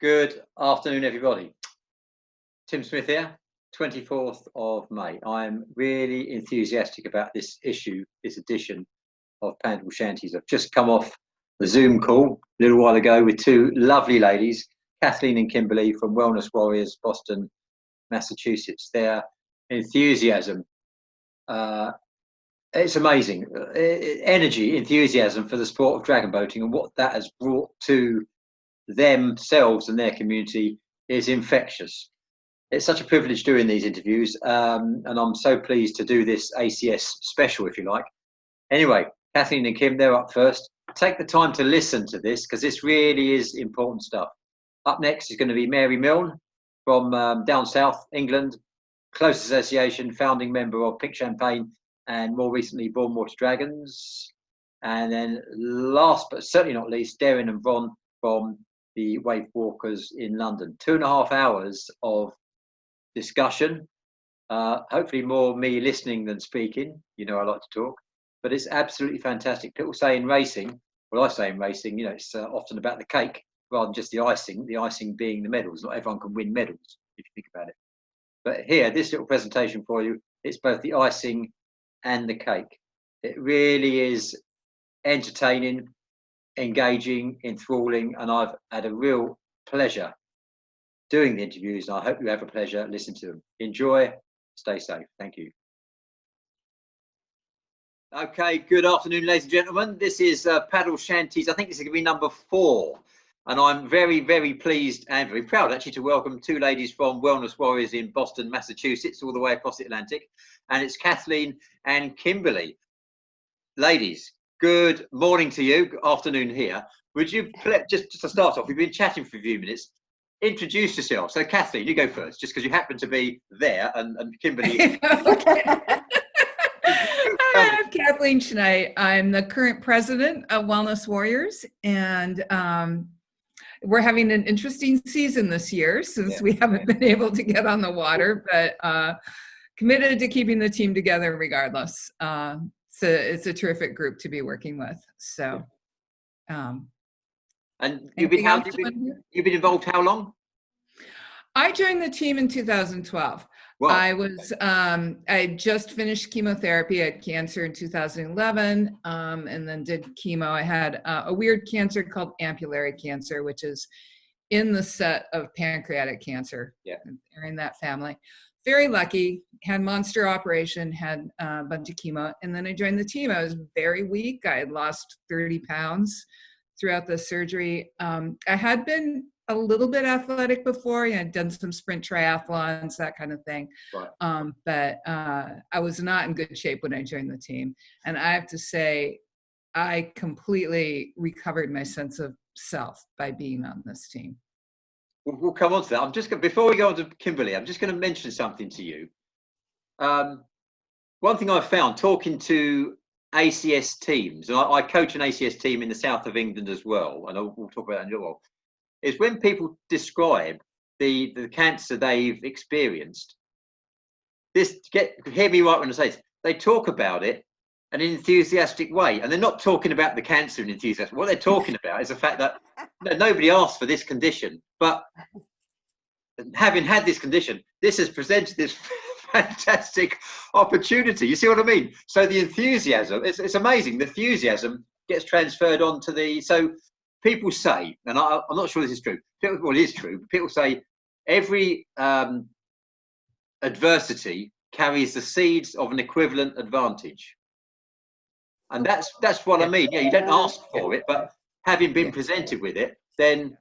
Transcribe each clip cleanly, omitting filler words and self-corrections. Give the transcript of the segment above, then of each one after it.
Good afternoon, everybody. Tim Smith here, 24th of May. I'm really enthusiastic about this issue, this edition of Paddle Shanties. I've just come off the Zoom call a little while ago with two lovely ladies, Katherine and Kimberley from Wellness Warriors, Boston, Massachusetts. Their enthusiasm, it's amazing. Energy, enthusiasm for the sport of dragon boating and what that has brought to themselves and their community is infectious. It's such a privilege doing these interviews, and I'm so pleased to do this ACS special, if you like. Anyway, Katherine and Kim, they're up first. Take the time to listen to this because this really is important stuff. Up next is going to be Mary Milne from down south, England, close association, founding member of Pink Champagne and more recently Bourne Water Dragons. And then last but certainly not least, Deryn and Bron from the Wave Walkers in London. 2.5 hours of discussion, hopefully more me listening than speaking. You know, I like to talk, but it's absolutely fantastic. People say in racing, well, I say in racing, you know, it's often about the cake rather than just the icing being the medals. Not everyone can win medals, if you think about it. But here, this little presentation for you, it's both the icing and the cake. It really is entertaining, engaging, enthralling, and I've had a real pleasure doing the interviews, and I hope you have a pleasure listening to them. Enjoy, stay safe. Thank you. Okay, good afternoon, ladies and gentlemen. This is Paddle Shanties. I think this is going to be number 4, and I'm very, very pleased and very proud actually to welcome two ladies from Wellness Warriors in Boston, Massachusetts, all the way across the Atlantic, and it's Katherine and Kimberley. Ladies, good morning to you. Good afternoon here. Would you, just to start off, we've been chatting for a few minutes. Introduce yourself. So, Katherine, you go first, just because you happen to be there, and Kimberley. Hi, I'm Kathleen Schneid. I'm the current president of Wellness Warriors, and we're having an interesting season this year since we haven't been able to get on the water, but committed to keeping the team together regardless. So it's a terrific group to be working with. So, and you've been involved how long? I joined the team in 2012. Wow. I just finished chemotherapy. I had cancer in 2011, and then did chemo. I had a weird cancer called ampullary cancer, which is in the set of pancreatic cancer. Yeah, they're in that family. Very lucky, had monster operation, had a bunch of chemo, and then I joined the team. I was very weak. I had lost 30 pounds throughout the surgery. I had been a little bit athletic before. I'd done some sprint triathlons, that kind of thing. Right. But I was not in good shape when I joined the team. And I have to say, I completely recovered my sense of self by being on this team. We'll come on to that. I'm just going, before we go on to Kimberley, I'm just going to mention something to you. One thing I've found talking to ACS teams, and I coach an ACS team in the south of England as well, and we'll talk about that in a little while, is when people describe the cancer they've experienced, hear me right when I say this, they talk about it in an enthusiastic way, and they're not talking about the cancer in enthusiastic. What they're talking about is the fact that nobody asked for this condition, but having had this condition, this has presented this fantastic opportunity. You see what I mean? So the enthusiasm, it's amazing. The enthusiasm gets transferred onto so people say, and I'm not sure this is true, well, it is true, but people say every adversity carries the seeds of an equivalent advantage. And that's what I mean. Yeah, you don't ask for it, but having been presented with it, then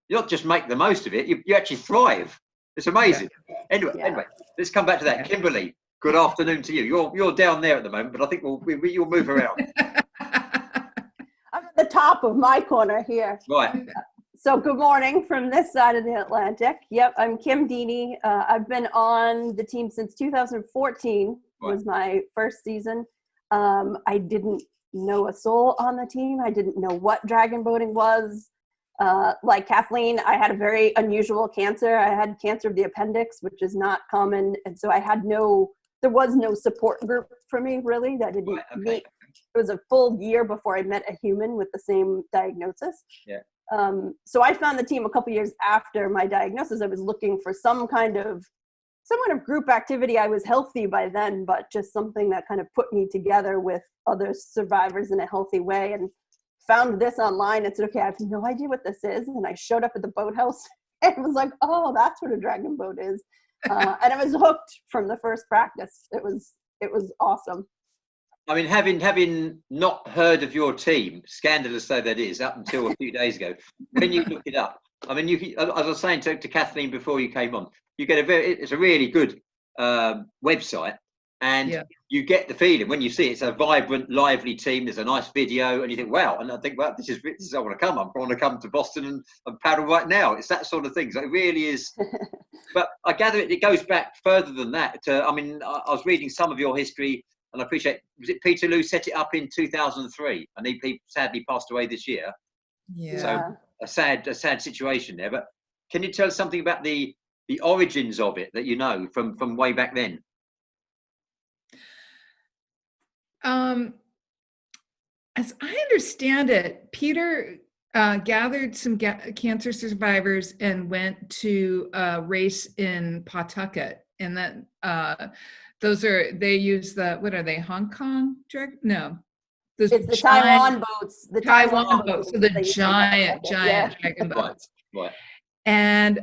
you not just make the most of it, you actually thrive. It's amazing. Anyway, let's come back to that. Kimberley, good afternoon to you. You're down there at the moment, but I think you'll move around. I'm at the top of my corner here. Right. So good morning from this side of the Atlantic. Yep, I'm Kim Dini. I've been on the team since 2014. Was my first season. I didn't know a soul on the team. I didn't know what dragon boating was. Like Kathleen, I had a very unusual cancer. I had cancer of the appendix, which is not common. And so there was no support group for me, really. That didn't meet. It was a full year before I met a human with the same diagnosis. Yeah. So I found the team a couple years after my diagnosis. I was looking for some kind of group activity. I was healthy by then, but just something that kind of put me together with other survivors in a healthy way, and found this online and said, okay, I have no idea what this is. And I showed up at the boathouse and was like, oh, that's what a dragon boat is. And I was hooked from the first practice. It was awesome. I mean, having not heard of your team, scandalous though that is, up until a few days ago, when you look it up, I mean, as I was saying to Katherine before you came on, you get it's a really good website, and you get the feeling when you see it's a vibrant, lively team. There's a nice video, and you think, wow. And I think, well, this is I want to come. I want to come to Boston and paddle right now. It's that sort of thing. So it really is. But I gather it goes back further than that. I mean, I was reading some of your history, and I appreciate. Was it Peter Lou set it up in 2003, and he sadly passed away this year. Yeah. So a sad situation there. But can you tell us something about the origins of it that you know from way back then? As I understand it, Peter gathered some cancer survivors and went to a race in Pawtucket, and that they use what are they, Hong Kong? No. It's the Taiwan boats. The Taiwan boats. So the giant dragon boats. Right. And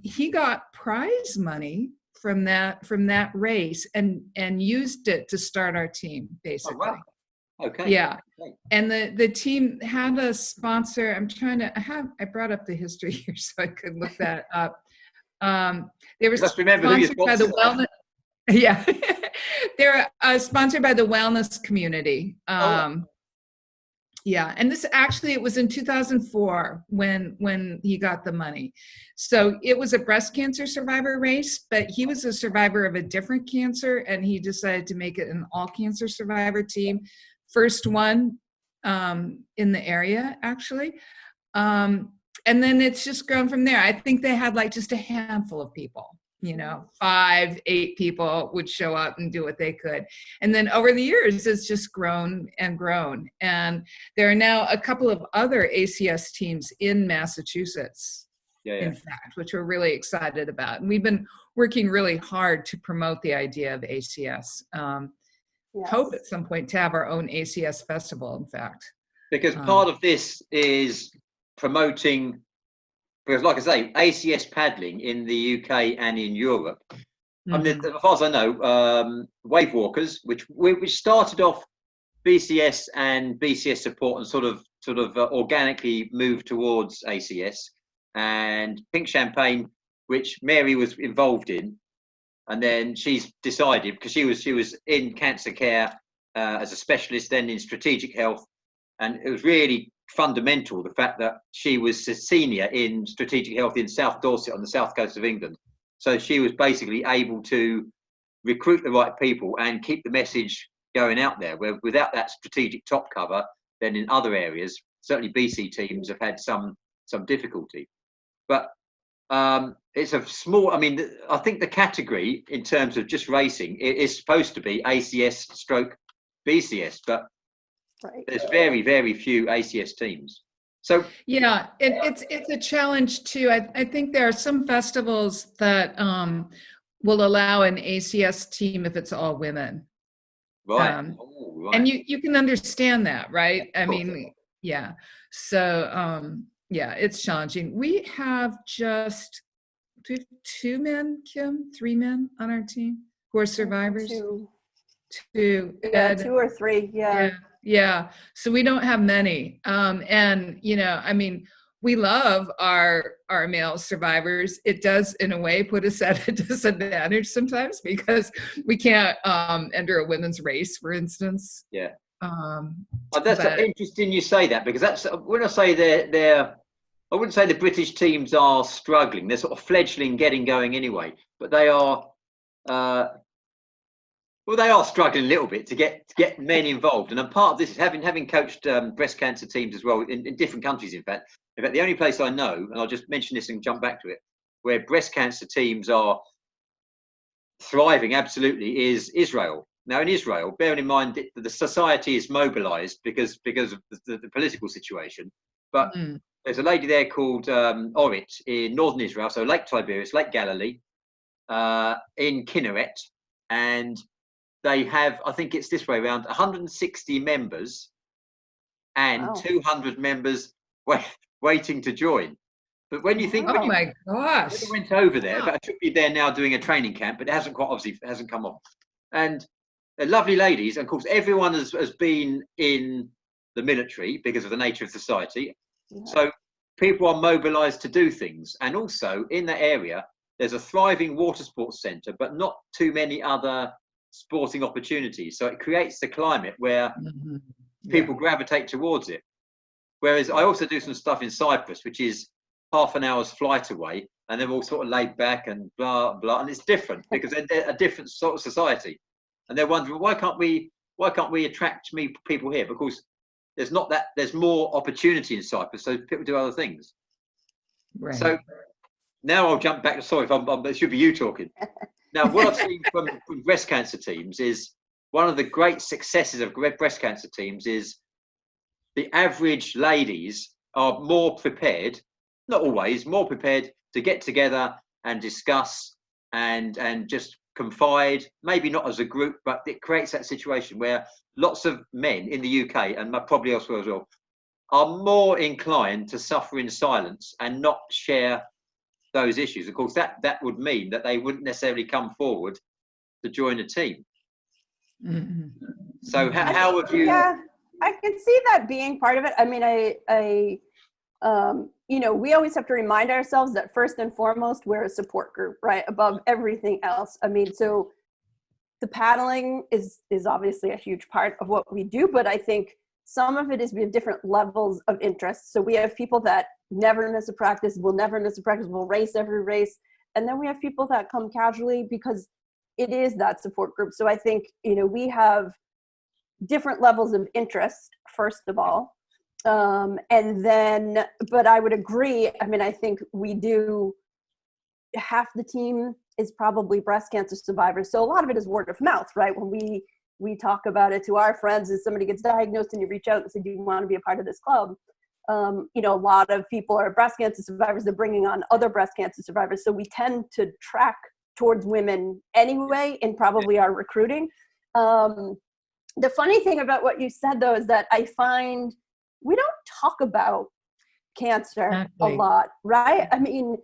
he got prize money from that race and used it to start our team, basically. Oh, wow. Okay. Yeah. Okay. And the team had a sponsor. I brought up the history here so I could look that up. They were sponsored by the wellness. Yeah. They're sponsored by the wellness community. Yeah, and it was in 2004 when he got the money. So it was a breast cancer survivor race, but he was a survivor of a different cancer, and he decided to make it an all cancer survivor team. First one in the area, actually. And then it's just grown from there. I think they had like just a handful of people. 5, 8 people would show up and do what they could. And then over the years, it's just grown and grown. And there are now a couple of other ACS teams in Massachusetts, in fact, which we're really excited about. And we've been working really hard to promote the idea of ACS. Hope at some point to have our own ACS festival, in fact. Because part of this is promoting. Because, like I say, ACS paddling in the UK and in Europe. I mean, as far as I know, Wave Walkers, which started off BCS and BCS support and sort of organically moved towards ACS, and Pink Champagne, which Mary was involved in, and then she's decided because she was in cancer care as a specialist, then in strategic health, and it was really fundamental, the fact that she was a senior in strategic health in South Dorset on the south coast of England. So she was basically able to recruit the right people and keep the message going out there, where without that strategic top cover, then in other areas, certainly BC teams have had some difficulty. But it's a small, I think the category in terms of just racing is supposed to be ACS stroke BCS, but there's very, very few ACS teams. So yeah, it's a challenge too. I think there are some festivals that will allow an ACS team if it's all women. Right. Right. And you can understand that, right? I mean, yeah. So it's challenging. We have 2 men, Kim, 3 men on our team who are survivors. 2. Yeah, 2 or 3. Yeah. So we don't have many. And, we love our male survivors. It does, in a way, put us at a disadvantage sometimes because we can't enter a women's race, for instance. Yeah. That's interesting you say that, because that's when I say they're I wouldn't say the British teams are struggling. They're sort of fledgling, getting going anyway. But they are. Well, they are struggling a little bit to get men involved, and a part of this is having coached breast cancer teams as well in different countries. In fact, the only place I know, and I'll just mention this and jump back to it, where breast cancer teams are thriving absolutely is Israel. Now, in Israel, bearing in mind that the society is mobilised because of the political situation, but there's a lady there called Orit in northern Israel, so Lake Tiberias, Lake Galilee, in Kinneret, and they have, I think it's this way around, 160 members and 200 members waiting to join. But when you think, oh my gosh, I went over there, but I should be there now doing a training camp, but it hasn't quite, obviously, it hasn't come off. And they're lovely ladies, and of course, everyone has been in the military because of the nature of society. Yeah. So people are mobilised to do things, and also in that area, there's a thriving water sports centre, but not too many other sporting opportunities. So it creates the climate where people gravitate towards it. Whereas I also do some stuff in Cyprus, which is half an hour's flight away, and they're all sort of laid back and blah blah, and it's different because they're a different sort of society, and they're wondering why can't we attract people here? Because there's more opportunity in Cyprus, so people do other things. Right. So now I'll jump back. Sorry, it should be you talking. Now, what I've seen from breast cancer teams is one of the great successes of breast cancer teams is the average ladies are more prepared, not always, more prepared to get together and discuss and just confide, maybe not as a group, but it creates that situation where lots of men in the UK and probably elsewhere as well are more inclined to suffer in silence and not share those issues. Of course, that would mean that they wouldn't necessarily come forward to join a team. Mm-hmm. So how have you? Yeah, I can see that being part of it. I mean, we always have to remind ourselves that first and foremost, we're a support group, right? Above everything else. I mean, so the paddling is obviously a huge part of what we do, but I think some of it is we have different levels of interest. So we have people that never miss a practice, will never miss a practice, will race every race. And then we have people that come casually because it is that support group. So I think, we have different levels of interest, first of all. And then, but I would agree. I mean, I think we do, half the team is probably breast cancer survivors. So a lot of it is word of mouth, right? When we talk about it to our friends, as somebody gets diagnosed and you reach out and say, do you want to be a part of this club? A lot of people are breast cancer survivors. They're bringing on other breast cancer survivors. So we tend to track towards women anyway in probably our recruiting. The funny thing about what you said, though, is that I find we don't talk about cancer a lot, right? I mean,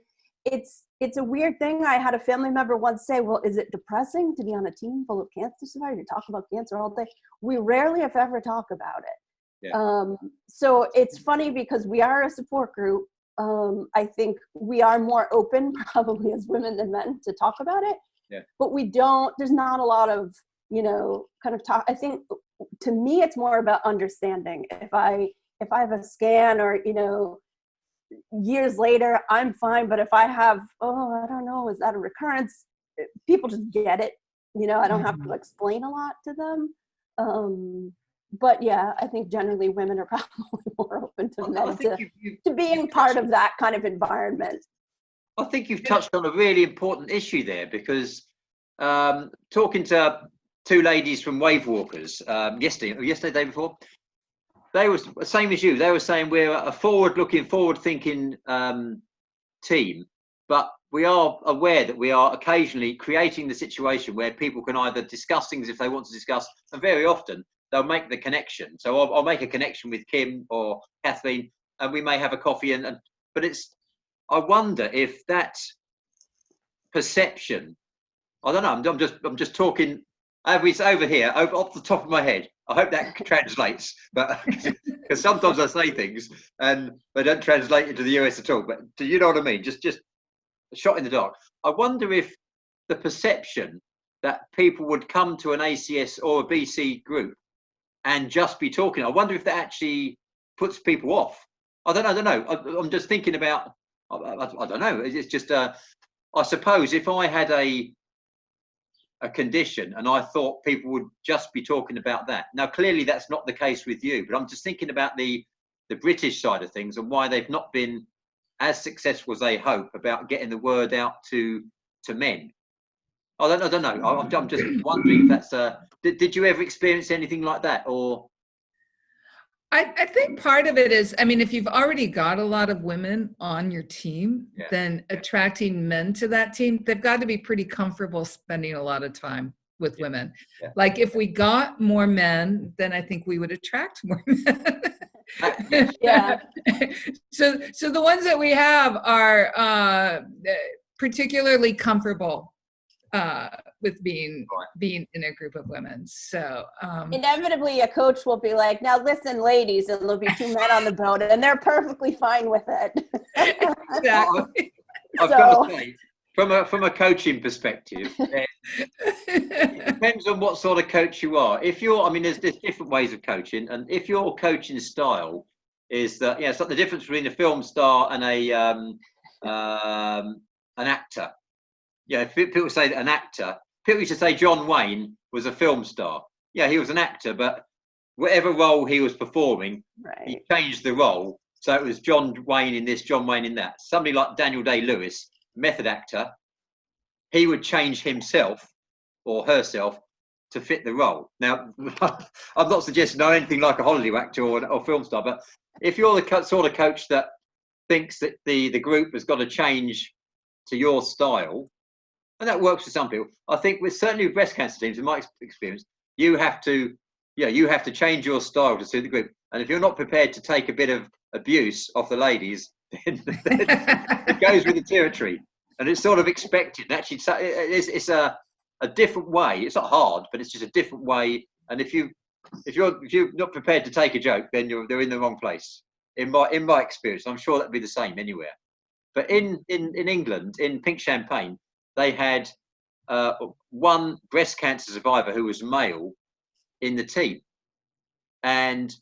it's a weird thing. I had a family member once say, well, is it depressing to be on a team full of cancer survivors? You talk about cancer all day. We rarely, if ever, talk about it. Yeah. So it's funny because we are a support group. I think we are more open probably as women than men to talk about it. Yeah. But there's not a lot of, kind of talk. I think to me, it's more about understanding. If I have a scan or, years later, I'm fine. But if I have, I don't know, is that a recurrence? People just get it. I don't have to explain a lot to them. But yeah, I think generally women are probably more open to men to being part of that kind of environment. I think you've touched on a really important issue there because talking to two ladies from Wave Walkers yesterday, day before, they were the same as you. They were saying we're a forward-looking, forward-thinking team, but we are aware that we are occasionally creating the situation where people can either discuss things if they want to discuss, and very often they'll make the connection. So I'll make a connection with Kim or Katherine, and we may have a coffee. But I wonder if that perception. I don't know. I'm just talking. It's over here, off the top of my head. I hope that translates, but because sometimes I say things and they don't translate into the US at all. But do you know what I mean? Just a shot in the dark. I wonder if the perception that people would come to an ACS or a BC group and just be talking, I wonder if that actually puts people off. I don't know. I'm just thinking about. I don't know. It's just. I suppose if I had a condition and I thought people would just be talking about that. Now, clearly that's not the case with you, but I'm just thinking about the British side of things and why they've not been as successful as they hope about getting the word out to men. I don't know. I'm just wondering if that's did you ever experience anything like that, or? I think part of it is, I mean, if you've already got a lot of women on your team, then attracting men to that team, they've got to be pretty comfortable spending a lot of time with women. Like if we got more men, then I think we would attract more men. So the ones that we have are particularly comfortable with being in a group of women. So inevitably a coach will be like, now listen, ladies, and there'll be 2 men on the boat, and they're perfectly fine with it. Exactly. I've got to say, from a coaching perspective, it depends on what sort of coach you are. If you're, I mean, there's different ways of coaching, and if your coaching style is that, it's like the difference between a film star and an actor. If people say that an actor, people used to say John Wayne was a film star. Yeah, he was an actor, but whatever role he was performing, he changed the role. So it was John Wayne in this, John Wayne in that. Somebody like Daniel Day-Lewis, method actor, he would change himself or herself to fit the role. Now, I'm not suggesting I'm anything like a Hollywood actor or film star, but if you're the sort of coach that thinks that the group has got to change to your style, and that works for some people, I think certainly with breast cancer teams, in my experience, you have to change your style to suit the group. And if you're not prepared to take a bit of abuse off the ladies, then it goes with the territory. And it's sort of expected. Actually, it's a different way. It's not hard, but it's just a different way. And if you're not prepared to take a joke, then they're in the wrong place. In my experience, I'm sure that'd be the same anywhere. But in England, in Pink Champagne, they had one breast cancer survivor who was male in the team, and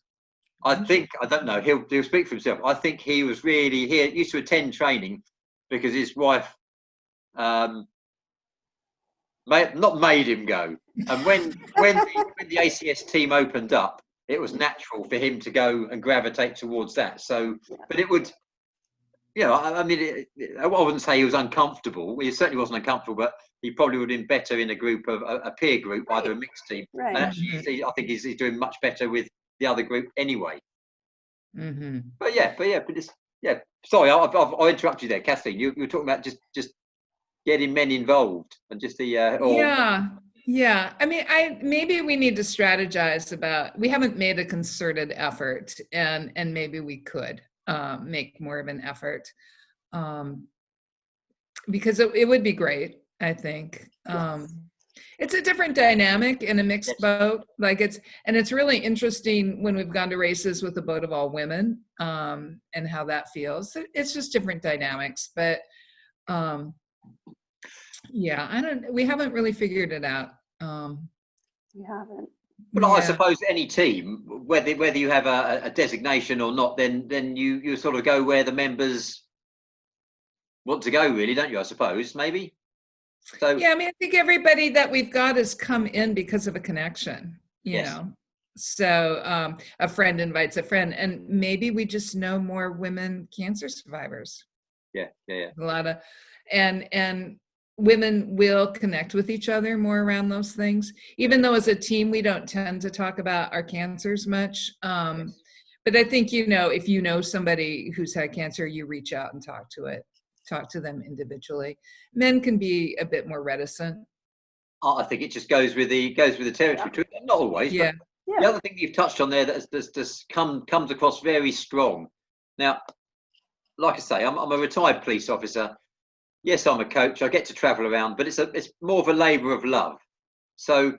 I don't know. He'll speak for himself. I think he was he used to attend training because his wife not made him go. And when the ACS team opened up, it was natural for him to go and gravitate towards that. So, but it would, I mean, I wouldn't say he was uncomfortable. He certainly wasn't uncomfortable, but he probably would have been better in a group of a peer group, either a mixed team. And actually, I think he's doing much better with the other group anyway. Mm-hmm. But it's, sorry, I interrupted you there, Kathleen. You were talking about just getting men involved and just the Yeah. I mean, maybe we need to strategize about. We haven't made a concerted effort, and maybe we could make more of an effort, because it would be great. I think it's a different dynamic in a mixed boat. Like it's really interesting when we've gone to races with a boat of all women, and how that feels. It's just different dynamics, but we haven't really figured it out. We haven't. But I suppose any team, whether you have a designation or not, then you sort of go where the members want to go, really, don't you? I suppose, maybe. So I mean, I think everybody that we've got has come in because of a connection, you know. So a friend invites a friend, and maybe we just know more women cancer survivors. Yeah. A lot of, and women will connect with each other more around those things, even though as a team we don't tend to talk about our cancers much. But I think, if you know somebody who's had cancer, you reach out and talk to them individually. Men can be a bit more reticent. I think it just goes with the territory. Not always, but the other thing you've touched on there that comes across very strong. Now, like I say, I'm a retired police officer. Yes, I'm a coach. I get to travel around, but it's more of a labour of love. So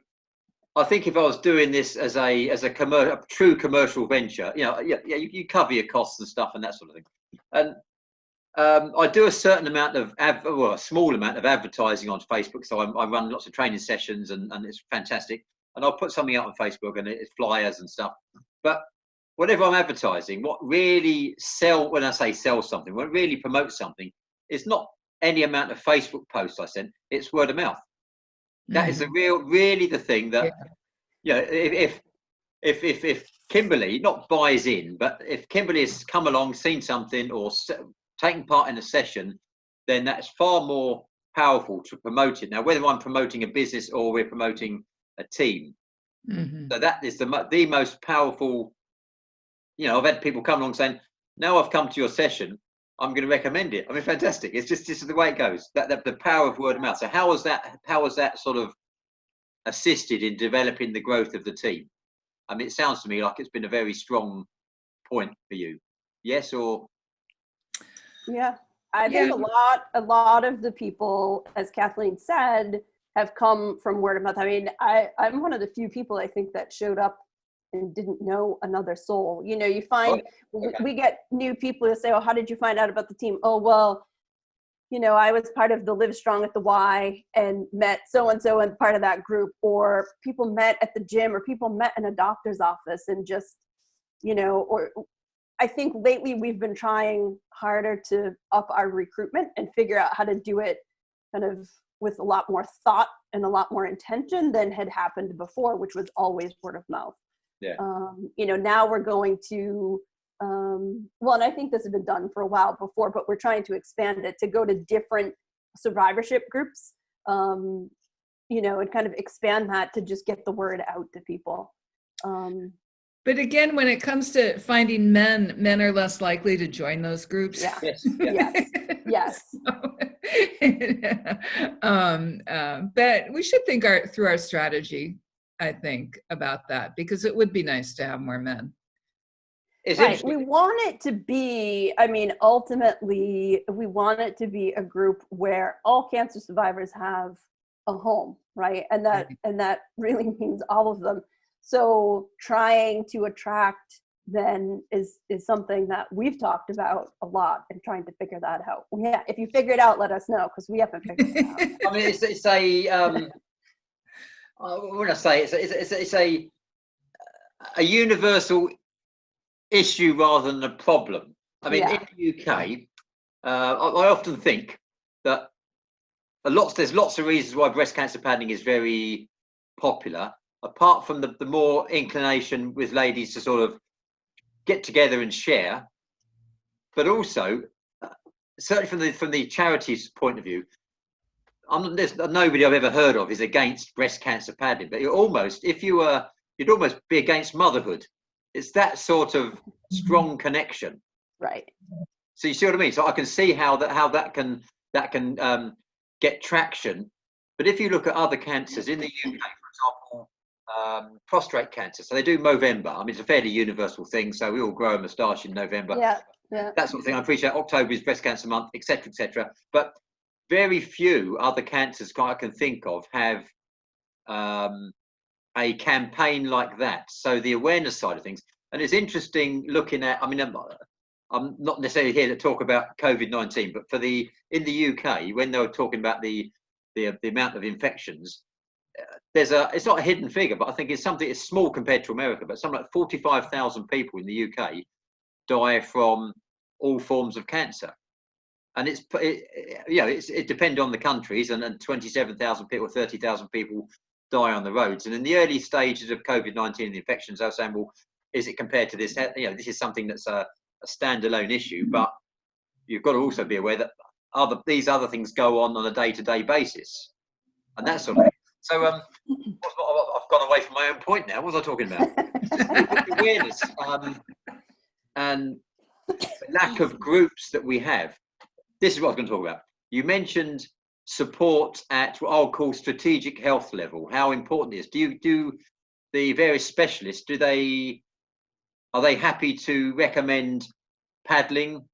I think if I was doing this as a true commercial venture, you cover your costs and stuff and that sort of thing. And I do a certain amount of a small amount of advertising on Facebook. So I run lots of training sessions, and it's fantastic. And I'll put something out on Facebook, and it's flyers and stuff. But whatever I'm advertising, what really when I say sell something, what really promotes something, is not any amount of Facebook posts I send. It's word of mouth. That is really the thing that, if Kimberley not buys in, but if Kimberley has come along, seen something, or taking part in a session, then that's far more powerful to promote it. Now, whether I'm promoting a business or we're promoting a team, so that is the most powerful I've had people come along saying, now I've come to your session, I'm going to recommend it. I mean, fantastic. It's just the way it goes. That the power of word of mouth. So how has that sort of assisted in developing the growth of the team? I mean, it sounds to me like it's been a very strong point for you. Yes, or? Yeah, I think a lot of the people, as Kathleen said, have come from word of mouth. I mean, I'm one of the few people I think that showed up and didn't know another soul. You find we get new people who say, "Oh, how did you find out about the team?" "Oh, well, I was part of the Live Strong at the Y and met so-and-so and part of that group," or people met at the gym, or people met in a doctor's office and just, or I think lately we've been trying harder to up our recruitment and figure out how to do it kind of with a lot more thought and a lot more intention than had happened before, which was always word of mouth. Yeah. Now we're going to, and I think this has been done for a while before, but we're trying to expand it to go to different survivorship groups, and kind of expand that to just get the word out to people. But again, when it comes to finding men are less likely to join those groups. Yeah. Yes. But we should think through our strategy, I think, about that, because it would be nice to have more men. Right. We want it to be, ultimately, we want it to be a group where all cancer survivors have a home, right? And that really means all of them. So trying to attract then is something that we've talked about a lot and trying to figure that out. Yeah, if you figure it out, let us know, because we haven't figured it out. I mean, it's when I say it's a universal issue rather than a problem. I mean, in the UK, I often think that there's lots of reasons why breast cancer paddling is very popular, apart from the more inclination with ladies to sort of get together and share, but also certainly from the charities point of view, there's nobody I've ever heard of is against breast cancer paddling, but you'd almost be against motherhood. It's that sort of strong connection, right? So you see what I mean. So I can see how that can get traction. But if you look at other cancers in the UK, for example, prostate cancer, so they do Movember. I mean, it's a fairly universal thing. So we all grow a moustache in November. Yeah. That sort of thing. I appreciate October is breast cancer month, etc., etc. But very few other cancers I can think of have a campaign like that. So the awareness side of things, and it's interesting looking at. I mean, I'm not necessarily here to talk about COVID-19, but in the UK, when they were talking about the amount of infections, it's not a hidden figure, but I think it's small compared to America, but something like 45,000 people in the UK die from all forms of cancer. And it depends on the countries, and 27,000 people, 30,000 people die on the roads. And in the early stages of COVID-19 and the infections, I was saying, well, is it compared to this? This is something that's a standalone issue, but you've got to also be aware that these other things go on a day-to-day basis, and that sort of thing. So I've gone away from my own point now. What was I talking about? Awareness and the lack of groups that we have. This is what I was going to talk about. You mentioned support at what I'll call strategic health level. How important it is. Do the various specialists, are they happy to recommend paddling?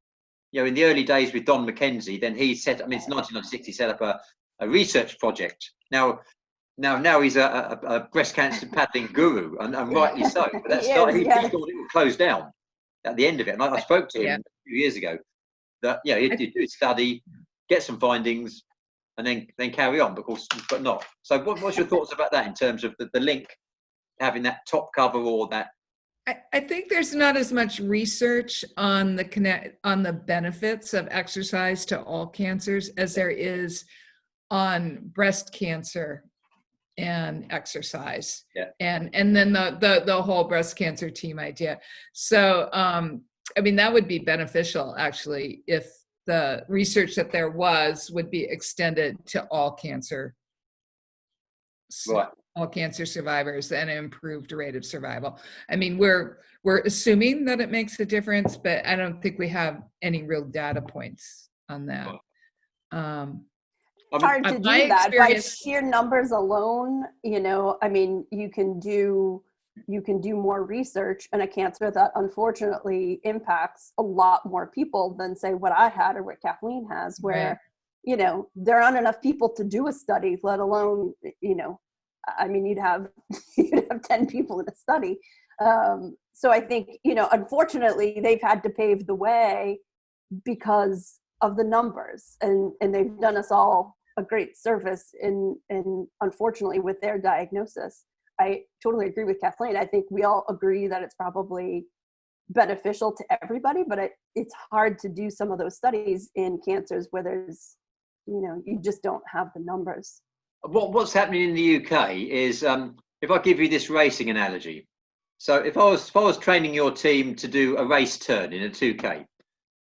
In the early days with Don McKenzie, then it's 1996, he set up a research project. Now he's a breast cancer paddling guru, and rightly so. But he thought it would close down at the end of it. And I spoke to him a few years ago that he'd do a study, get some findings, and then carry on, but not. So what's your thoughts about that in terms of the link, having that top cover or that? I think there's not as much research on the benefits of exercise to all cancers as there is on breast cancer and exercise, and then the whole breast cancer team idea. So that would be beneficial actually if the research that there would be extended to all cancer all cancer survivors and an improved rate of survival. I mean, we're assuming that it makes a difference, but I don't think we have any real data points on that. It's hard to do that by sheer numbers alone. You know, I mean, you can do more research in a cancer that unfortunately impacts a lot more people than say what I had or what Kathleen has, where, you know, there aren't enough people to do a study, let alone, you know, I mean, you'd have 10 people in a study. So I think, you know, unfortunately they've had to pave the way because of the numbers, and they've done us all a great service in unfortunately with their diagnosis. I totally agree with Kathleen. I think we all agree that it's probably beneficial to everybody, but it's hard to do some of those studies in cancers where there's, you know, you just don't have the numbers. What's happening in the UK is, if I give you this racing analogy, so if I was training your team to do a race turn in a 2K,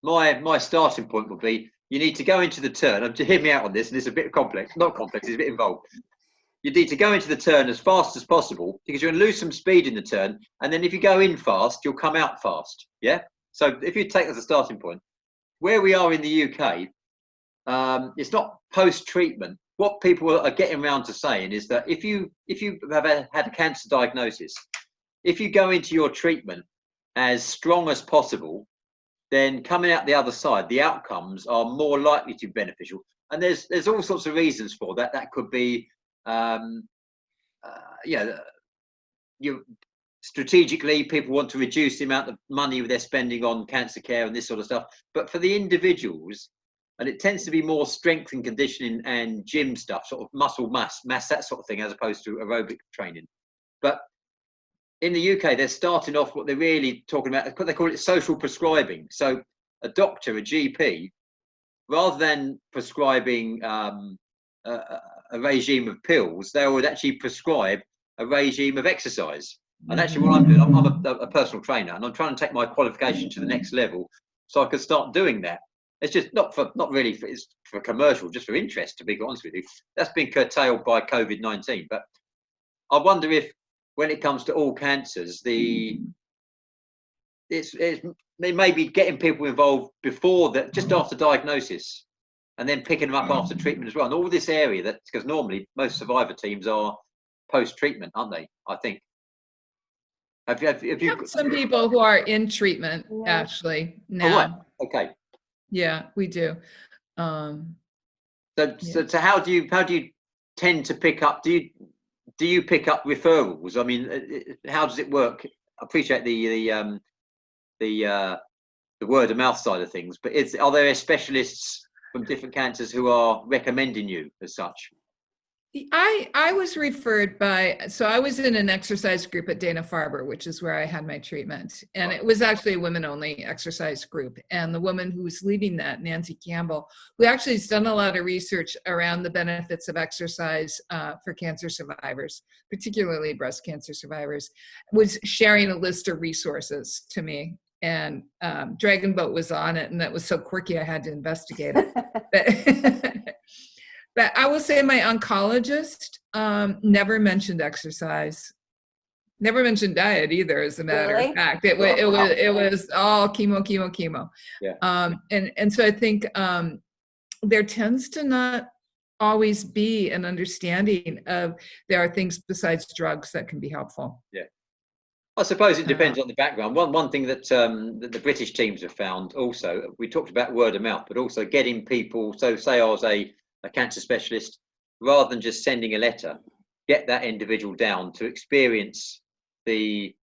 my starting point would be, you need to go into the turn. Hear me out on this, and it's a bit complex. Not complex, it's a bit involved. You need to go into the turn as fast as possible because you're going to lose some speed in the turn. And then if you go in fast, you'll come out fast. Yeah. So if you take that as a starting point, where we are in the UK, it's not post-treatment. What people are getting around to saying is that if you have had a cancer diagnosis, if you go into your treatment as strong as possible, then coming out the other side, the outcomes are more likely to be beneficial. And there's all sorts of reasons for that. That could be, strategically, people want to reduce the amount of money they're spending on cancer care and this sort of stuff. But for the individuals, and it tends to be more strength and conditioning and gym stuff, sort of muscle mass, that sort of thing, as opposed to aerobic training. But in the UK, they're starting off what they're really talking about, they call it social prescribing. So a doctor, a GP, rather than prescribing a regime of pills, they would actually prescribe a regime of exercise. And actually what I'm doing, I'm a personal trainer, and I'm trying to take my qualification to the next level so I could start doing that. It's just not really for commercial, just for interest, to be honest with you. That's been curtailed by COVID-19. But I wonder if, when it comes to all cancers, they may be getting people involved before that, just after diagnosis, and then picking them up after treatment as well. And all this area, that because normally most survivor teams are post-treatment, aren't they? I think. Have you some people who are in treatment actually now? Oh, right. Okay. Yeah, we do. So how do you tend to pick up? Do you pick up referrals? I mean, how does it work? I appreciate the word of mouth side of things, but are there specialists from different cancers who are recommending you as such? I was referred so I was in an exercise group at Dana-Farber, which is where I had my treatment. And it was actually a women-only exercise group. And the woman who was leading that, Nancy Campbell, who actually has done a lot of research around the benefits of exercise for cancer survivors, particularly breast cancer survivors, was sharing a list of resources to me. And Dragon Boat was on it, and that was so quirky I had to investigate it. But I will say my oncologist never mentioned exercise, never mentioned diet either, as a matter of fact. It was all chemo. Yeah. And so I think there tends to not always be an understanding of there are things besides drugs that can be helpful. Yeah. I suppose it depends on the background. One thing that the British teams have found also, we talked about word of mouth, but also getting people, so say I was a cancer specialist, rather than just sending a letter, get that individual down to experience the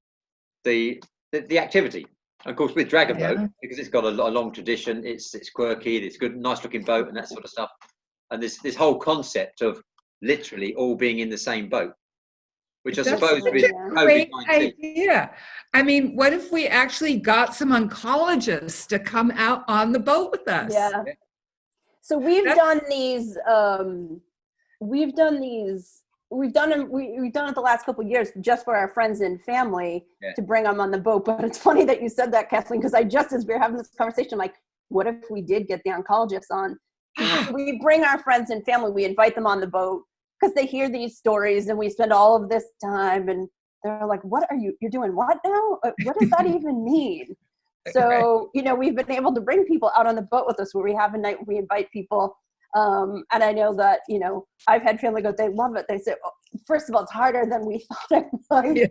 activity. Of course, with Dragon Boat, because it's got a long tradition, it's quirky, it's good, nice looking boat, and that sort of stuff. And this whole concept of literally all being in the same boat, which I suppose with COVID-19. Idea. I mean, what if we actually got some oncologists to come out on the boat with us? Yeah. So we've done them. We've done it the last couple of years just for our friends and family to bring them on the boat. But it's funny that you said that, Kathleen, because as we were having this conversation, like, what if we did get the oncologists on? We bring our friends and family, we invite them on the boat. because they hear these stories and we spend all of this time and they're like, what are you're doing what now? What does that even mean? So, you know, we've been able to bring people out on the boat with us where we have a night where we invite people. And I know that, you know, I've had family go, they love it. They say, oh, first of all, it's harder than we thought it was.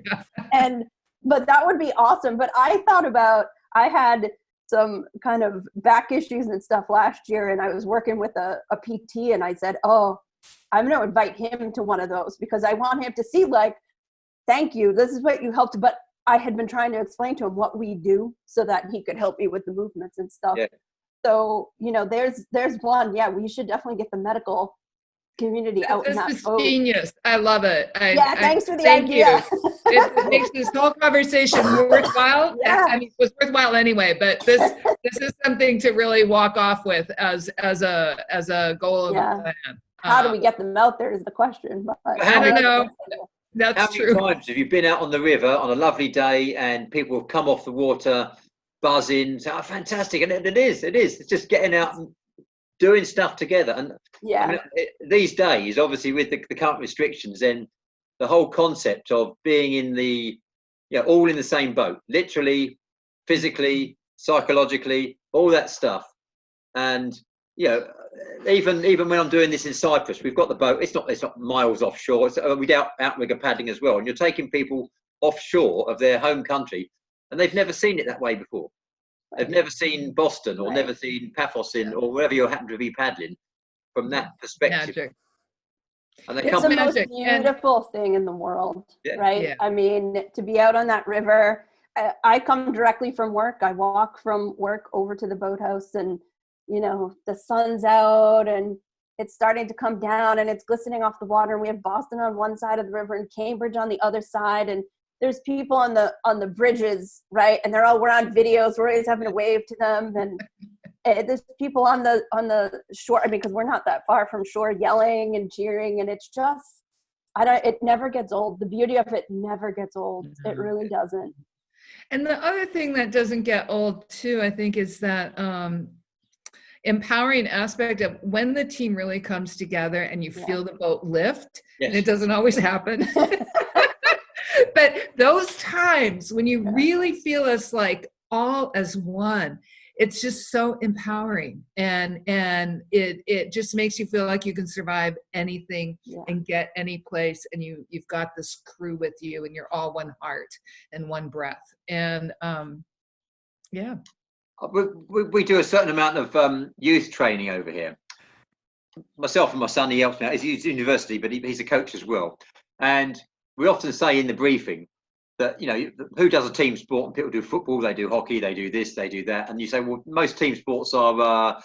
Yeah. But that would be awesome. But I thought about, I had some kind of back issues and stuff last year, and I was working with a PT, and I said, oh, I'm going to invite him to one of those because I want him to see, like, thank you, this is what you helped. But I had been trying to explain to him what we do so that he could help me with the movements and stuff. Yeah. So, you know, there's one. Yeah, we should definitely get the medical community out in that boat. Genius. I love it. Thanks for the idea. It makes this whole conversation worthwhile. Yeah. I mean, it was worthwhile anyway, but this is something to really walk off with as a goal of the plan. How do we get them out there is the question. But I don't know. That's true. How many times have you been out on the river on a lovely day and people have come off the water buzzing, say, oh, fantastic. And it is. It's just getting out and doing stuff together. And I mean, these days, obviously with the current restrictions, then the whole concept of being in all in the same boat, literally, physically, psychologically, all that stuff. And, you know, even when I'm doing this in Cyprus, we've got the boat. It's not miles offshore. We do outrigger paddling as well. And you're taking people offshore of their home country, and they've never seen it that way before. They've never seen Boston or never seen Paphos or wherever you happen to be paddling from that perspective. Magic. And it's the most beautiful thing in the world, right? Yeah. I mean, to be out on that river. I come directly from work. I walk from work over to the boathouse, and you know, the sun's out and it's starting to come down and it's glistening off the water. And we have Boston on one side of the river and Cambridge on the other side. And there's people on the bridges, right? And we're on videos. We're always having to wave to them. And there's people on the shore. I mean, because we're not that far from shore, yelling and cheering. And it's just, it never gets old. The beauty of it never gets old. Mm-hmm. It really doesn't. And the other thing that doesn't get old too, I think, is that, empowering aspect of when the team really comes together and you feel the boat lift. Yes. And it doesn't always happen. But those times when you really feel us like all as one, it's just so empowering, and it just makes you feel like you can survive anything and get any place, and you've got this crew with you, and you're all one heart and one breath. And we do a certain amount of youth training over here. Myself and my son, he helps me out. He's at university, but he's a coach as well. And we often say in the briefing that, you know, who does a team sport? And people do football, they do hockey, they do this, they do that. And you say, well, most team sports are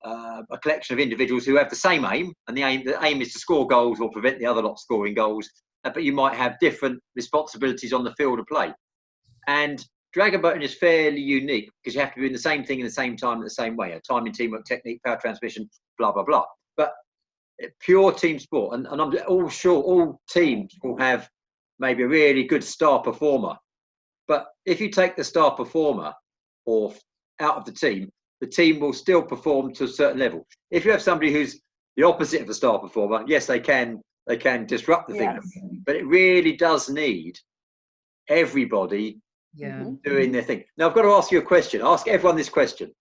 a collection of individuals who have the same aim. And the aim is to score goals or prevent the other lot scoring goals. But you might have different responsibilities on the field of play. And dragon boating is fairly unique because you have to be doing the same thing in the same time in the same way. Timing, teamwork, technique, power transmission, blah, blah, blah. But pure team sport. And I'm all sure all teams will have maybe a really good star performer. But if you take the star performer or out of the team will still perform to a certain level. If you have somebody who's the opposite of a star performer, yes, they can disrupt the thing. But it really does need everybody doing their thing. Now, I've got to ask you a question. Ask everyone this question.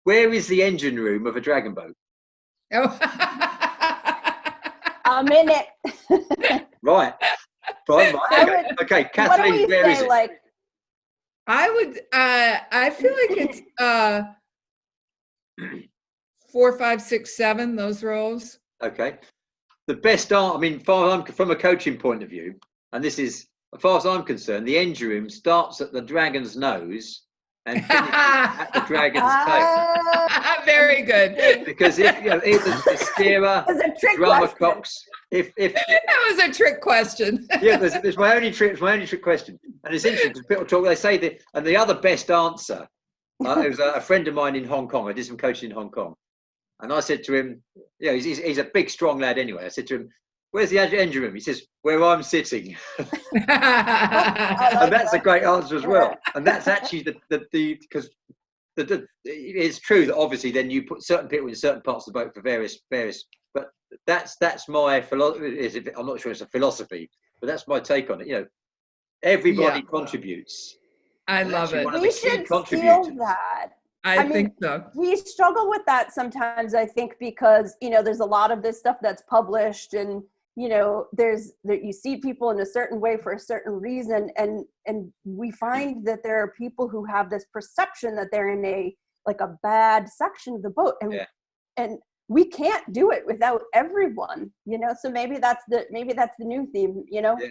Where is the engine room of a dragon boat? Oh. I'm in it. Right. Okay, Kathleen, where is it? Like, I feel like it's 4, 5, 6, 7, those rows. Okay. The best art, I mean, from a coaching point of view, and this is, as far as I'm concerned, the engine room starts at the dragon's nose and finishes at the dragon's tail. Very good. Because if the steerer, drummer cocks, if that was a trick question. Yeah, it's my only trick question, and it's interesting because people talk. They say that, and the other best answer. It was a friend of mine in Hong Kong. I did some coaching in Hong Kong, and I said to him, he's a big, strong lad anyway. I said to him, "Where's the engine room?" He says, "Where I'm sitting." And that's a great answer as well. And that's actually because it's true that obviously then you put certain people in certain parts of the boat for various, but that's my philosophy. I'm not sure it's a philosophy, but that's my take on it. You know, everybody contributes. I love it. We should steal that. I think so. We struggle with that sometimes, I think, because, you know, there's a lot of this stuff that's published, and, you know, you see people in a certain way for a certain reason. And we find that there are people who have this perception that they're in a bad section of the boat. And we can't do it without everyone, you know? So maybe that's the new theme, you know? Yeah.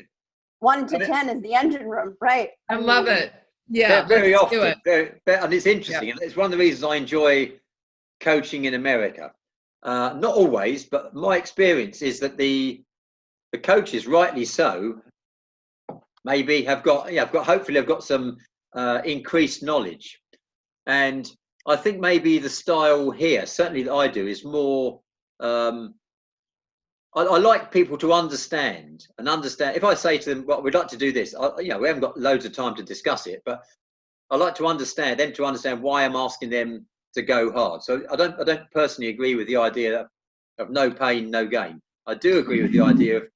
1 to 10 is the engine room, right? I love it. Yeah, very often, and it's interesting. And it's one of the reasons I enjoy coaching in America. Not always, but my experience is that the coaches, rightly so, maybe hopefully have got some increased knowledge. And I think maybe the style here, certainly that I do, is more. I like people to understand. If I say to them, "Well, we'd like to do this," we haven't got loads of time to discuss it, but I like to understand why I'm asking them to go hard. So I don't personally agree with the idea of no pain, no gain. I do agree with the idea of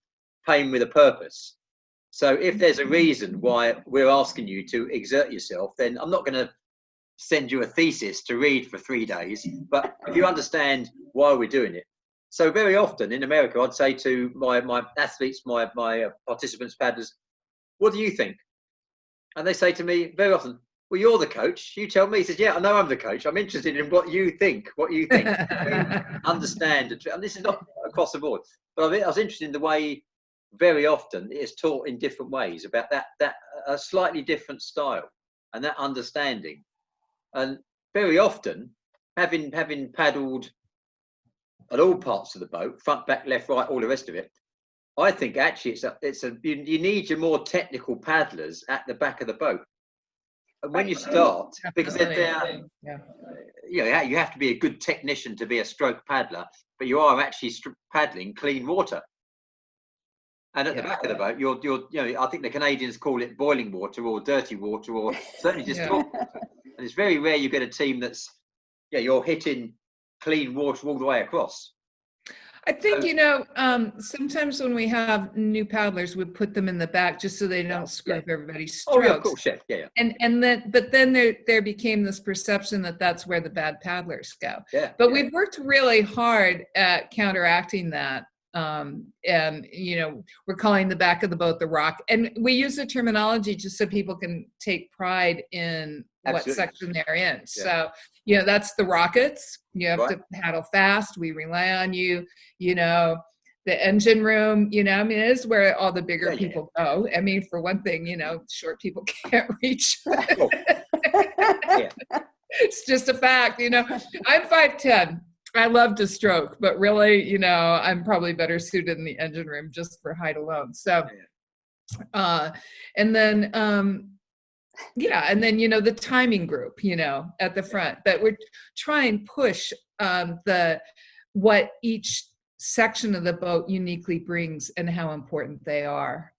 pain with a purpose. So if there's a reason why we're asking you to exert yourself, then I'm not going to send you a thesis to read for 3 days. But if you understand why we're doing it. So very often in America, I'd say to my athletes, my participants, paddlers, "What do you think?" And they say to me very often, "Well, you're the coach. You tell me." He says, "Yeah, I know I'm the coach. I'm interested in what you think. Understand." And this is not across the board. But I was interested in the way very often it is taught in different ways about that a slightly different style and that understanding. And very often, having paddled at all parts of the boat, front, back, left, right, all the rest of it, I think actually you need your more technical paddlers at the back of the boat. And when you start, because you have to be a good technician to be a stroke paddler, but you are actually paddling clean water. And at the back of the boat, I think the Canadians call it boiling water or dirty water, or certainly just hot water. And it's very rare you get a team that's, you're hitting clean water all the way across. I think, sometimes when we have new paddlers, we put them in the back just so they don't screw up everybody's strokes. Oh, yeah, of course, yeah. But then there became this perception that that's where the bad paddlers go. Yeah. But we've worked really hard at counteracting that. And we're calling the back of the boat the rock, and we use the terminology just so people can take pride in what section they're in. So that's the rockets. You have to paddle fast. We rely on you. The engine room, it is where all the bigger people go. I mean, for one thing, short people can't reach. It's just a fact. I'm 5'10". I love to stroke, but really, I'm probably better suited in the engine room just for height alone. So, and then the timing group, at the front, that we're trying to push what each section of the boat uniquely brings and how important they are.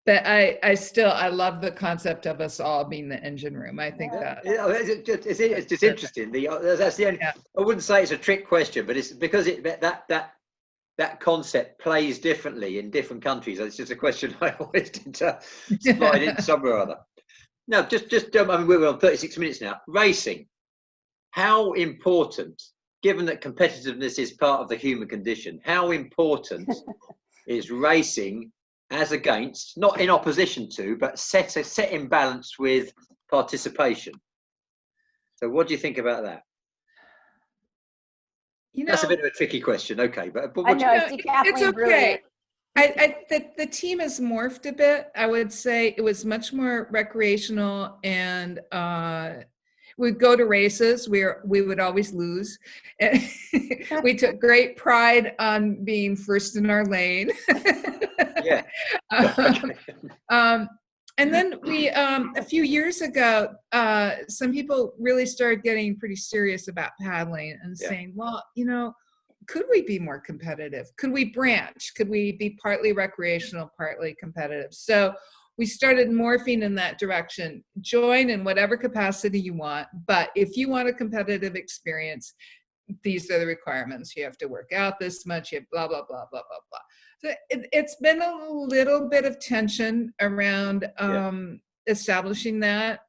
But I love the concept of us all being the engine room. I think that it's just interesting. That's the only. I wouldn't say it's a trick question, but it's because that concept plays differently in different countries. It's just a question I always tend to slide in somewhere or other. Now, we're on 36 minutes now. Racing. How important, given that competitiveness is part of the human condition, how important is racing? As against, not in opposition to, but set in balance with participation. So what do you think about that? That's a bit of a tricky question. Okay, but I know, it's okay. The team has morphed a bit. I would say it was much more recreational, and we'd go to races. We would always lose. We took great pride on being first in our lane. Yeah. And then we, a few years ago, some people really started getting pretty serious about paddling and saying, well, could we be more competitive? Could we branch? Could we be partly recreational, partly competitive? So we started morphing in that direction. Join in whatever capacity you want, but if you want a competitive experience, these are the requirements. You have to work out this much, you have blah, blah, blah, blah, blah, blah. So it's been a little bit of tension around establishing that,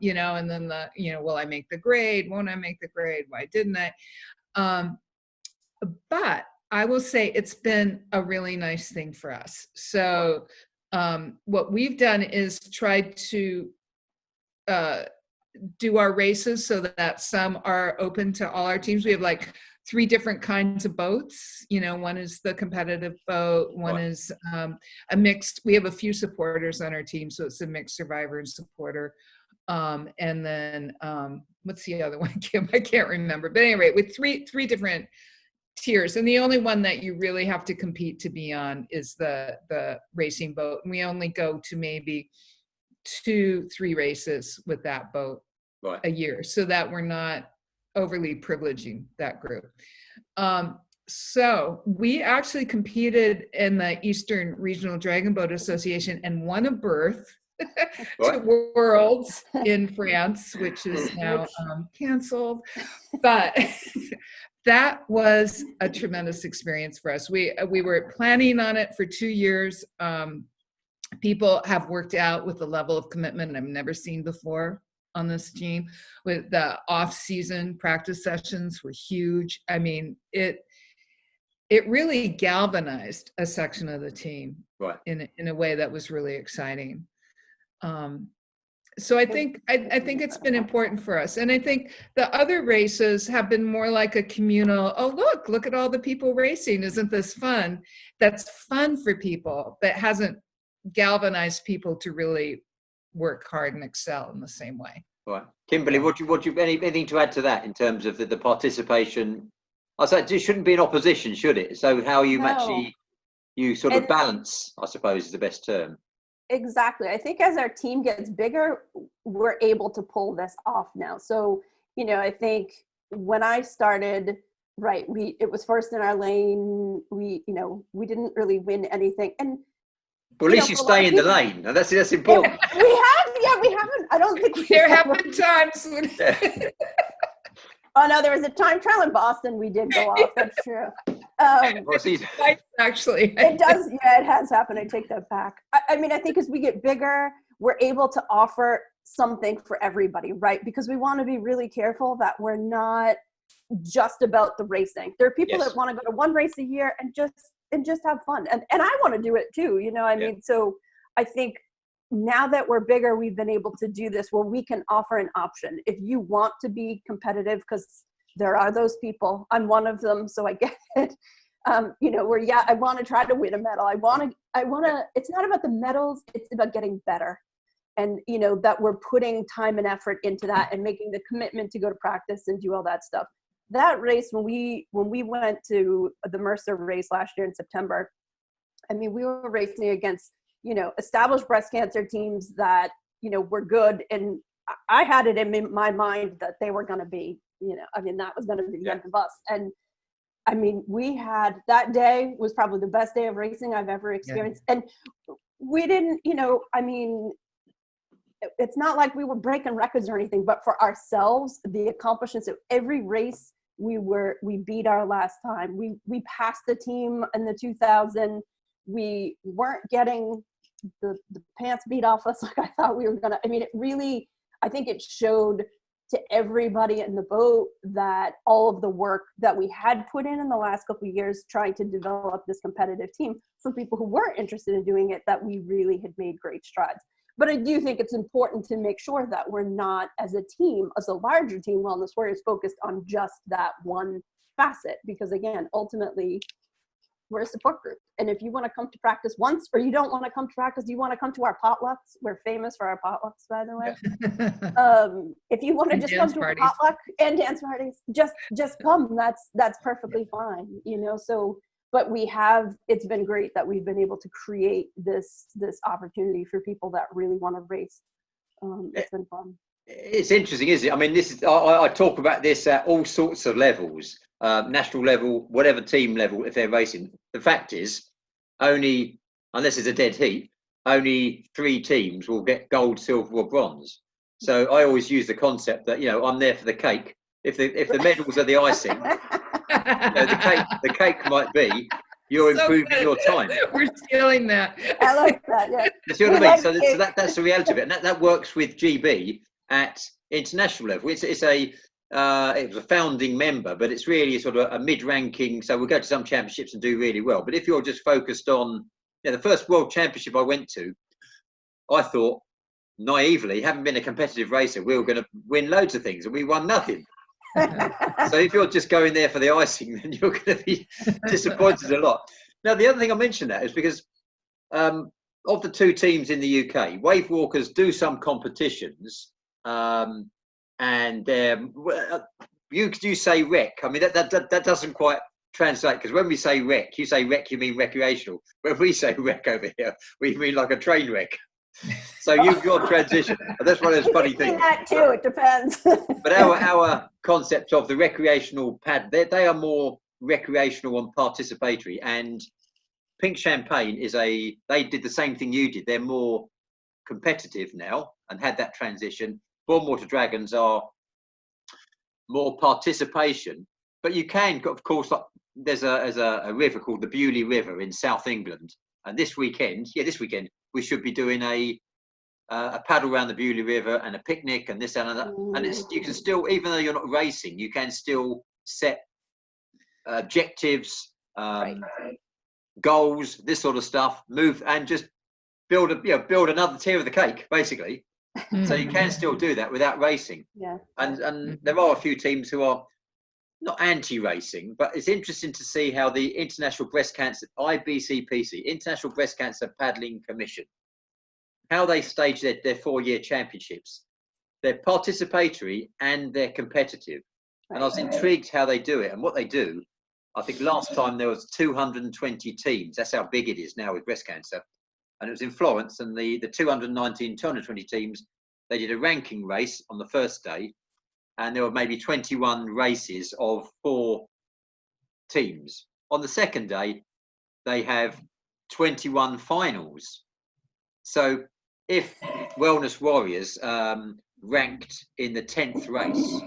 you know, and then the, you know, will I make the grade? Won't I make the grade? Why didn't I? But I will say it's been a really nice thing for us. So what we've done is tried to do our races so that some are open to all our teams. We have like 3 different kinds of boats. You know, one is the competitive boat, one is a mixed, we have a few supporters on our team, so it's a mixed survivor and supporter. And then what's the other one, Kim? I can't remember. But anyway, with three different tiers, and the only one that you really have to compete to be on is the racing boat. And we only go to maybe 2-3 races with that boat a year, so that we're not overly privileging that group. So we actually competed in the Eastern Regional Dragon Boat Association and won a berth to Worlds in France, which is now canceled. But that was a tremendous experience for us. We were planning on it for 2 years. People have worked out with a level of commitment I've never seen before on this team. With the off-season practice sessions were huge. I mean, it really galvanized a section of the team in a way that was really exciting. So I think it's been important for us. And I think the other races have been more like a communal, oh, look at all the people racing. Isn't this fun? That's fun for people, but hasn't galvanized people to really work hard and excel in the same way. Right. Kimberley, anything to add to that in terms of the participation? I said it shouldn't be an opposition, should it? So how you actually, you sort of balance, I suppose is the best term. Exactly. I think as our team gets bigger, we're able to pull this off now. So, you know, I think when I started, it was first in our lane. We didn't really win anything. And well, at least you stay in the lane, and that's important. We haven't. I don't think there have been times when. Oh no, there was a time trial in Boston. We did go off. That's true. Actually, it does. Yeah, it has happened. I take that back. I mean, I think as we get bigger, we're able to offer something for everybody, right? Because we want to be really careful that we're not just about the racing. There are people that want to go to one race a year and just have fun, and I want to do it too. You know, I mean, so I think now that we're bigger, we've been able to do this where we can offer an option. If you want to be competitive, because there are those people, I'm one of them, so I get it. You know, where I want to try to win a medal. I want to. It's not about the medals. It's about getting better, and you know that we're putting time and effort into that and making the commitment to go to practice and do all that stuff. That race, when we went to the Mercer race last year in September, I mean, we were racing against, you know, established breast cancer teams that, you know, were good. And I had it in my mind that they were going to be, you know, I mean, that was going to be the end of us. And I mean, that day was probably the best day of racing I've ever experienced. And we didn't, you know, I mean, it's not like we were breaking records or anything, but for ourselves, the accomplishments of every race, we beat our last time. We passed the team in the 2000. We weren't getting the pants beat off us like I thought we were gonna. I mean, it really, I think it showed to everybody in the boat that all of the work that we had put in the last couple of years trying to develop this competitive team for people who weren't interested in doing it, that we really had made great strides. But I do think it's important to make sure that we're not, as a team, as a larger team, Wellness Warriors, focused on just that one facet. Because again, ultimately, we're a support group. And if you want to come to practice once, or you don't want to come to practice, you want to come to our potlucks. We're famous for our potlucks, by the way. If you want to just come to a potluck and dance parties, just come. That's perfectly fine, you know. So, but it's been great that we've been able to create this opportunity for people that really want to race. It's been fun. It's interesting, isn't it? I mean, I talk about this at all sorts of levels, national level, whatever team level, if they're racing. The fact is, only, unless it's a dead heat, only 3 teams will get gold, silver or bronze. So I always use the concept that, you know, I'm there for the cake. if the medals are the icing, the cake might be you're improving your time. We're stealing that. I like that. Yeah. You see what I mean? So that's the reality of it, and that works with GB at international level. It was a founding member, but it's really sort of a mid-ranking. So we'll go to some championships and do really well. But if you're just focused on, the first World Championship I went to, I thought naively, having been a competitive racer, we were going to win loads of things, and we won nothing. So if you're just going there for the icing, then you're going to be disappointed a lot. Now, the other thing I mentioned that is because of the two teams in the UK, wave walkers do some competitions, and you say rec. I mean, that doesn't quite translate, because when we say rec, you say rec, you mean recreational. When we say rec over here, we mean like a train wreck. So you've got transition. That's one of those funny things. That too, it depends. But our concept of the recreational pad, they are more recreational and participatory. And Pink Champagne they did the same thing you did. They're more competitive now and had that transition. Bourne Water Dragons are more participation. But you can, of course, there's a river called the Bewley River in South England. And this weekend, we should be doing a paddle around the Bewley River and a picnic and this and that. And you can still, even though you're not racing, you can still set objectives, goals, this sort of stuff, move and just build another tier of the cake, basically. So you can still do that without racing. Yeah. And there are a few teams who are not anti-racing, but it's interesting to see how the International Breast Cancer, IBCPC, International Breast Cancer Paddling Commission, how they stage their 4-year championships. They're participatory and they're competitive. And I was intrigued how they do it. And what they do, I think last time there was 220 teams. That's how big it is now with breast cancer. And it was in Florence, and the 220 teams, they did a ranking race on the first day. And there were maybe 21 races of 4 teams. On the second day, they have 21 finals. So if Wellness Warriors ranked in the 10th race,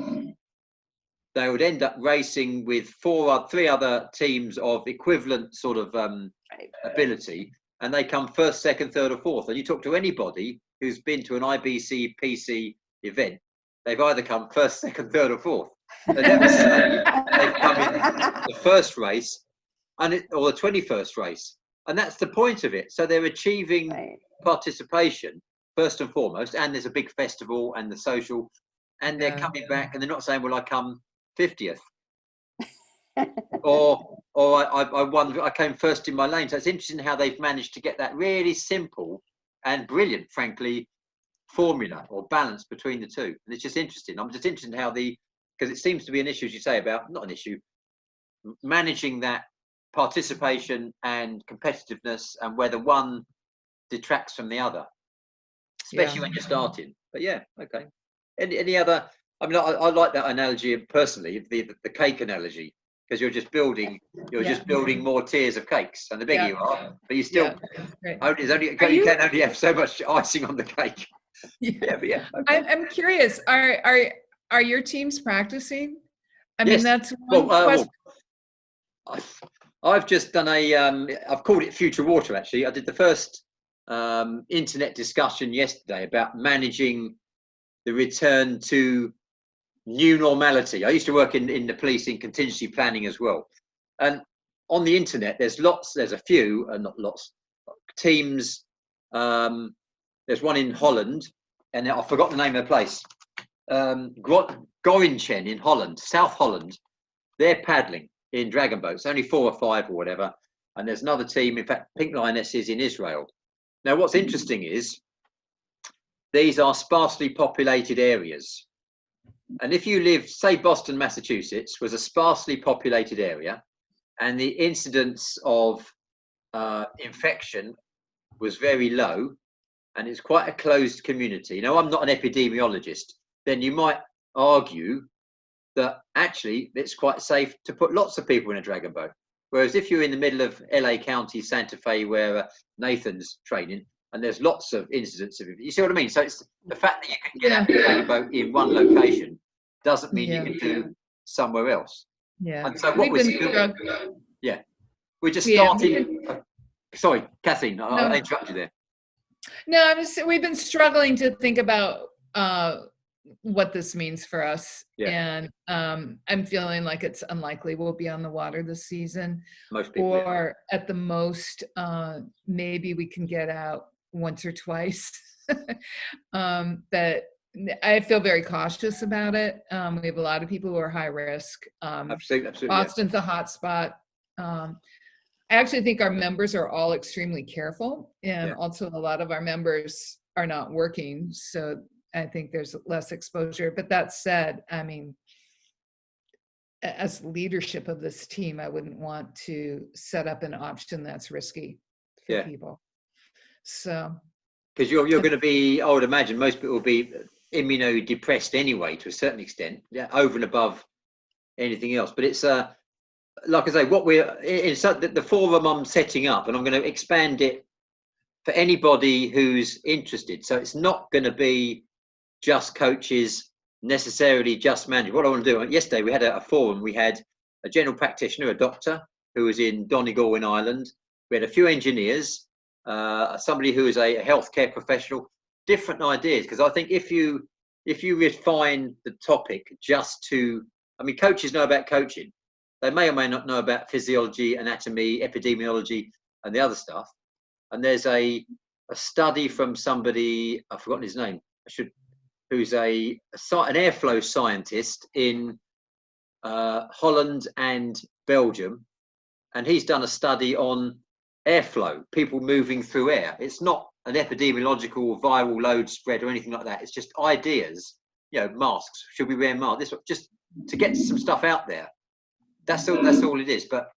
they would end up racing with 3 other teams of equivalent sort of ability, and they come first, second, third, or fourth. And you talk to anybody who's been to an IBC PC event, they've either come first, second, third, or fourth. They never say they've come in the first race or the 21st race. And that's the point of it. So they're achieving participation first and foremost, and there's a big festival and the social, and they're coming back, and they're not saying, well, I come 50th. or I won, I came first in my lane. So it's interesting how they've managed to get that really simple and brilliant, frankly, formula or balance between the two. And it's just interesting. I'm just interested in how because it seems to be an issue, as you say, about, not an issue, managing that participation and competitiveness, and whether one detracts from the other, especially when you're starting. But yeah, okay. Any other? I mean, I like that analogy personally, the cake analogy, because you're just building more tiers of cakes, and the bigger you are, but you still you can only have so much icing on the cake. Okay. I'm curious. Are your teams practicing? I mean, that's one question. I've just done I've called it Future Water. Actually, I did the first internet discussion yesterday about managing the return to new normality. I used to work in the police in contingency planning as well, and on the internet there's a few, not lots, teams. There's one in Holland, and I forgot the name of the place. Gorinchen in Holland, South Holland. They're paddling in dragon boats, only 4 or 5 or whatever. And there's another team, in fact, Pink Lionesses in Israel. Now, what's interesting is these are sparsely populated areas. And if you live, say, Boston, Massachusetts was a sparsely populated area, and the incidence of infection was very low, and it's quite a closed community. Now, I'm not an epidemiologist. Then you might argue that actually it's quite safe to put lots of people in a dragon boat. Whereas if you're in the middle of LA County, Santa Fe, where Nathan's training, and there's lots of incidents of, you see what I mean? So it's the fact that you can get out of a dragon boat in one location doesn't mean you can do somewhere else. Yeah. And so what we're just starting. Sorry, Katherine, I interrupted you there. No, we've been struggling to think about what this means for us. And I'm feeling like it's unlikely we'll be on the water this season. Most people, or at the most, maybe we can get out once or twice. But I feel very cautious about it. We have a lot of people who are high risk. Absolutely. Boston's a hot spot. I actually think our members are all extremely careful, and also a lot of our members are not working. So I think there's less exposure. But that said, I mean, as leadership of this team, I wouldn't want to set up an option that's risky for people. So, because you're going to be, I would imagine most people will be immunodepressed anyway, to a certain extent, over and above anything else. But it's like I say, what we're in the forum I'm setting up, and I'm going to expand it for anybody who's interested. So it's not going to be just coaches, necessarily just managers. What I want to do, yesterday we had a forum. We had a general practitioner, a doctor who was in Donegal in Ireland. We had a few engineers, somebody who is a healthcare professional, different ideas. Because I think if you refine the topic just to, I mean, coaches know about coaching. They may or may not know about physiology, anatomy, epidemiology, and the other stuff. And there's a study from somebody, I've forgotten his name, who's an airflow scientist in Holland and Belgium. And he's done a study on airflow, people moving through air. It's not an epidemiological or viral load spread or anything like that. It's just ideas, masks. Should we wear masks? Just to get some stuff out there. That's all it is. But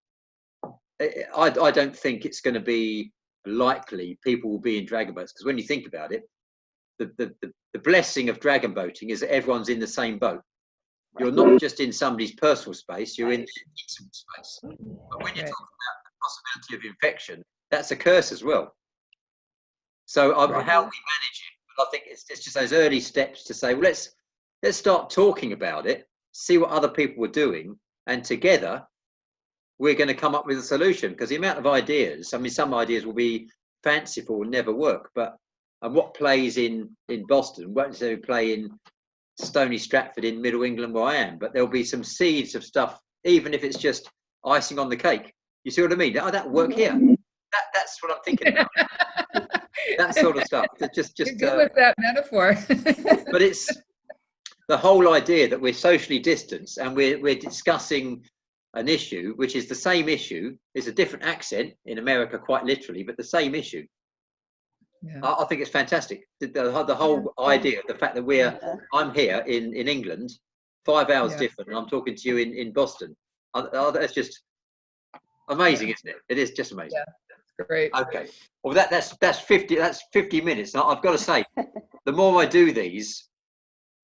I don't think it's going to be likely people will be in dragon boats, because when you think about it, the blessing of dragon boating is that everyone's in the same boat. You're not just in somebody's personal space, you're in intimate space. But when you're talking about the possibility of infection, that's a curse as well. So how we manage it, I think it's just those early steps to say, well, let's start talking about it, see what other people are doing, and together we're going to come up with a solution. Because the amount of ideas, I mean, some ideas will be fanciful and never work, but and what plays in Boston won't necessarily play in Stony Stratford in Middle England where I am, but there'll be some seeds of stuff, even if it's just icing on the cake. You see what I mean? Oh, that'll work here. That's what I'm thinking about. That sort of stuff. Just You're good with that metaphor. But it's the whole idea that we're socially distanced and we're discussing an issue, which is the same issue. It's a different accent in America, quite literally, but the same issue. Yeah. I think it's fantastic. The whole idea, the fact that I'm here in England, 5 hours different, and I'm talking to you in Boston. That's just amazing, isn't it? It is just amazing. Yeah, that's great. Okay. Well, that's 50 minutes. Now, I've got to say, the more I do these,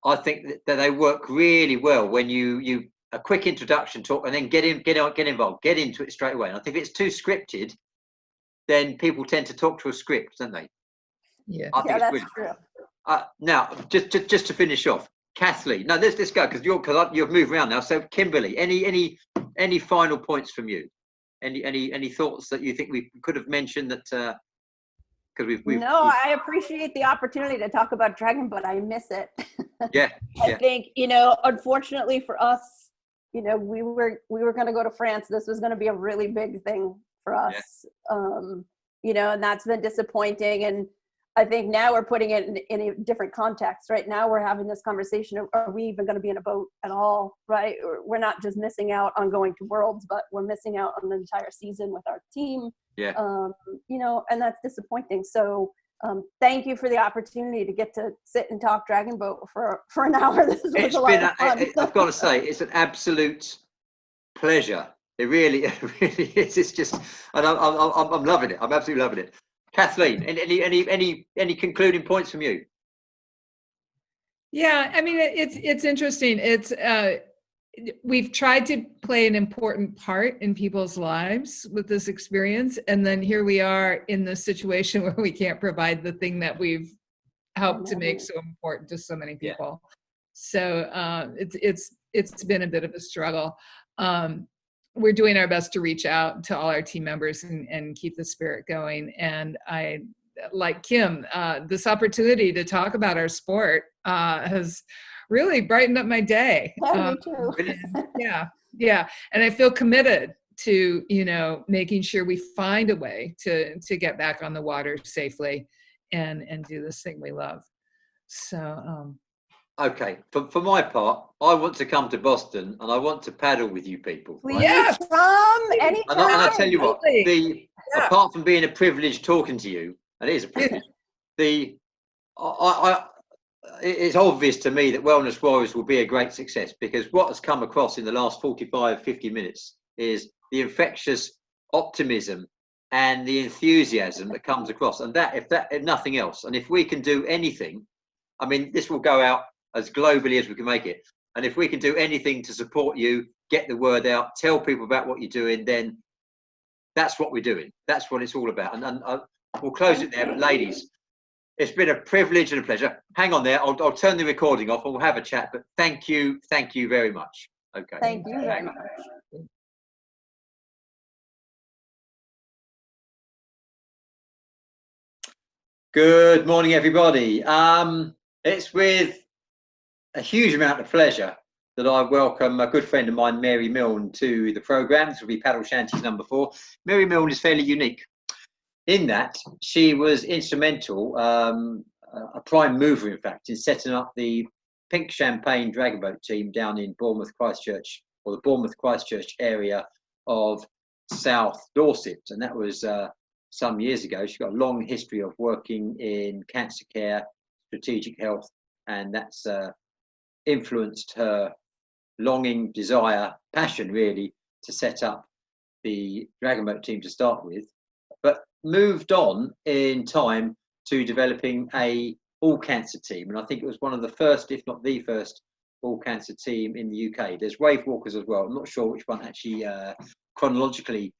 I think that they work really well when you a quick introduction talk and then get involved, get into it straight away. And I think if it's too scripted, then people tend to talk to a script, don't they? Yeah, I think it's true. Now, just to finish off, Kathleen. No, let's go because you've moved around now. So, Kimberley, any final points from you? Any thoughts that you think we could have mentioned that? Because I appreciate the opportunity to talk about dragon, but I miss it. I think unfortunately for us, we were going to go to France. This was going to be a really big thing for us. And that's been disappointing. And I think now we're putting it in a different context. Right now we're having this conversation of, are we even going to be in a boat at all? Right? We're not just missing out on going to Worlds, but we're missing out on the entire season with our team. And that's disappointing. So thank you for the opportunity to get to sit and talk dragon boat for an hour. This was a lot of fun. I've got to say, it's an absolute pleasure. It really is. It's just, and I'm loving it. I'm absolutely loving it. Kathleen, any concluding points from you? Yeah, I mean, it's interesting. It's we've tried to play an important part in people's lives with this experience, and then here we are in this situation where we can't provide the thing that we've helped to make so important to so many people. So it's been a bit of a struggle. We're doing our best to reach out to all our team members and keep the spirit going. And I, like Kim, this opportunity to talk about our sport has really brightened up my day. Yeah, me too. Yeah. And I feel committed to, making sure we find a way to get back on the water safely and do this thing we love. So, okay, for my part, I want to come to Boston and I want to paddle with you people. Please come anytime. And I tell you what, apart from being a privilege talking to you, and it is a privilege, it's obvious to me that Wellness Warriors will be a great success, because what has come across in the last 45, 50 minutes is the infectious optimism and the enthusiasm that comes across. And that, if nothing else, and if we can do anything, I mean, this will go out as globally as we can make it. And if we can do anything to support you, get the word out, tell people about what you're doing, then that's what we're doing. That's what it's all about. And we'll close it there. But ladies, it's been a privilege and a pleasure. Hang on there. I'll turn the recording off and we'll have a chat. But thank you very much. Okay. Thank you very much. Good morning, everybody. It's with a huge amount of pleasure that I welcome a good friend of mine, Mary Milne, to the programme. This will be Paddle Shanties number 4. Mary Milne is fairly unique in that she was instrumental, a prime mover, in fact, in setting up the Pink Champagne Dragon Boat team down in Bournemouth, Christchurch, or the Bournemouth, Christchurch area of South Dorset. And that was some years ago. She's got a long history of working in cancer care, strategic health, and that's influenced her longing, desire, passion really to set up the Dragon Boat team to start with, but moved on in time to developing a all cancer team. And I think it was one of the first, if not the first, all cancer team in the UK. There's Wave Walkers as well. I'm not sure which one actually chronologically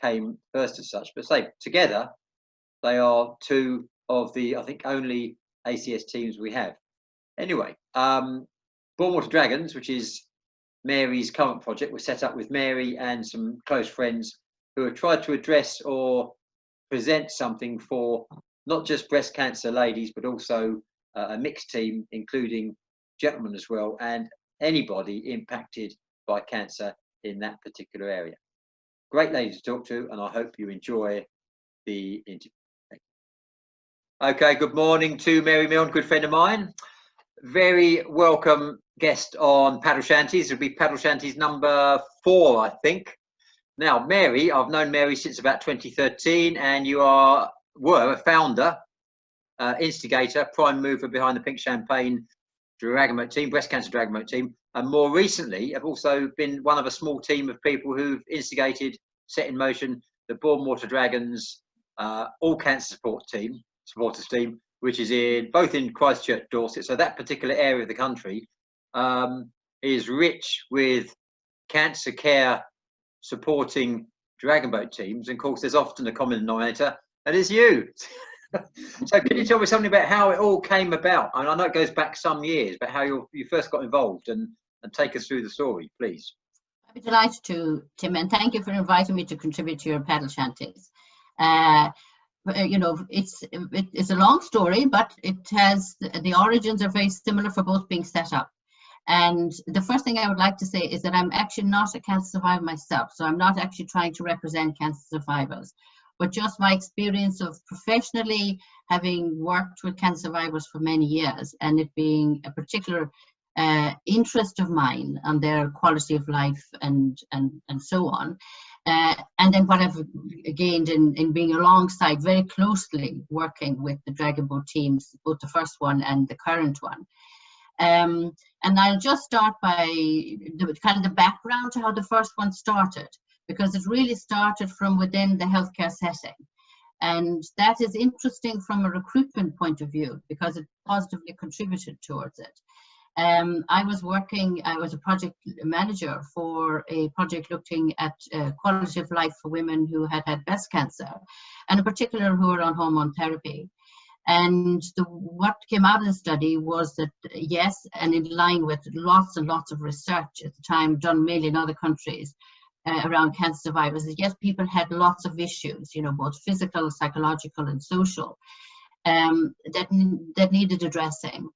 came first as such, but say together they are two of the, I think, only ACS teams we have. Anyway, Bourne Water Dragons, which is Mary's current project, was set up with Mary and some close friends who have tried to address or present something for not just breast cancer ladies, but also a mixed team, including gentlemen as well, and anybody impacted by cancer in that particular area. Great lady to talk to, and I hope you enjoy the interview. Okay, good morning to Mary Milne, good friend of mine. Very welcome guest on Paddle Shanties. It'll be Paddle Shanties number 4, I think. Now, Mary, I've known Mary since about 2013, and you were a founder, instigator, prime mover behind the Pink Champagne Dragon Boat team, breast cancer Dragon Boat team, and more recently have also been one of a small team of people who've instigated, set in motion the Bourne Water Dragons all cancer supporters team, which is both in Christchurch, Dorset. So that particular area of the country is rich with cancer care supporting Dragon Boat teams. And of course, there's often a common denominator, and it's you. So can you tell me something about how it all came about? I mean, I know it goes back some years, but how you first got involved, and take us through the story, please. I'd be delighted to, Tim, and thank you for inviting me to contribute to your Paddle Shanties. You know, it's a long story, but it has, the origins are very similar for both being set up. And the first thing I would like to say is that I'm actually not a cancer survivor myself, so I'm not actually trying to represent cancer survivors, but just my experience of professionally having worked with cancer survivors for many years, and it being a particular interest of mine on their quality of life and so on. And then what I've gained in being alongside, very closely working with the Dragon Boat teams, both the first one and the current one. And I'll just start by kind of the background to how the first one started, because it really started from within the healthcare setting. And that is interesting from a recruitment point of view, because it positively contributed towards it. I was a project manager for a project looking at quality of life for women who had breast cancer, and in particular who were on hormone therapy. And what came out of the study was that, yes, and in line with lots and lots of research at the time done mainly in other countries around cancer survivors, that yes, people had lots of issues, you know, both physical, psychological, and social, that needed addressing.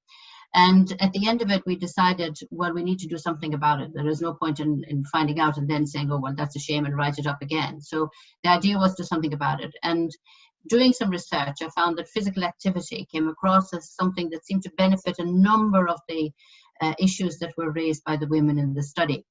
And at the end of it, we decided, well, we need to do something about it. There is no point in finding out and then saying, oh, well, that's a shame, and write it up again. So the idea was to do something about it. And doing some research, I found that physical activity came across as something that seemed to benefit a number of the issues that were raised by the women in the study.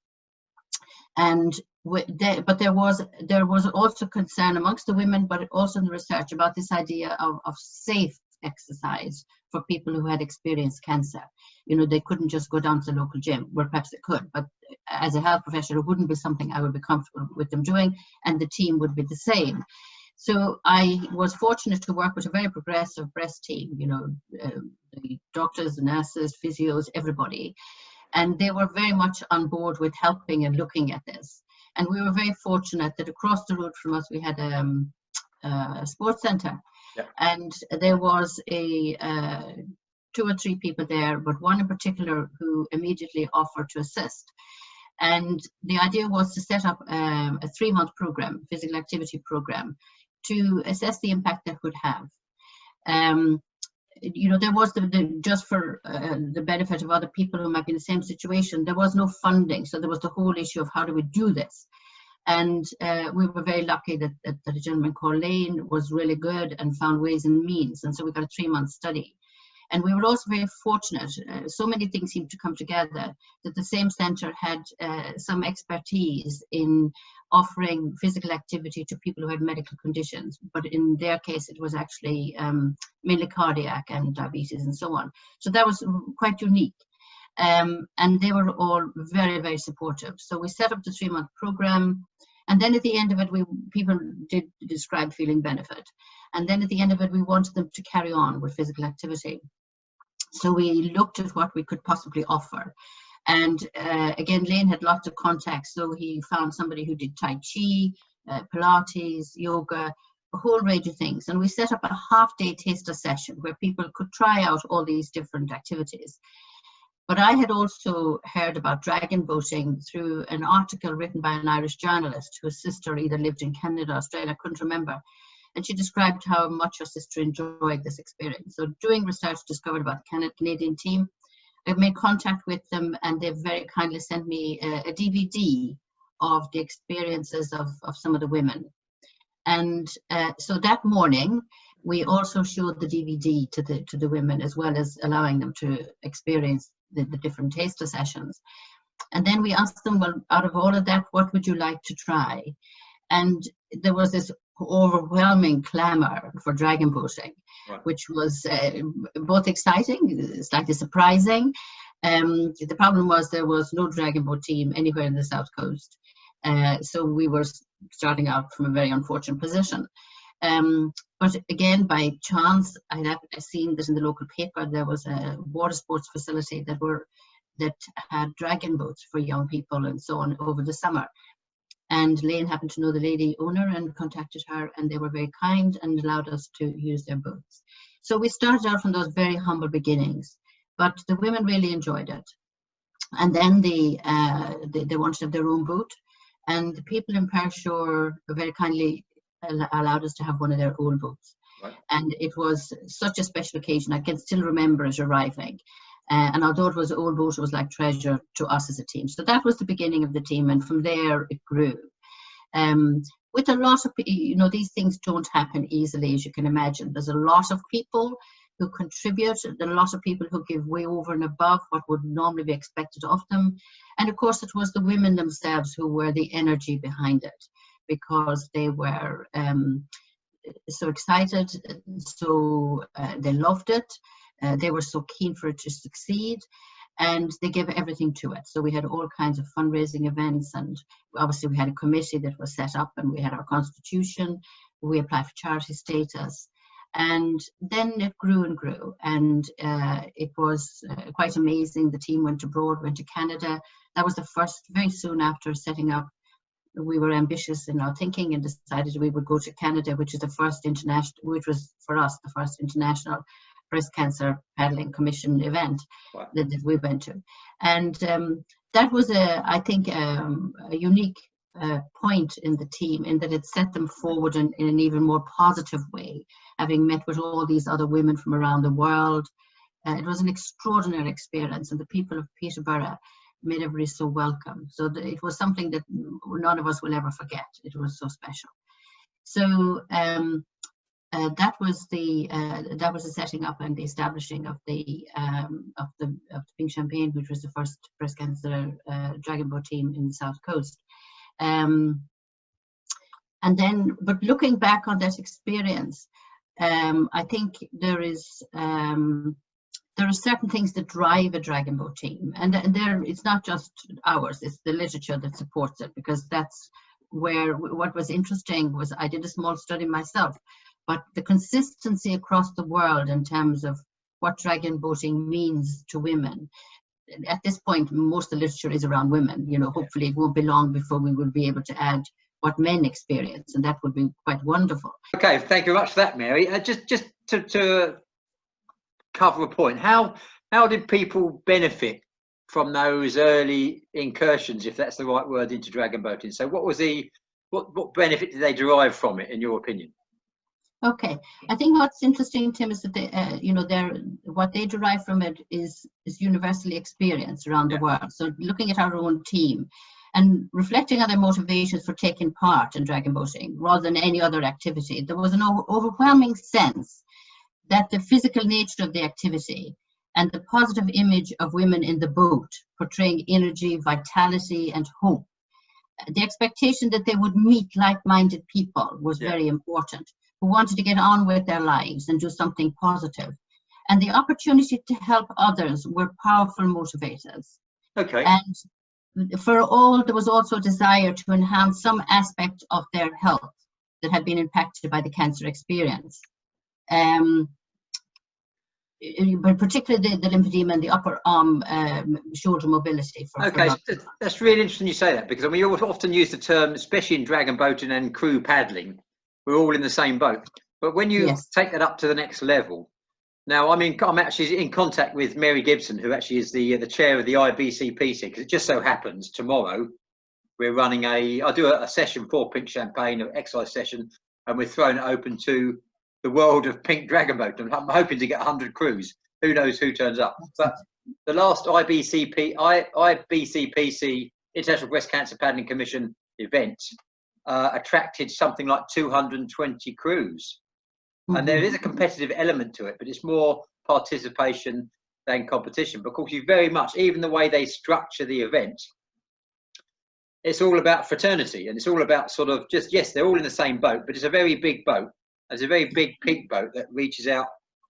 And but there was also concern amongst the women, but also in the research, about this idea of safe exercise for people who had experienced cancer. You know, they couldn't just go down to the local gym, well, perhaps they could, but as a health professional, it wouldn't be something I would be comfortable with them doing, and the team would be the same. So I was fortunate to work with a very progressive breast team, you know, the doctors, the nurses, physios, everybody. And they were very much on board with helping and looking at this. And we were very fortunate that across the road from us, we had a sports center. Yeah. And there was 2 or 3 people there, but one in particular who immediately offered to assist. And the idea was to set up a 3-month program, physical activity program, to assess the impact that would have. You know, there was just for the benefit of other people who might be in the same situation, there was no funding. So there was the whole issue of how do we do this? And we were very lucky that a gentleman called Lane was really good and found ways and means. And so we got a 3-month study. And we were also very fortunate. So many things seemed to come together that the same centre had some expertise in offering physical activity to people who had medical conditions. But in their case, it was actually mainly cardiac and diabetes and so on. So that was quite unique. And they were all very, very supportive. So we set up the 3-month program. And then at the end of it, people did describe feeling benefit. And then at the end of it, we wanted them to carry on with physical activity. So we looked at what we could possibly offer. And again, Lane had lots of contacts. So he found somebody who did Tai Chi, Pilates, yoga, a whole range of things. And we set up a half-day taster session where people could try out all these different activities. But I had also heard about dragon boating through an article written by an Irish journalist whose sister either lived in Canada or Australia, I couldn't remember. And she described how much her sister enjoyed this experience. So doing research, discovered about the Canadian team. I made contact with them, and they very kindly sent me a DVD of the experiences of some of the women. And so that morning, we also showed the DVD to the women, as well as allowing them to experience the different taster sessions. And then we asked them, well, out of all of that, what would you like to try? And there was this overwhelming clamor for dragon boating, right, which was both exciting, slightly surprising. The problem was there was no dragon boat team anywhere in the South Coast. So we were starting out from a very unfortunate position. But again, by chance, I seen that in the local paper there was a water sports facility that had dragon boats for young people and so on over the summer. And Lane happened to know the lady owner and contacted her, and they were very kind and allowed us to use their boats. So we started out from those very humble beginnings, but the women really enjoyed it. And then they wanted to have their own boat, and the people in Pershore very kindly allowed us to have one of their own boats. Right. And it was such a special occasion. I can still remember it arriving. And although it was an old boat, it was like treasure to us as a team. So that was the beginning of the team, and from there it grew. With a lot of, you know, these things don't happen easily, as you can imagine. There's a lot of people who contribute, there are a lot of people who give way over and above what would normally be expected of them. And of course, it was the women themselves who were the energy behind it, because they were so excited, so they loved it. They were so keen for it to succeed, and they gave everything to it. So we had all kinds of fundraising events, and obviously we had a committee that was set up, and we had our constitution. We applied for charity status, and then it grew and grew, and it was quite amazing. The team went abroad, went to Canada. That was the first, very soon after setting up we were ambitious in our thinking and decided we would go to Canada, which was for us the first international breast cancer paddling commission event. Wow. that we went to. And that was, I think, a unique point in the team, in that it set them forward in an even more positive way, having met with all these other women from around the world. It was an extraordinary experience, and the people of Peterborough made everybody so welcome. So it was something that none of us will ever forget. It was so special. So that was the setting up and the establishing of the Pink Champagne, which was the first breast cancer dragon boat team in the South Coast. And then, but looking back on that experience, I think there are certain things that drive a dragon boat team, and it's not just ours, it's the literature that supports it, because that's where what was interesting was I did a small study myself, but the consistency across the world in terms of what dragon boating means to women. At this point, most of the literature is around women. You know, hopefully it won't be long before we will be able to add what men experience, and that would be quite wonderful. Okay, thank you very much for that, Mary. Just to cover a point, how did people benefit from those early incursions, if that's the right word, into dragon boating? So what benefit did they derive from it, in your opinion? Okay, I think what's interesting, Tim, is that what they derive from it is universally experienced around the world. So looking at our own team and reflecting on their motivations for taking part in dragon boating rather than any other activity, there was an overwhelming sense that the physical nature of the activity and the positive image of women in the boat portraying energy, vitality, and hope. The expectation that they would meet like-minded people was very important, who wanted to get on with their lives and do something positive. And the opportunity to help others were powerful motivators. Okay. And for all, there was also a desire to enhance some aspect of their health that had been impacted by the cancer experience. But particularly the lymphedema and the upper arm shoulder mobility. That's really interesting you say that, because I mean, you often use the term, especially in dragon boating and crew paddling, we're all in the same boat. But when you take that up to the next level, now I'm actually in contact with Mary Gibson, who actually is the chair of the IBCPC, because it just so happens tomorrow we're running I do a session for Pink Champagne, an exercise session, and we're throwing it open to the world of pink dragon boat. I'm hoping to get 100 crews. Who knows who turns up? But the last IBCPC International Breast Cancer Paddling Commission event attracted something like 220 crews. Mm-hmm. And there is a competitive element to it, but it's more participation than competition. But of course, you very much, even the way they structure the event, it's all about fraternity, and it's all about sort of just, yes, they're all in the same boat, but it's a very big boat. It's a very big peak boat that reaches out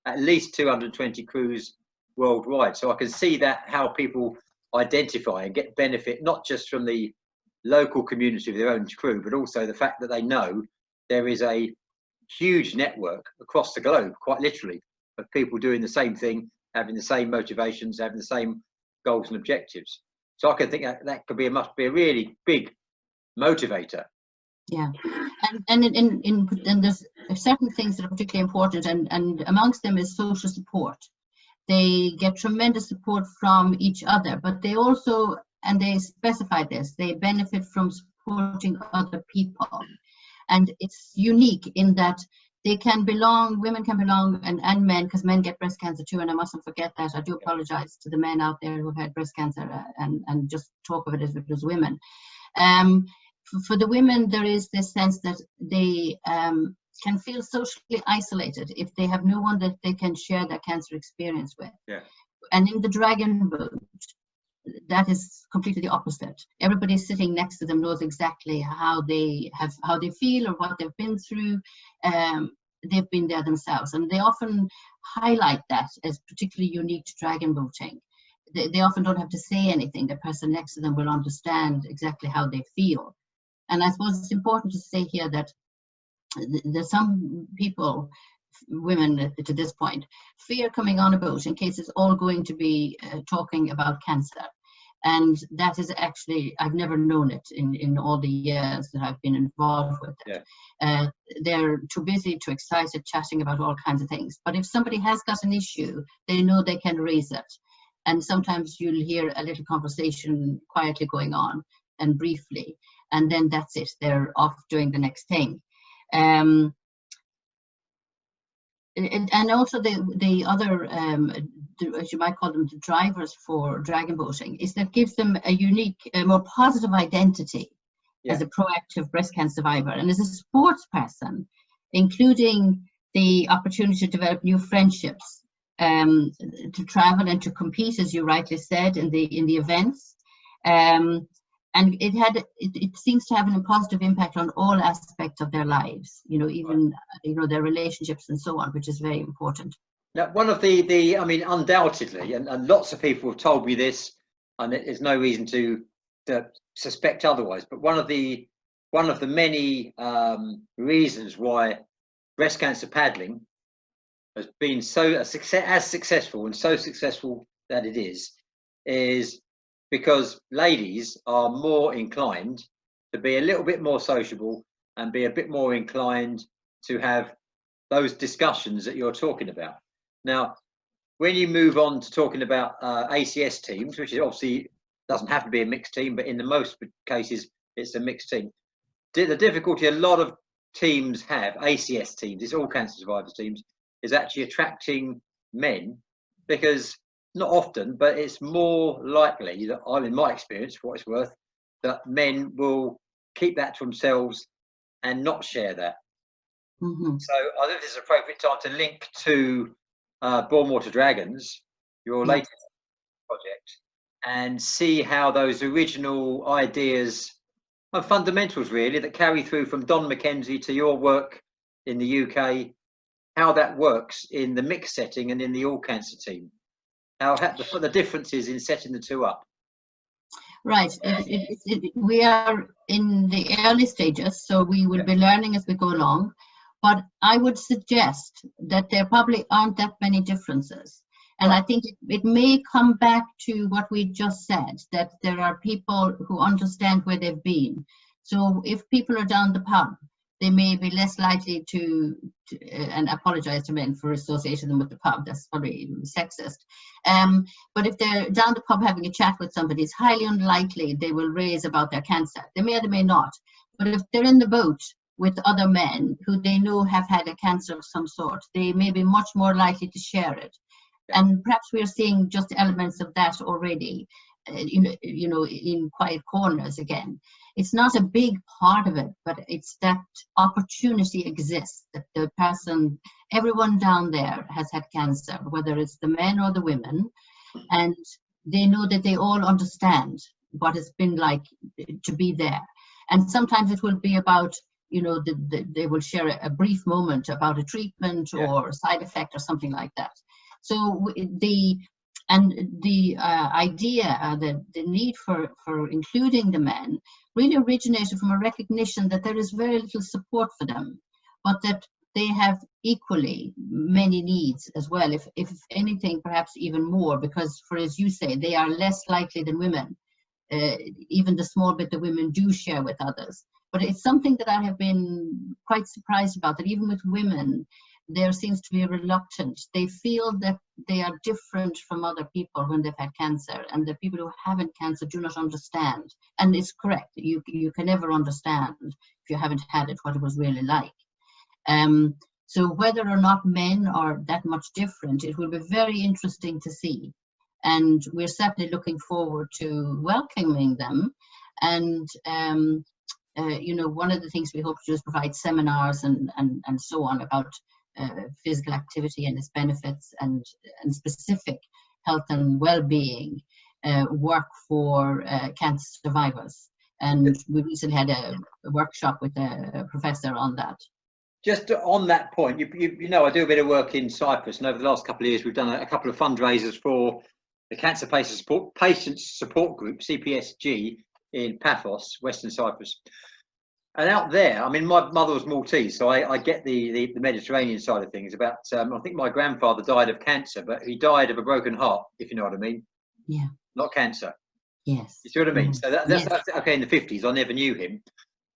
at least 220 crews worldwide. So I can see that how people identify and get benefit, not just from the local community of their own crew, but also the fact that they know there is a huge network across the globe, quite literally, of people doing the same thing, having the same motivations, having the same goals and objectives. So I can think that could must be a really big motivator. Yeah, and there's certain things that are particularly important, and amongst them is social support. They get tremendous support from each other, but they also, and they specify this, they benefit from supporting other people. And it's unique in that they can belong, women can belong, and men, because men get breast cancer too, and I mustn't forget that. I do apologize to the men out there who've had breast cancer and just talk of it as if it was women. For the women, there is this sense that they can feel socially isolated if they have no one that they can share their cancer experience with. Yeah. And in the dragon boat, that is completely the opposite. Everybody sitting next to them knows exactly how they feel or what they've been through. They've been there themselves, and they often highlight that as particularly unique to dragon boating. They often don't have to say anything. The person next to them will understand exactly how they feel. And I suppose it's important to say here that there's some people, women to this point, fear coming on a boat in case it's all going to be talking about cancer. And that is actually, I've never known it in all the years that I've been involved with it. Yeah. They're too busy, too excited, chatting about all kinds of things. But if somebody has got an issue, they know they can raise it. And sometimes you'll hear a little conversation quietly going on and briefly, and then that's it. They're off doing the next thing. And also the other, as you might call them, the drivers for dragon boating, is that gives them a unique, more positive identity as a proactive breast cancer survivor. And as a sports person, including the opportunity to develop new friendships, to travel and to compete, as you rightly said, in the events. And it seems to have a positive impact on all aspects of their lives, even, their relationships and so on, which is very important. Now, one of the I mean, undoubtedly, and lots of people have told me this, and there's no reason to suspect otherwise, but one of the many reasons why breast cancer paddling has been as successful that it is because ladies are more inclined to be a little bit more sociable and be a bit more inclined to have those discussions that you're talking about. Now, when you move on to talking about ACS teams, which is obviously doesn't have to be a mixed team, but in the most cases, it's a mixed team. The difficulty a lot of teams have, ACS teams, it's all cancer survivors teams, is actually attracting men, because not often, but it's more likely that, in my experience, for what it's worth, that men will keep that to themselves and not share that. Mm-hmm. So I think this is an appropriate time to link to Bourne Water Dragons, your latest project, and see how those original ideas and fundamentals, really, that carry through from Don McKenzie to your work in the UK, how that works in the mixed setting and in the all cancer team. How the differences in setting the two up. Right. We are in the early stages, so we will be learning as we go along. But I would suggest that there probably aren't that many differences. And I think it may come back to what we just said, that there are people who understand where they've been. So if people are down the pub, they may be less likely to and I apologize to men for associating them with the pub, that's probably sexist. But if they're down the pub having a chat with somebody, it's highly unlikely they will raise about their cancer. They may or they may not. But if they're in the boat with other men who they know have had a cancer of some sort, they may be much more likely to share it. And perhaps we are seeing just elements of that already, in quiet corners again. It's not a big part of it, but it's that opportunity exists, that the person, everyone down there has had cancer, whether it's the men or the women, and they know that they all understand what it's been like to be there. And sometimes it will be about, they will share a brief moment about a treatment or a side effect or something like that. So the idea, the need for including the men really originated from a recognition that there is very little support for them, but that they have equally many needs as well, if anything, perhaps even more, because, as you say, they are less likely than women. Even the small bit that women do share with others. But it's something that I have been quite surprised about, that even with women, there seems to be a reluctance. They feel that they are different from other people when they've had cancer, and the people who haven't cancer do not understand. And it's correct. You can never understand, if you haven't had it, what it was really like. So whether or not men are that much different, it will be very interesting to see. And we're certainly looking forward to welcoming them. And one of the things we hope to do is provide seminars and so on about physical activity and its benefits, and specific health and well-being work for cancer survivors. And we recently had a workshop with a professor on that. Just on that point, I do a bit of work in Cyprus, and over the last couple of years, we've done a couple of fundraisers for the Cancer Patient Support Group, CPSG, in Paphos, Western Cyprus. And out there, I mean, my mother was Maltese, so I get the Mediterranean side of things. About, I think my grandfather died of cancer, but he died of a broken heart, if you know what I mean. Yeah. Not cancer. Yes. You see what I mean? So that's Yes. okay. In the 50s, I never knew him,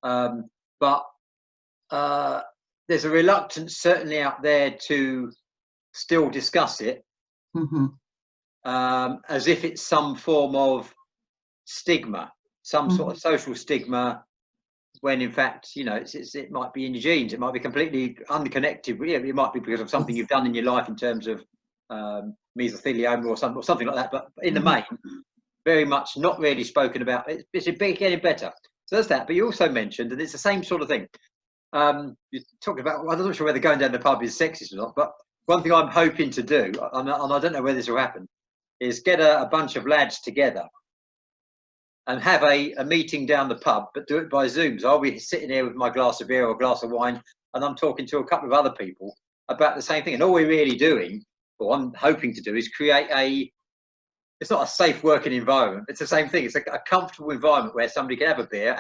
but there's a reluctance certainly out there to still discuss it, as if it's some form of stigma, some sort of social stigma, when in fact, you know, it might be in your genes, it might be completely unconnected. It might be because of something you've done in your life in terms of mesothelioma or something like that. But in the main, very much not really spoken about. It's getting better. So that's that. But you also mentioned, and it's the same sort of thing. You talked about, I'm not sure whether going down the pub is sexist or not, but one thing I'm hoping to do, and I don't know whether this will happen, is get a bunch of lads together and have a meeting down the pub, but do it by Zoom. So I'll be sitting there with my glass of beer or glass of wine, and I'm talking to a couple of other people about the same thing. And all we're really doing, or I'm hoping to do, is create it's not a safe working environment. It's the same thing. It's a comfortable environment where somebody can have a beer,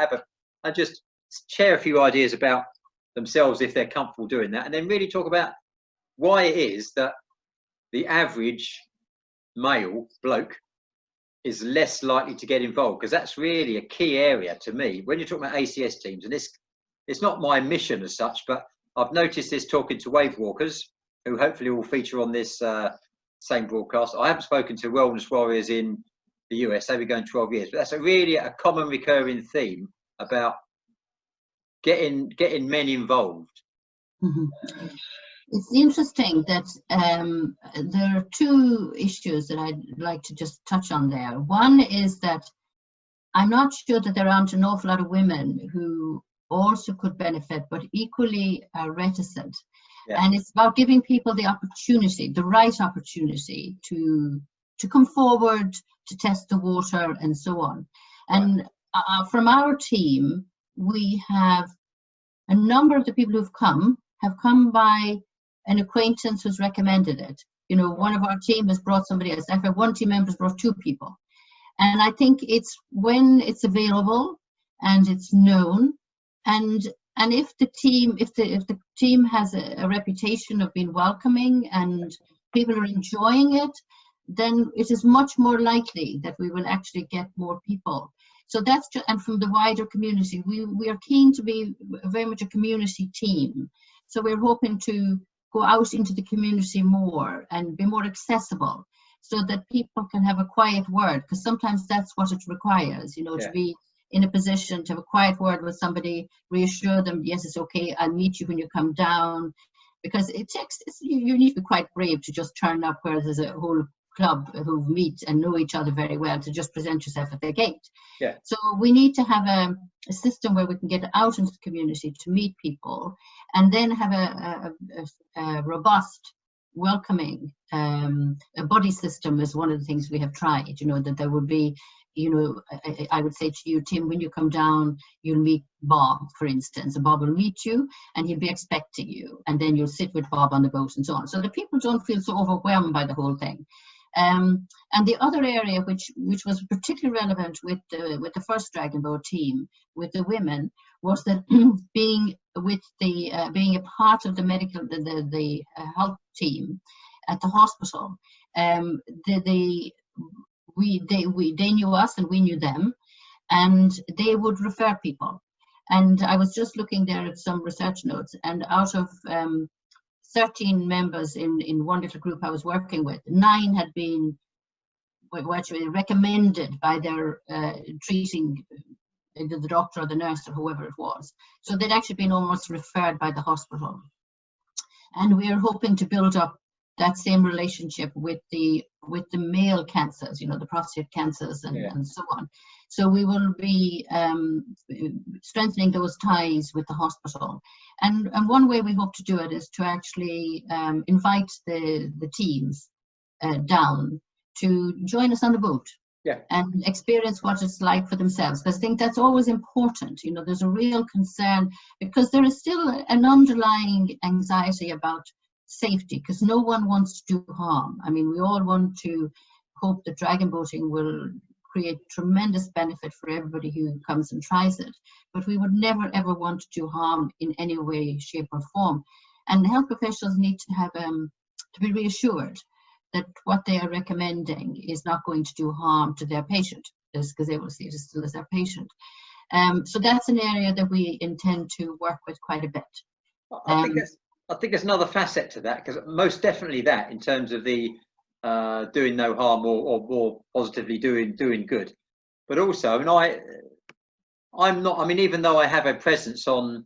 and just share a few ideas about themselves if they're comfortable doing that, and then really talk about why it is that the average male bloke is less likely to get involved, because that's really a key area to me when you're talking about ACS teams. And it's not my mission as such, but I've noticed this talking to wave walkers, who hopefully will feature on this same broadcast. I haven't spoken to wellness warriors in the US, they've been going 12 years, but that's really a common recurring theme about getting men involved. It's interesting that there are two issues that I'd like to just touch on there. One is that I'm not sure that there aren't an awful lot of women who also could benefit, but equally are reticent. Yeah. And it's about giving people the opportunity, the right opportunity to come forward, to test the water and so on. And from our team, we have a number of the people who've come have come by an acquaintance who's recommended it. You know, one of our team has brought somebody else. In fact, one team member has brought 2 people. And I think it's when it's available and it's known, and if the team has a reputation of being welcoming and people are enjoying it, then it is much more likely that we will actually get more people. So that's just, and from the wider community, we are keen to be very much a community team. So we're hoping to go out into the community more and be more accessible, so that people can have a quiet word, because sometimes that's what it requires, you know, to be in a position to have a quiet word with somebody, reassure them, yes, it's okay, I'll meet you when you come down, because you need to be quite brave to just turn up where there's a whole club who meet and know each other very well, to just present yourself at the gate. Yeah. So we need to have a system where we can get out into the community to meet people, and then have a robust, welcoming a body system is one of the things we have tried. You know, that there would be, you know, I would say to you, Tim, when you come down, you'll meet Bob, for instance. Bob will meet you and he'll be expecting you, and then you'll sit with Bob on the boat and so on, so that people don't feel so overwhelmed by the whole thing. And the other area which was particularly relevant with the first Dragon Boat team, with the women, was that being a part of the medical, the health team at the hospital. They knew us and we knew them, and they would refer people. And I was just looking there at some research notes, and out of 13 members in one little group I was working with, 9 had been actually recommended by their treating, either the doctor or the nurse or whoever it was. So they'd actually been almost referred by the hospital. And we are hoping to build up that same relationship with the male cancers, you know, the prostate cancers and so on. So we will be strengthening those ties with the hospital. And one way we hope to do it is to actually invite the teams down to join us on the boat. Yeah. And experience what it's like for themselves, because I think that's always important. You know, there's a real concern, because there is still an underlying anxiety about safety, because no one wants to do harm. I mean, we all want to hope that dragon boating will create tremendous benefit for everybody who comes and tries it, but we would never ever want to do harm in any way, shape or form. And health professionals need to have to be reassured that what they are recommending is not going to do harm to their patient. because they will see it still as their patient. So that's an area that we intend to work with quite a bit. I think there's another facet to that, because most definitely that, in terms of the doing no harm or more positively doing good. But also, I'm not. I mean, even though I have a presence on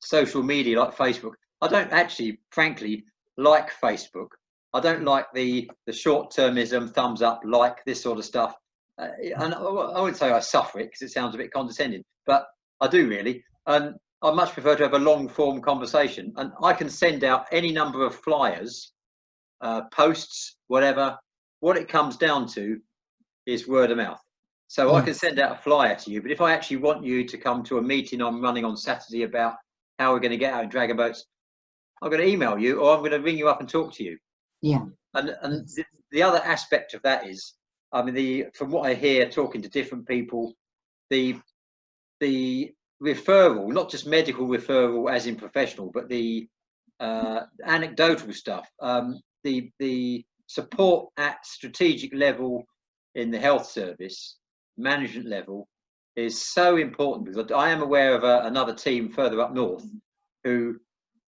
social media like Facebook, I don't actually, frankly, like Facebook. I don't like the short-termism, thumbs up, like this sort of stuff. And I wouldn't say I suffer it because it sounds a bit condescending, but I do really. And I much prefer to have a long-form conversation. And I can send out any number of flyers, posts, whatever. What it comes down to is word of mouth. So I can send out a flyer to you, but if I actually want you to come to a meeting I'm running on Saturday about how we're going to get out in dragon boats, I'm going to email you, or I'm going to ring you up and talk to you. Yeah. And the other aspect of that is, I mean, from what I hear talking to different people, the referral, not just medical referral as in professional, but the anecdotal stuff, the support at strategic level in the health service, management level, is so important, because I am aware of another team further up north who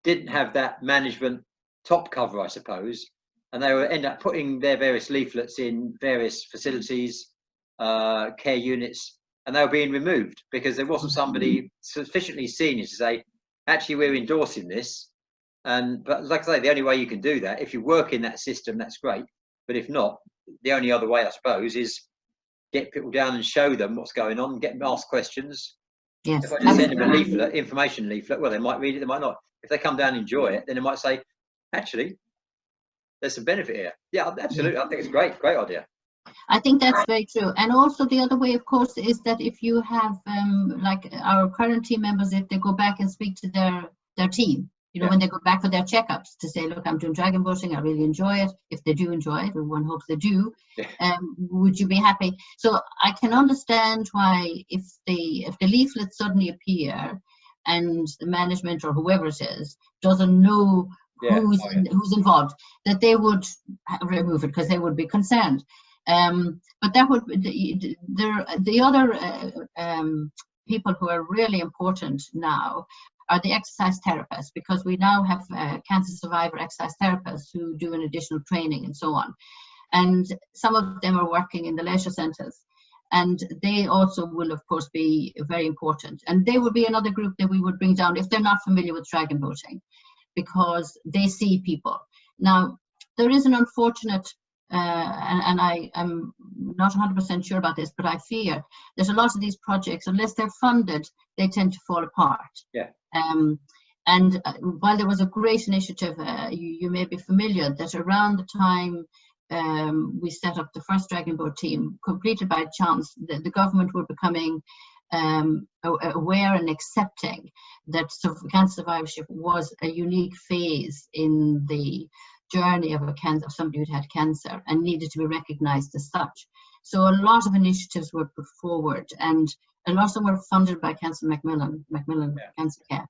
didn't have that management top cover, I suppose, and they would end up putting their various leaflets in various facilities, care units, and they were being removed because there wasn't somebody sufficiently senior to say, actually, we're endorsing this. But like I say, the only way you can do that, if you work in that system, that's great. But if not, the only other way, I suppose, is get people down and show them what's going on, get them to ask questions. Yes. If I just send them a leaflet, information leaflet, well, they might read it, they might not. If they come down and enjoy it, then they might say, actually, there's some benefit here. Yeah, absolutely. I think it's great idea. I think that's very true. And also the other way, of course, is that if you have, like our current team members, if they go back and speak to their team, when they go back for their checkups, to say, look, I'm doing dragon boating, I really enjoy it. If they do enjoy it, and one hopes they do, would you be happy? So I can understand why if the leaflets suddenly appear and the management or whoever it is doesn't know who's involved, that they would remove it because they would be concerned. But that would the other people who are really important now are the exercise therapists, because we now have cancer survivor exercise therapists who do an additional training and so on. And some of them are working in the leisure centres, and they also will, of course, be very important. And they would be another group that we would bring down if they're not familiar with dragon boating, because they see people. Now, there is an unfortunate, and I'm not 100% sure about this, but I fear there's a lot of these projects, unless they're funded, they tend to fall apart. Yeah. And while there was a great initiative, you may be familiar that around the time we set up the first dragon boat team, completed by chance, the government were becoming aware and accepting that cancer survivorship was a unique phase in the journey of somebody who'd had cancer and needed to be recognized as such. So a lot of initiatives were put forward, and a lot of them were funded by Macmillan Cancer Care,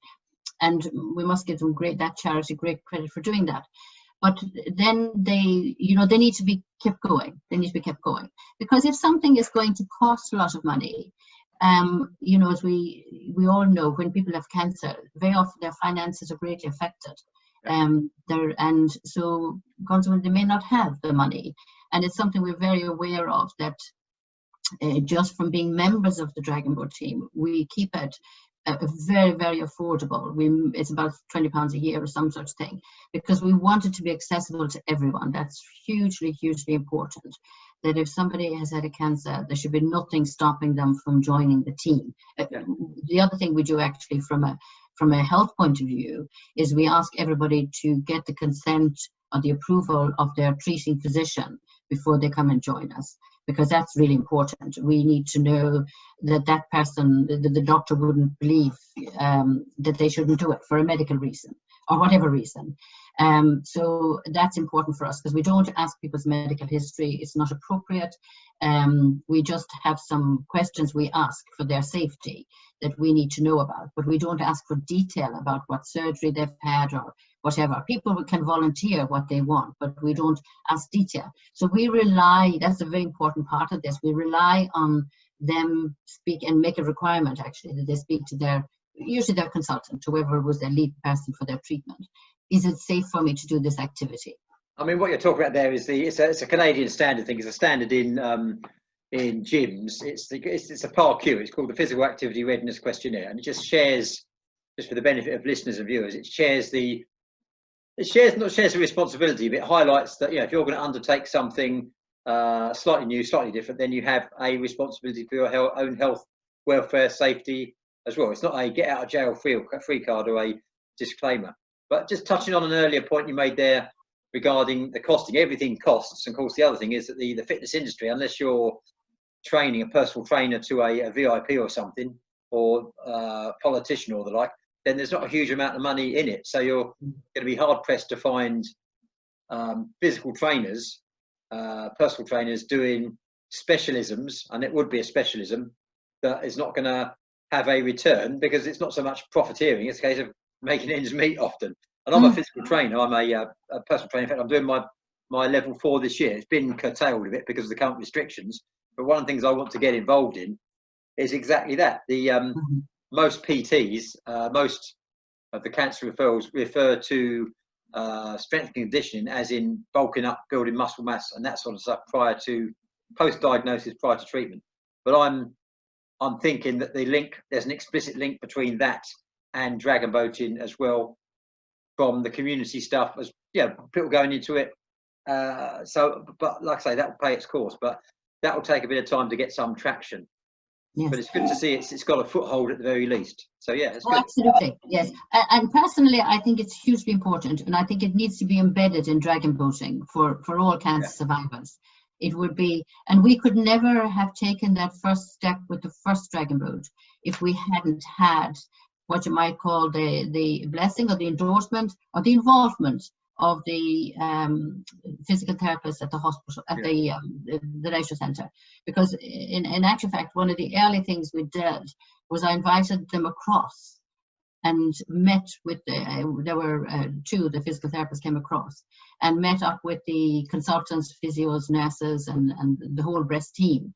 and we must give them that charity great credit for doing that. But then they need to be kept going. They need to be kept going, because if something is going to cost a lot of money, as we all know, when people have cancer, very often their finances are greatly affected. And so consequently they may not have the money, and it's something we're very aware of, that just from being members of the dragon boat team, we keep it very, very affordable. It's about £20 a year or some such thing, because we want it to be accessible to everyone. That's hugely, hugely important, that if somebody has had a cancer, there should be nothing stopping them from joining the team. The other thing we do actually from a health point of view is we ask everybody to get the consent or the approval of their treating physician before they come and join us, because that's really important. We need to know that person, the doctor wouldn't believe that they shouldn't do it for a medical reason or whatever reason. So that's important for us, because we don't ask people's medical history. It's not appropriate. We just have some questions we ask for their safety that we need to know about, but we don't ask for detail about what surgery they've had or whatever. People can volunteer what they want, but we don't ask detail. So we rely, that's a very important part of this, we rely on them speak and make a requirement actually that they speak to usually their consultant, whoever was their lead person for their treatment. Is it safe for me to do this activity? I mean, what you're talking about there is it's a Canadian standard thing. It's a standard in gyms. It's a PARQ. It's called the Physical Activity Readiness Questionnaire, and it just shares, just for the benefit of listeners and viewers, it shares the responsibility, but it highlights that, you know, if you're going to undertake something slightly new, slightly different, then you have a responsibility for your own health, welfare, safety as well. It's not a get out of jail free card or a disclaimer. But just touching on an earlier point you made there regarding the costing, everything costs. And of course, the other thing is that the fitness industry, unless you're training a personal trainer to a VIP or something, or a politician or the like, then there's not a huge amount of money in it. So you're going to be hard pressed to find physical trainers, personal trainers doing specialisms, and it would be a specialism that is not going to have a return, because it's not so much profiteering, it's a case of making ends meet often. And I'm a physical trainer, I'm a personal trainer. In fact, I'm doing my level 4 this year. It's been curtailed a bit because of the current restrictions, but one of the things I want to get involved in is exactly that. The most PTs, most of the cancer referrals refer to strength and conditioning, as in bulking up, building muscle mass and that sort of stuff prior to post-diagnosis, prior to treatment. But I'm thinking that there's an explicit link between that and dragon boating as well, from the community stuff, as people going into it. But like I say, that will pay its course, but that will take a bit of time to get some traction. Yes. But it's good to see it's got a foothold at the very least. So yeah, it's good. Absolutely, yes. And personally, I think it's hugely important, and I think it needs to be embedded in dragon boating for all cancer survivors. It would be, and we could never have taken that first step with the first dragon boat if we hadn't had what you might call the blessing or the endorsement or the involvement of the physical therapist at the hospital, at the leisure centre. Because in actual fact, one of the early things we did was I invited them across and met with there were two, the physical therapists came across and met up with the consultants, physios, nurses, and the whole breast team.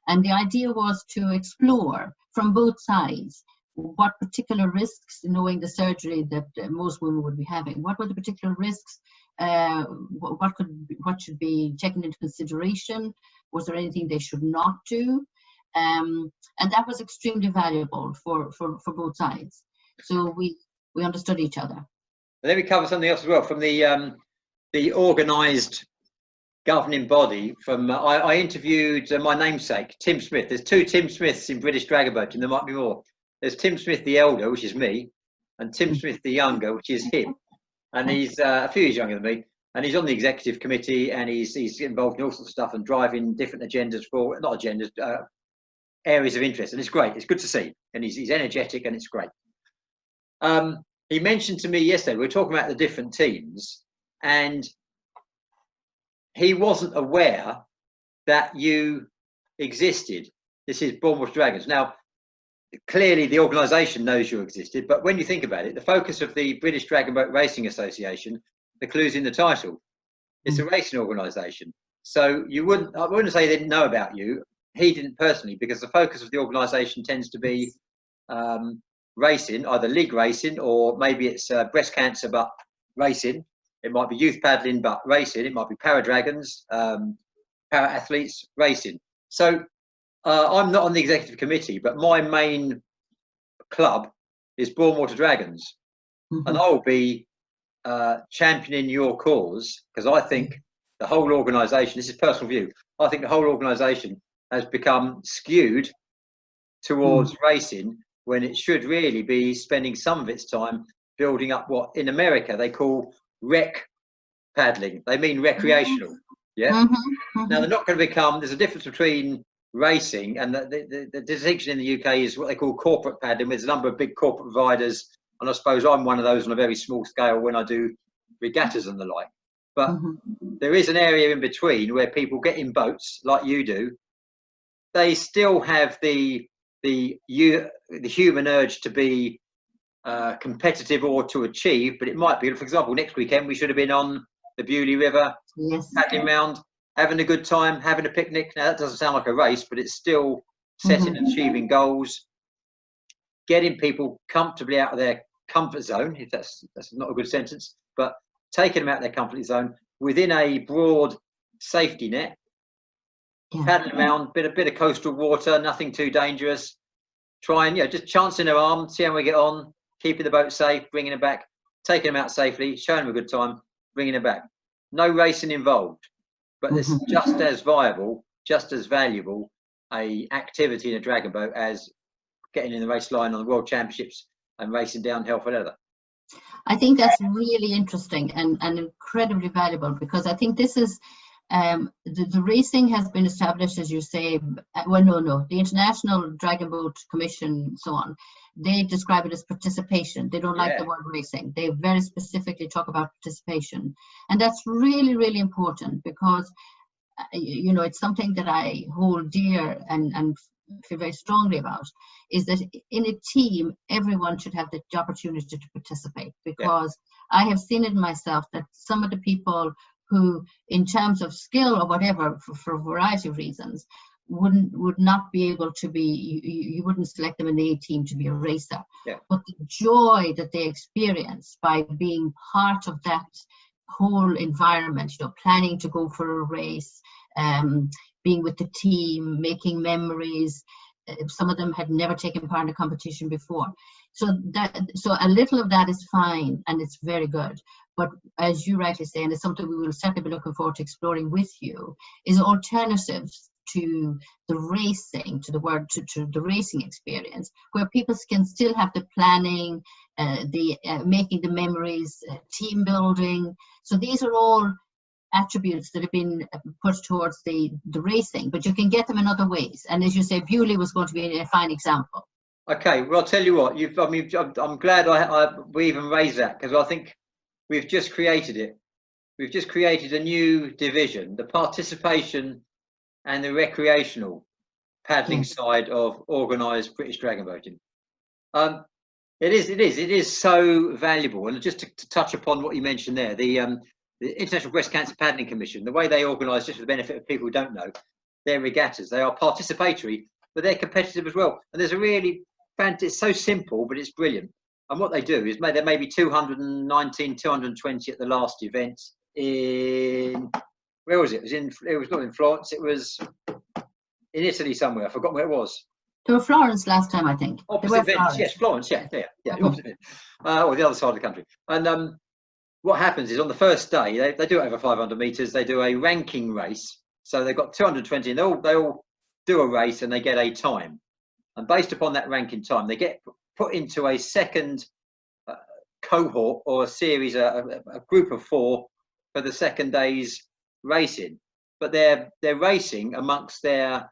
And the idea was to explore from both sides what particular risks, knowing the surgery that most women would be having, what were the particular risks, what should be taken into consideration, was there anything they should not do, and that was extremely valuable for both sides. So we understood each other. Let me cover something else as well from the organised governing body. From I interviewed my namesake, Tim Smith. There's 2 Tim Smiths in British dragon boating. There might be more. There's Tim Smith the elder, which is me, and Tim Smith the younger, which is him. And he's a few years younger than me, and he's on the executive committee, and he's involved in all sorts of stuff and driving different agendas areas of interest. And it's great. It's good to see. And he's energetic, and it's great. He mentioned to me yesterday, we were talking about the different teams, and he wasn't aware that you existed. This is Bourne Dragons. Now, clearly the organisation knows you existed, but when you think about it, the focus of the British Dragon Boat Racing Association, the clue's in the title, it's a racing organisation. So I wouldn't say they didn't know about you. He didn't personally, because the focus of the organisation tends to be racing, either league racing, or maybe it's breast cancer but racing. It might be youth paddling but racing. It might be para dragons, para athletes racing. So I'm not on the executive committee, but my main club is Bourne Dragons, and I will be championing your cause, because I think the whole organisation, this is personal view, I think the whole organisation has become skewed towards racing, when it should really be spending some of its time building up what in America they call rec paddling. They mean recreational. Now they're not going to become, there's a difference between racing, and the distinction in the UK is what they call corporate paddling. There's a number of big corporate providers, and I suppose I'm one of those on a very small scale when I do regattas and the like. But there is an area in between where people get in boats like you do. They still have the human urge to be competitive or to achieve, but it might be, for example, next weekend we should have been on the Bewley River, paddling round, having a good time, having a picnic. Now that doesn't sound like a race, but it's still setting and achieving goals, getting people comfortably out of their comfort zone, if that's not a good sentence, but taking them out of their comfort zone within a broad safety net, paddling around, bit of coastal water, nothing too dangerous, trying, just chancing their arm, see how we get on, keeping the boat safe, bringing it back, taking them out safely, showing them a good time, bringing it back. No racing involved, but it's just as viable, just as valuable a activity in a dragon boat as getting in the race line on the World Championships and racing downhill for leather. I think that's really interesting and incredibly valuable, because I think this is the racing has been established, as you say. The International Dragon Boat Commission, so on, they describe it as participation. They don't like the word racing. They very specifically talk about participation, and that's really, really important, because it's something that I hold dear and feel very strongly about, is that in a team everyone should have the opportunity to participate, because I have seen it myself that some of the people who, in terms of skill or whatever, for a variety of reasons, would not be able to be, you wouldn't select them in the A team to be a racer. But the joy that they experience by being part of that whole environment, planning to go for a race, being with the team, making memories. Some of them had never taken part in a competition before. So a little of that is fine, and it's very good. But as you rightly say, and it's something we will certainly be looking forward to exploring with you, is alternatives to the racing, to the racing experience, where people can still have the planning, making the memories, team building. So these are all attributes that have been put towards the racing, but you can get them in other ways. And as you say, Bewley was going to be a fine example. Okay, well, I'll tell you what. I'm glad we even raised that, because I think we've just created it. We've just created a new division, the participation and the recreational paddling side of organised British dragon boating. It is so valuable. And just to touch upon what you mentioned there, the International Breast Cancer Paddling Commission, the way they organise, just for the benefit of people who don't know, their regattas, they are participatory, but they're competitive as well. And there's a really it's so simple, but it's brilliant. And what they do is there may be 219, 220 at the last event in, where was it? It was not in Florence, it was in Italy somewhere. I forgot where it was. They were Florence last time, I think. Opposite Venice, yes, Florence, yeah, opposite, or the other side of the country. And what happens is on the first day, they do it over 500 metres, they do a ranking race. So they've got 220, and they all do a race and they get a time. And based upon that ranking time, they get put into a second cohort or a series, a group of 4 for the second day's racing. But they're racing amongst their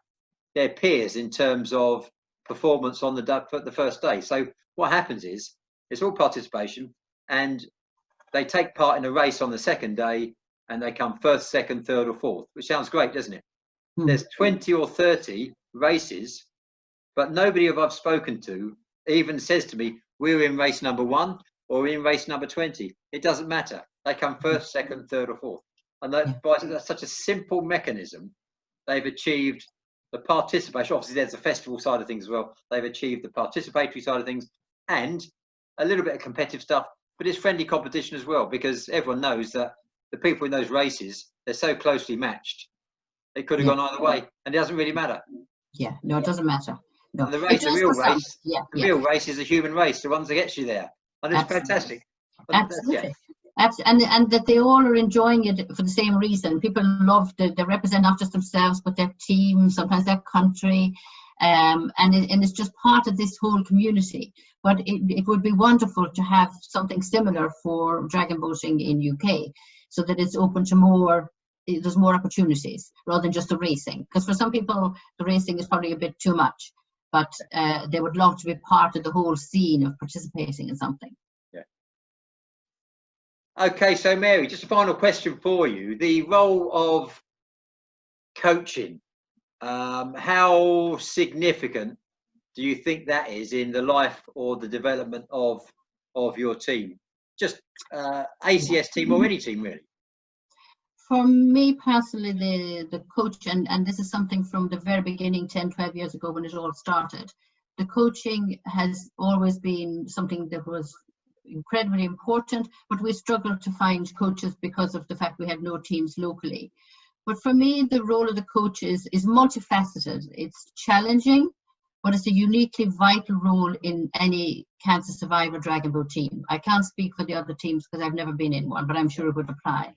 peers in terms of performance on the first day. So what happens is it's all participation, and they take part in a race on the second day, and they come first, second, third, or fourth, which sounds great, doesn't it? There's 20 or 30 races, but nobody who I've spoken to even says to me, we're in race number 1 or in race number 20. It doesn't matter. They come first, second, third, or fourth. And that's such a simple mechanism. They've achieved the participation. Obviously, there's the festival side of things as well. They've achieved the participatory side of things and a little bit of competitive stuff, but it's friendly competition as well, because everyone knows that the people in those races, they're so closely matched. It could have gone either way, and it doesn't really matter. Yeah, no, it doesn't matter. No. And the real race is a human race, the ones that gets you there. And it's fantastic. Absolutely. And that they all are enjoying it for the same reason. People love they represent not just themselves, but their team, sometimes their country. And it's just part of this whole community. But it would be wonderful to have something similar for dragon boating in UK, so that it's open to there's more opportunities rather than just the racing. Because for some people, the racing is probably a bit too much, but they would love to be part of the whole scene of participating in something. Yeah. Okay, so Mary, just a final question for you. The role of coaching, how significant do you think that is in the life or the development of of your team? Just ACS team or any team, really? For me personally, the coach, and this is something from the very beginning, 10, 12 years ago when it all started, the coaching has always been something that was incredibly important, but we struggled to find coaches because of the fact we had no teams locally. But for me, the role of the coach is multifaceted. It's challenging, but it's a uniquely vital role in any cancer survivor dragon boat team. I can't speak for the other teams because I've never been in one, but I'm sure it would apply.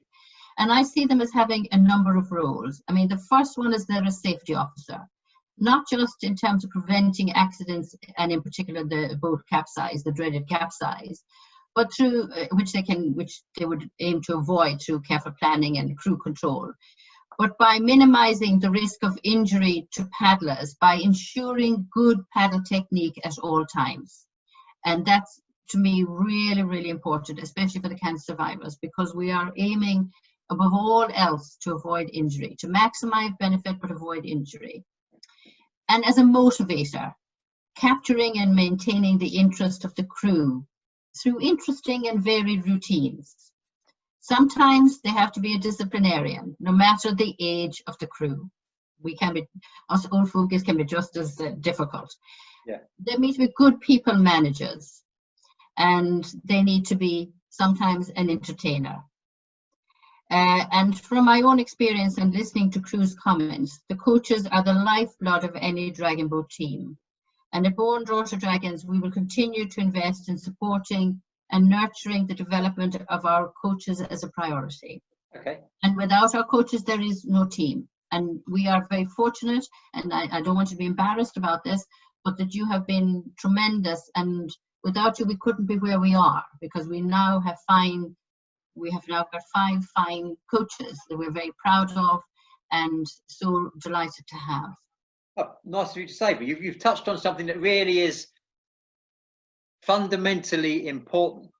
And I see them as having a number of roles. I mean, the first one is they're a safety officer, not just in terms of preventing accidents, and in particular the boat capsize, the dreaded capsize, but through which they would aim to avoid through careful planning and crew control. But by minimizing the risk of injury to paddlers, by ensuring good paddle technique at all times. And that's, to me, really, really important, especially for the cancer survivors, because we are aiming above all else to avoid injury, to maximize benefit but avoid injury. And as a motivator, capturing and maintaining the interest of the crew through interesting and varied routines. Sometimes they have to be a disciplinarian, no matter the age of the crew. Us old fogies can be just as difficult. Yeah. They need to be good people managers, and they need to be sometimes an entertainer. And from my own experience and listening to crew's comments, the coaches are the lifeblood of any dragon boat team. And at Bourne Dorset Dragons, we will continue to invest in supporting and nurturing the development of our coaches as a priority. Okay. And without our coaches, there is no team. And we are very fortunate, and I don't want to be embarrassed about this, but that you have been tremendous. And without you, we couldn't be where we are, because we now have now got 5 fine coaches that we're very proud of and so delighted to have. Oh, nice of you to say, but you've touched on something that really is fundamentally important.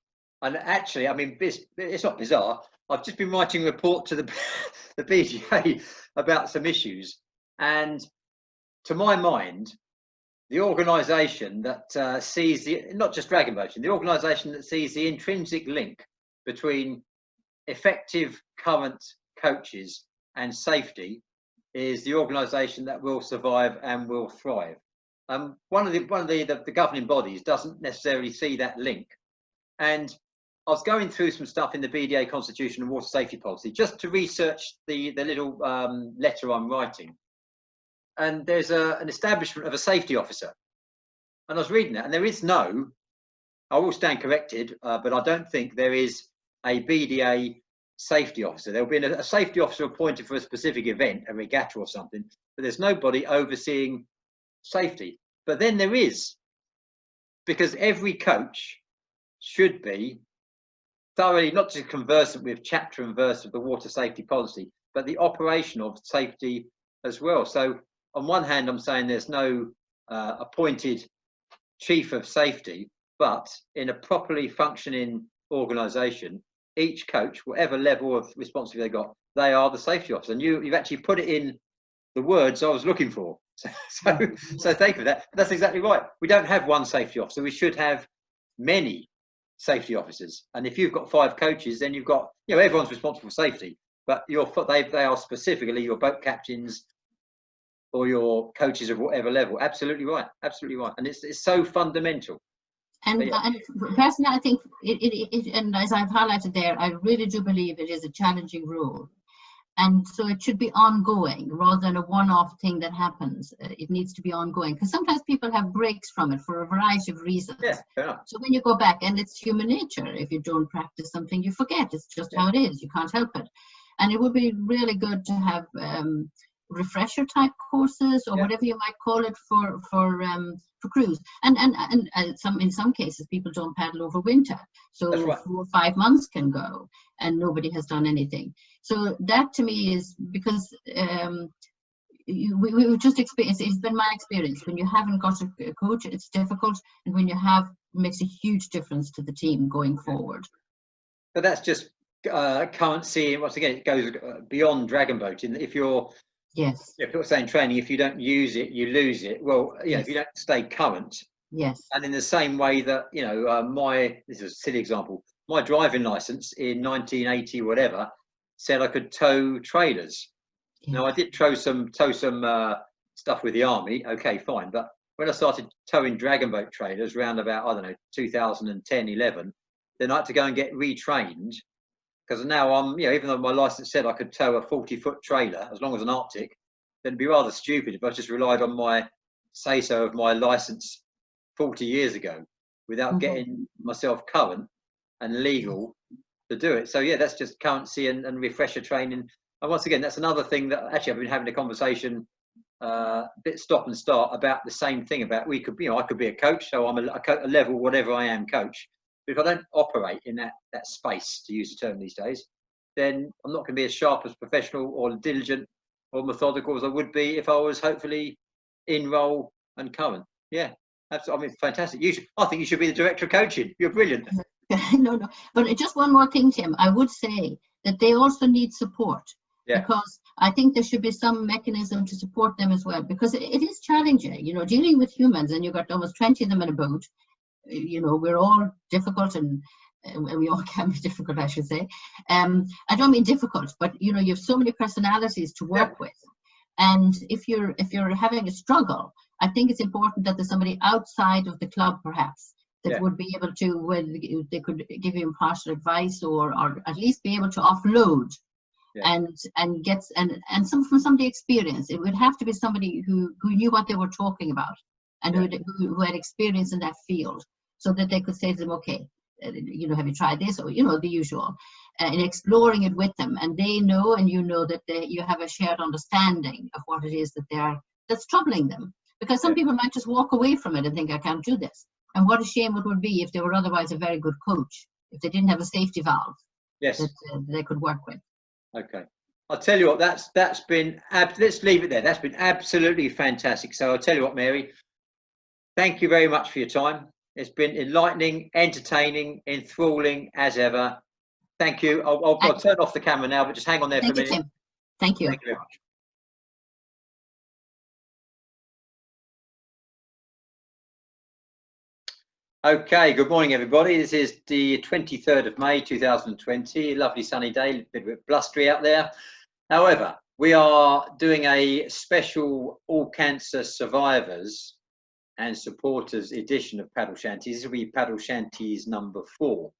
And actually, I mean, it's not bizarre. I've just been writing a report to the BDA about some issues, and to my mind, the organisation that sees not just dragon boating, the organisation that sees the intrinsic link between effective current coaches and safety is the organisation that will survive and will thrive. One of the governing bodies doesn't necessarily see that link, and I was going through some stuff in the BDA Constitution and Water Safety Policy just to research the little letter I'm writing, and there's an establishment of a safety officer, and I was reading that, and there is no, I will stand corrected, but I don't think there is a BDA safety officer. There'll be a safety officer appointed for a specific event, a regatta or something, but there's nobody overseeing safety. But then there is, because every coach should be thoroughly not just conversant with chapter and verse of the water safety policy, but the operation of safety as well. So on one hand, I'm saying there's no appointed chief of safety, but in a properly functioning organisation, each coach, whatever level of responsibility they got, they are the safety officer. And you've actually put it in the words I was looking for. So thank you for that. But that's exactly right. We don't have one safety officer. We should have many safety officers. And if you've got 5 coaches, then you've got, everyone's responsible for safety, but they are specifically your boat captains or your coaches of whatever level. Absolutely right. Absolutely right. And it's so fundamental. And, and personally, I think and as I've highlighted there, I really do believe it is a challenging role. And so it should be ongoing rather than a one-off thing that happens. It needs to be ongoing, because sometimes people have breaks from it for a variety of reasons. Yeah, fair enough. So when you go back, and it's human nature, if you don't practice something, you forget. It's just how it is. You can't help it. And it would be really good to have refresher type courses or whatever you might call it for crews. And in some cases people don't paddle over winter, so 4 or 5 months can go and nobody has done anything. So that to me is because we just experience, it's been my experience, when you haven't got a coach, it's difficult, and when you have, it makes a huge difference to the team going forward. But that's just currency. Once again, it goes beyond dragon boating. If you're saying training, if you don't use it, you lose it. Well, if you don't stay current, Yes. And in the same way that, you know, this is a silly example, my driving license in 1980, whatever, said I could tow trailers. Yeah. Now, I did tow some stuff with the army. Okay, fine. But when I started towing dragon boat trailers around about, I don't know, 2010, 11, then I had to go and get retrained, because now I'm, you know, even though my license said I could tow a 40-foot trailer as long as an Arctic, then it'd be rather stupid if I just relied on my say-so of my license 40 years ago without getting myself current and legal to do it. So yeah, that's just currency and refresher training. And once again, that's another thing that actually I've been having a conversation, bit stop and start, about the same thing. About we could, you know, I could be a coach, so I'm a level whatever I am coach. But if I don't operate in that space, to use the term these days, then I'm not going to be as sharp as professional or diligent or methodical as I would be if I was hopefully in role and current. Yeah, that's, I mean, fantastic. I think you should be the director of coaching. You're brilliant. No, but just one more thing, Tim. I would say that they also need support. Yeah. Because I think there should be some mechanism to support them as well, because it is challenging, you know, dealing with humans, and you've got almost 20 of them in a boat. You know, we're all difficult, and we all can be difficult, I should say. I don't mean difficult, but you know, you have so many personalities to work with, and if you're having a struggle, I think it's important that there's somebody outside of the club, perhaps, that would be able to, whether they could give you impartial advice, or at least be able to offload. And get and some from somebody experienced. It would have to be somebody who knew what they were talking about, and who had experience in that field, so that they could say to them, okay, you know, have you tried this, or you know, the usual, and exploring it with them, and they know, and you know, that you have a shared understanding of what it is that's troubling them, because some people might just walk away from it and think, I can't do this. And what a shame it would be if they were otherwise a very good coach, if they didn't have a safety valve that they could work with. Okay, I'll tell you what, that's been, let's leave it there. That's been absolutely fantastic. So I'll tell you what, Mary, thank you very much for your time. It's been enlightening, entertaining, enthralling as ever. Thank you. I'll turn off the camera now, but just hang on there for a minute. Tim. Thank you. Thank you very much. Okay, good morning, everybody. This is the 23rd of May, 2020. Lovely sunny day, a bit blustery out there. However, we are doing a special All Cancer Survivors and Supporters edition of Paddle Shanties. This will be Paddle Shanties number 4.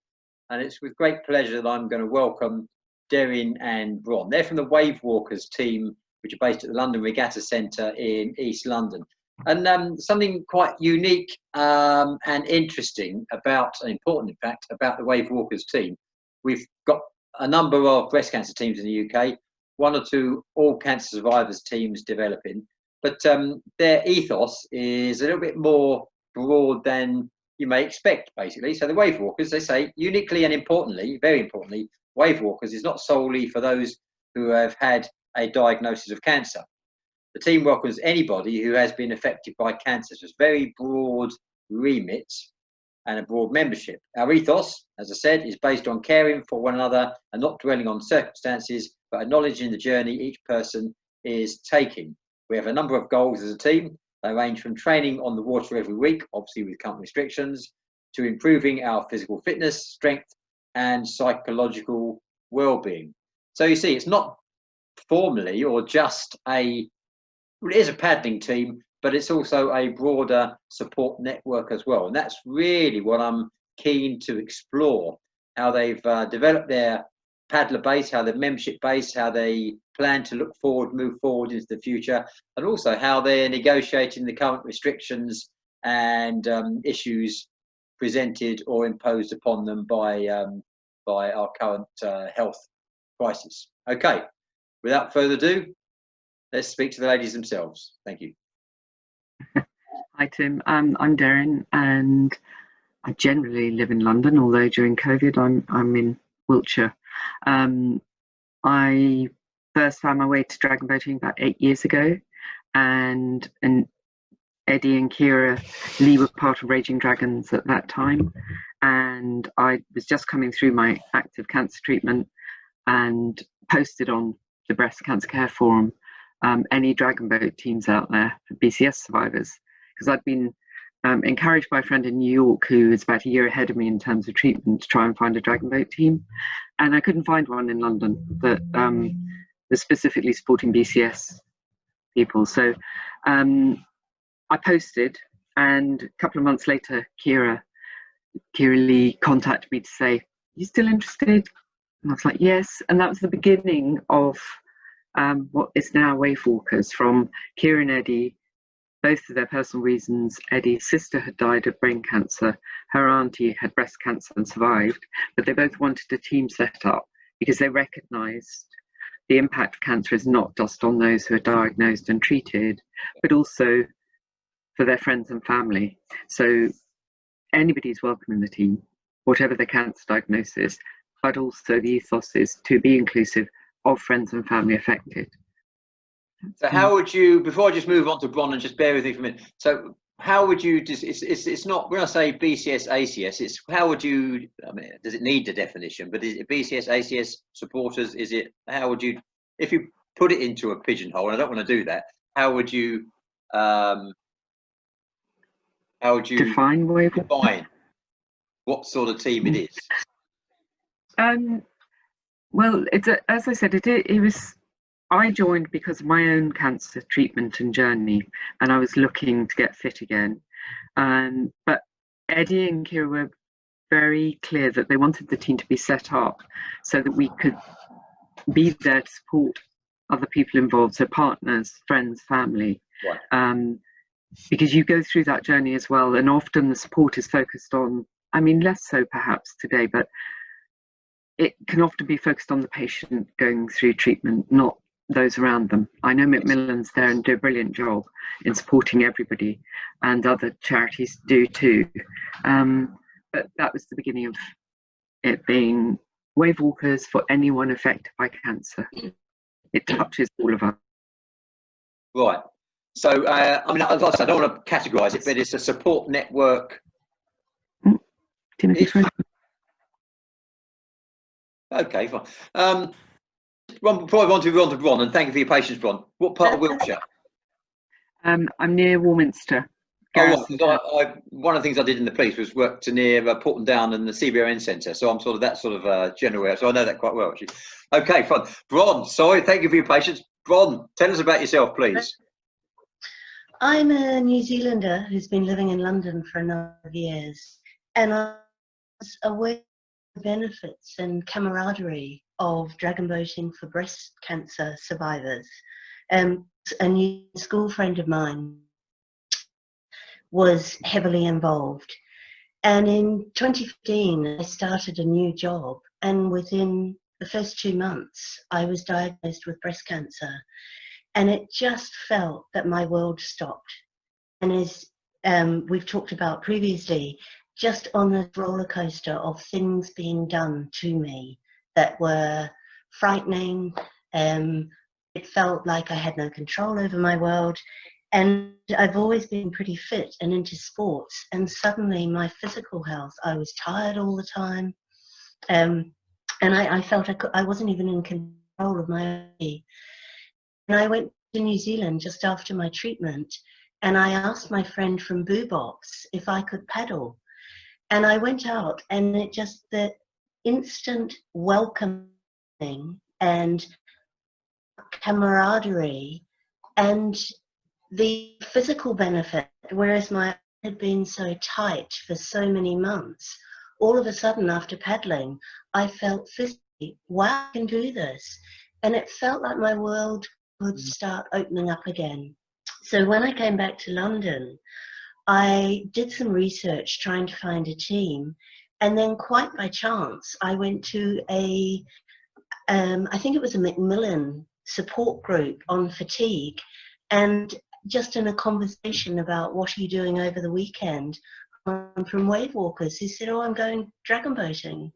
And it's with great pleasure that I'm going to welcome Deryn and Bron. They're from the Wave Walkers team, which are based at the London Regatta Centre in East London. And something quite unique and interesting about, and important in fact, about the Wave Walkers team. We've got a number of breast cancer teams in the UK, 1 or 2 All Cancer Survivors teams developing, but their ethos is a little bit more broad than you may expect, basically. So the Wave Walkers, they say, uniquely and importantly, very importantly, Wave Walkers is not solely for those who have had a diagnosis of cancer. The team welcomes anybody who has been affected by cancer. So it's very broad remit and a broad membership. Our ethos, as I said, is based on caring for one another and not dwelling on circumstances, but acknowledging the journey each person is taking. We have a number of goals as a team. They range from training on the water every week, obviously with current restrictions, to improving our physical fitness, strength, and psychological well-being. So you see, it's not formally or just it is a paddling team, but it's also a broader support network as well. And that's really what I'm keen to explore, how they've developed their paddler base, how their membership base, how they plan to move forward into the future, and also how they're negotiating the current restrictions and issues presented or imposed upon them by our current health crisis. Okay, without further ado, let's speak to the ladies themselves. Thank you. Hi, Tim. I'm Deryn, and I generally live in London, although during COVID I'm in Wiltshire. I first found my way to dragon boating about 8 years ago, and Eddie and Kira Lee were part of Raging Dragons at that time, and I was just coming through my active cancer treatment and posted on the Breast Cancer Care Forum any dragon boat teams out there for BCS survivors, because I'd been encouraged by a friend in New York who was about a year ahead of me in terms of treatment to try and find a dragon boat team. And I couldn't find one in London that was specifically supporting BCS people. So I posted, and a couple of months later, Kira Lee contacted me to say, "You still interested?" And I was like, "Yes." And that was the beginning of what is now Wave Walkers, from Kira and Eddie, both for their personal reasons. Eddie's sister had died of brain cancer. Her auntie had breast cancer and survived, but they both wanted a team set up because they recognised the impact of cancer is not just on those who are diagnosed and treated, but also for their friends and family. So anybody's welcome in the team, whatever their cancer diagnosis, but also the ethos is to be inclusive of friends and family affected. So how would you, before I just move on to Bron and just bear with me for a minute, so how would you just, it's not, when I say BCS, ACS, it's how would you, I mean, does it need the definition, but is it BCS, ACS supporters, is it, how would you, if you put it into a pigeonhole, and I don't want to do that, how would you define what sort of team it is? Well, as I said, it was, I joined because of my own cancer treatment and journey, and I was looking to get fit again. But Eddie and Kira were very clear that they wanted the team to be set up so that we could be there to support other people involved, so partners, friends, family. Right. Because you go through that journey as well, and often the support is focused on, I mean, less so perhaps today, but it can often be focused on the patient going through treatment, not those around them. I know Macmillan's there and do a brilliant job in supporting everybody, and other charities do too. But that was the beginning of it being Wave Walkers for anyone affected by cancer. It touches all of us. Right. So, I mean, I don't want to categorise it, but it's a support network. Okay, fine. Ron, before I want to go on to Bron, and thank you for your patience, Bron. What part of Wiltshire? I'm near Warminster. Oh, one of the things I did in the police was work to near Porton Down and the CBRN Centre, so I'm sort of that sort of general area, so I know that quite well, actually. Okay, fine. Bron, sorry, thank you for your patience. Bron, tell us about yourself, please. I'm a New Zealander who's been living in London for a number of years, and I was aware of the benefits and camaraderie of dragon boating for breast cancer survivors. A new school friend of mine was heavily involved, and in 2015 I started a new job, and within the first 2 months I was diagnosed with breast cancer, and it just felt that my world stopped. And as we've talked about previously, just on the roller coaster of things being done to me that were frightening. It felt like I had no control over my world. And I've always been pretty fit and into sports. And suddenly my physical health, I was tired all the time. And I felt I wasn't even in control of my body. And I went to New Zealand just after my treatment. And I asked my friend from Boo Box if I could paddle. And I went out, and it just, the instant welcoming and camaraderie and the physical benefit, whereas my had been so tight for so many months, all of a sudden after paddling, I felt physically, wow, I can do this. And it felt like my world would start opening up again. So when I came back to London, I did some research trying to find a team, and then quite by chance I went to a I think it was a Macmillan support group on fatigue, and just in a conversation about what are you doing over the weekend, I'm from Wave Walkers, who said, oh, I'm going dragon boating,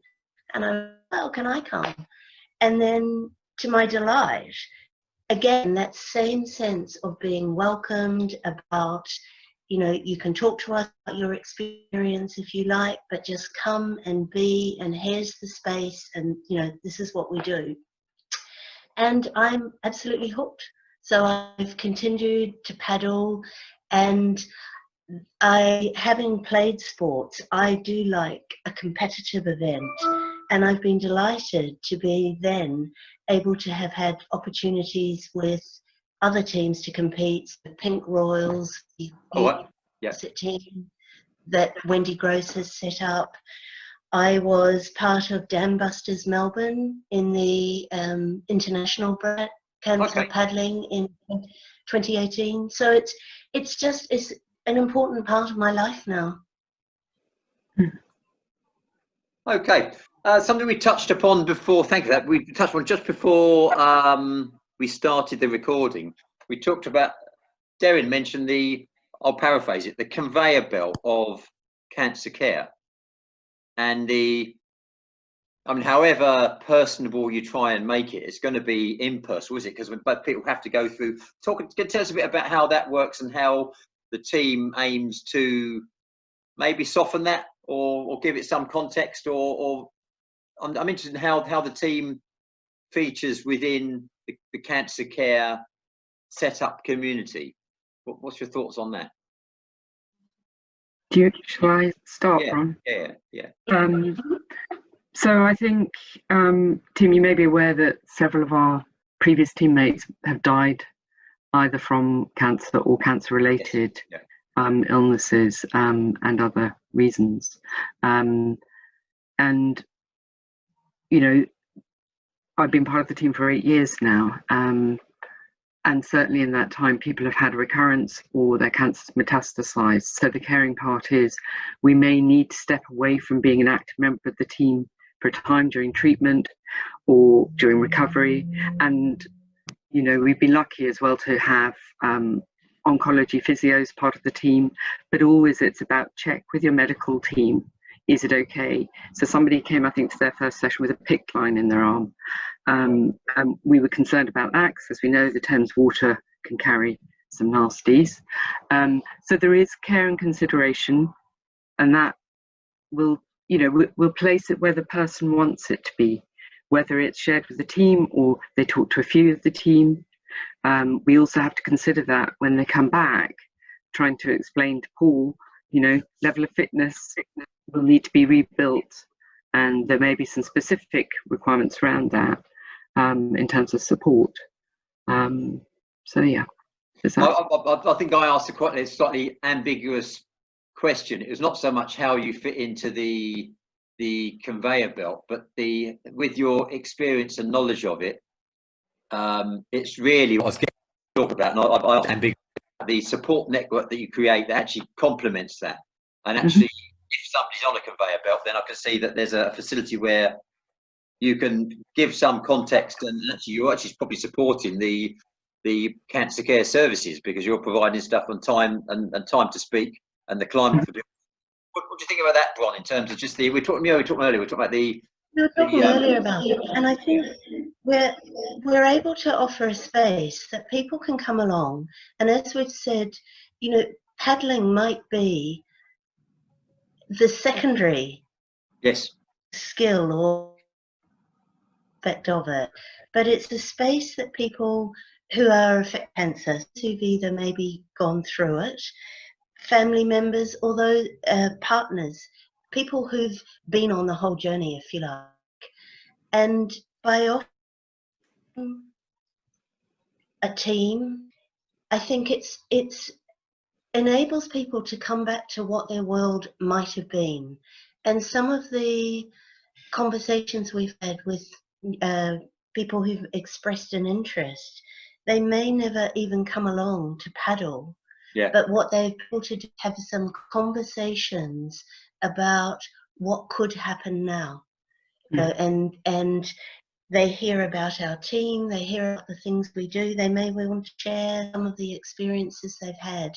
and I, well, can I come? And then to my delight, again, that same sense of being welcomed, about, you know, you can talk to us about your experience if you like, but just come and be, and here's the space, and, you know, this is what we do. And I'm absolutely hooked. So I've continued to paddle, and having played sports, I do like a competitive event, and I've been delighted to be then able to have had opportunities with other teams to compete. The Pink Royals, the Dorset team that Wendy Gross has set up. I was part of Dam Busters Melbourne in the international cancer paddling in 2018. So it's an important part of my life now. Okay, something we touched upon before. Thank you. That we touched on just before we started the recording. We talked about, Deryn mentioned I'll paraphrase it, the conveyor belt of cancer care, and however personable you try and make it, it's going to be impersonal, is it? Because people have to go through. Tell us a bit about how that works and how the team aims to maybe soften that or give it some context. Or I'm interested in how the team features within the cancer care setup community. What's your thoughts on that? Shall I start, Bron? Yeah. So I think, Tim, you may be aware that several of our previous teammates have died either from cancer or cancer-related illnesses and other reasons. And, you know, I've been part of the team for 8 years now. And certainly in that time, people have had recurrence or their cancer's metastasized. So the caring part is we may need to step away from being an active member of the team for a time during treatment or during recovery. And, you know, we've been lucky as well to have oncology physios part of the team, but always it's about check with your medical team. Is it okay? So somebody came, I think, to their first session with a PICC line in their arm. We were concerned about that because, as we know, the Thames water can carry some nasties. So there is care and consideration, and that will, you know, we'll place it where the person wants it to be, whether it's shared with the team or they talk to a few of the team. We also have to consider that when they come back, trying to explain to Paul, you know, level of fitness will need to be rebuilt, and there may be some specific requirements around that in terms of support. So yeah. I think I asked a slightly ambiguous question. It was not so much how you fit into the conveyor belt, but with your experience and knowledge of it, it's really what I was going to talk about. And the support network that you create that actually complements that. And actually, if somebody's on a conveyor belt, then I can see that there's a facility where you can give some context, and actually you're actually probably supporting the cancer care services because you're providing stuff on time and time to speak and the climate for doing. What do you think about that, Bron? In terms of just we were talking earlier. We were talking about earlier about it, and I think we're able to offer a space that people can come along, and as we've said, you know, paddling might be the secondary skill or aspect of it, but it's a space that people who are affected by cancer, who've either maybe gone through it, family members, although partners, people who've been on the whole journey, if you like, and by offering a team, I think it's enables people to come back to what their world might have been. And some of the conversations we've had with people who've expressed an interest, they may never even come along to paddle, but what they're able to do, have some conversations about what could happen now. And they hear about our team, they hear about the things we do, they may want to share some of the experiences they've had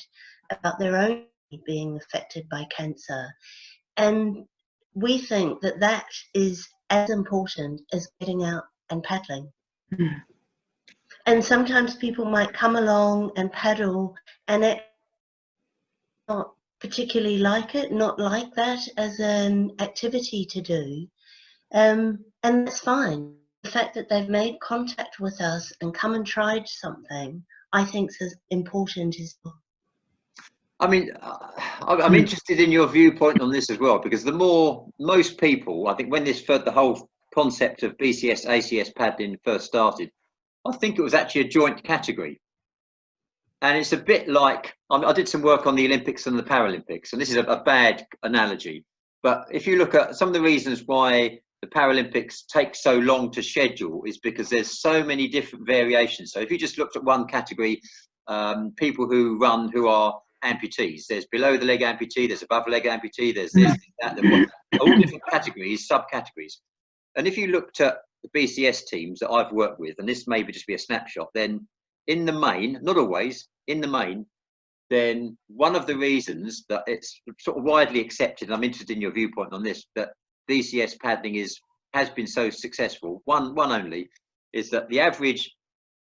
about their own being affected by cancer. And we think that that is as important as getting out and paddling. And sometimes people might come along and paddle and it not particularly like it, not like that as an activity to do. And that's fine. The fact that they've made contact with us and come and tried something, I think is as important as well. I mean, I'm interested in your viewpoint on this as well, because most people, I think when the whole concept of BCS, ACS paddling first started, I think it was actually a joint category. And it's a bit like, I did some work on the Olympics and the Paralympics, and this is a bad analogy, but if you look at some of the reasons why the Paralympics take so long to schedule is because there's so many different variations. So if you just looked at one category, people who run who are amputees, there's below the leg amputee, there's above the leg amputee, there's this, that, all different categories, subcategories. And if you looked at the BCS teams that I've worked with, and this may just be a snapshot, then in the main, not always, in the main, then one of the reasons that it's sort of widely accepted, and I'm interested in your viewpoint on this, that BCS paddling has been so successful, one only, is that the average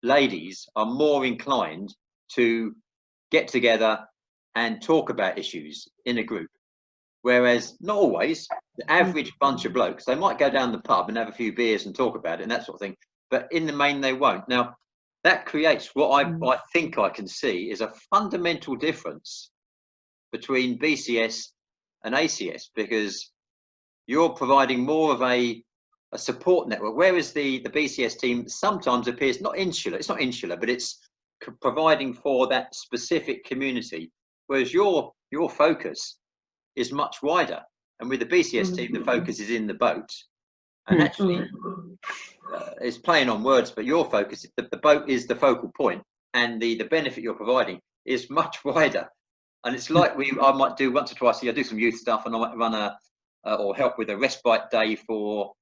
ladies are more inclined to get together and talk about issues in a group. Whereas not always, the average bunch of blokes, they might go down the pub and have a few beers and talk about it and that sort of thing, but in the main they won't. Now, that creates what I think I can see is a fundamental difference between BCS and ACS, because you're providing more of a support network, whereas the BCS team sometimes appears not insular. It's not insular, but it's providing for that specific community, whereas your focus is much wider. And with the BCS team, the focus is in the boat. And actually, it's playing on words, but your focus, the boat is the focal point, and the benefit you're providing is much wider. And it's like I might do once or twice a year, I do some youth stuff, and I might run or help with a respite day for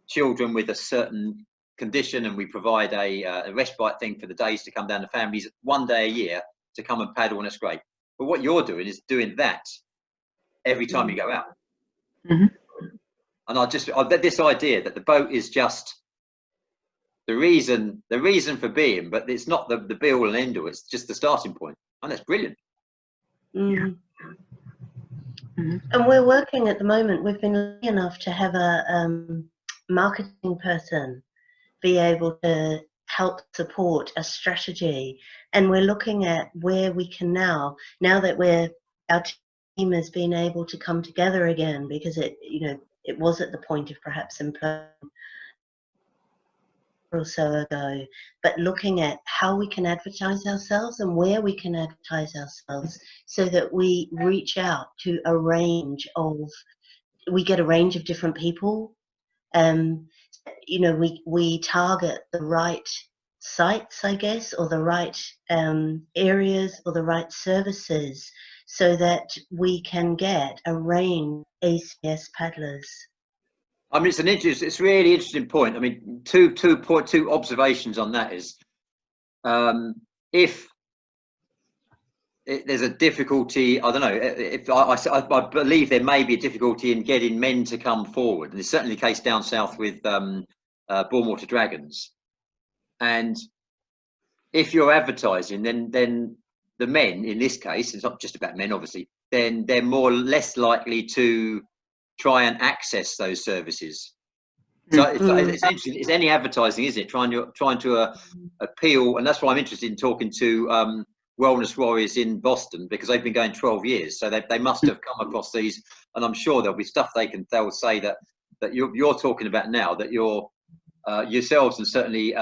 children with a certain condition, and we provide a respite thing for the days to come down to families one day a year to come and paddle, and it's great. But what you're doing is doing that every time you go out. And I bet this idea that the boat is just the reason for being, but it's not the be all and end all, it's just the starting point. And that's brilliant. And we're working at the moment, we've been lucky enough to have a marketing person be able to help support a strategy, and we're looking at where we can now that our team has been able to come together again, because it was at the point of perhaps employment or so ago, but looking at how we can advertise ourselves and where we can advertise ourselves so that we reach out to we get a range of different people. We target the right sites, I guess, or the right areas or the right services, so that we can get a range of ACS paddlers. I mean, it's a really interesting point. I mean, two observations on that is, if there's a difficulty, I don't know, if I believe there may be a difficulty in getting men to come forward, and it's certainly the case down south with Bourne Dragons. And if you're advertising, then the men, in this case, it's not just about men, obviously, then they're less likely to try and access those services. So it's interesting. It's any advertising, isn't it? Trying to appeal, and that's why I'm interested in talking to Wellness Warriors in Boston, because they've been going 12 years, so they must have come across these, and I'm sure there'll be stuff they'll say that you're talking about now, that you're yourselves, and certainly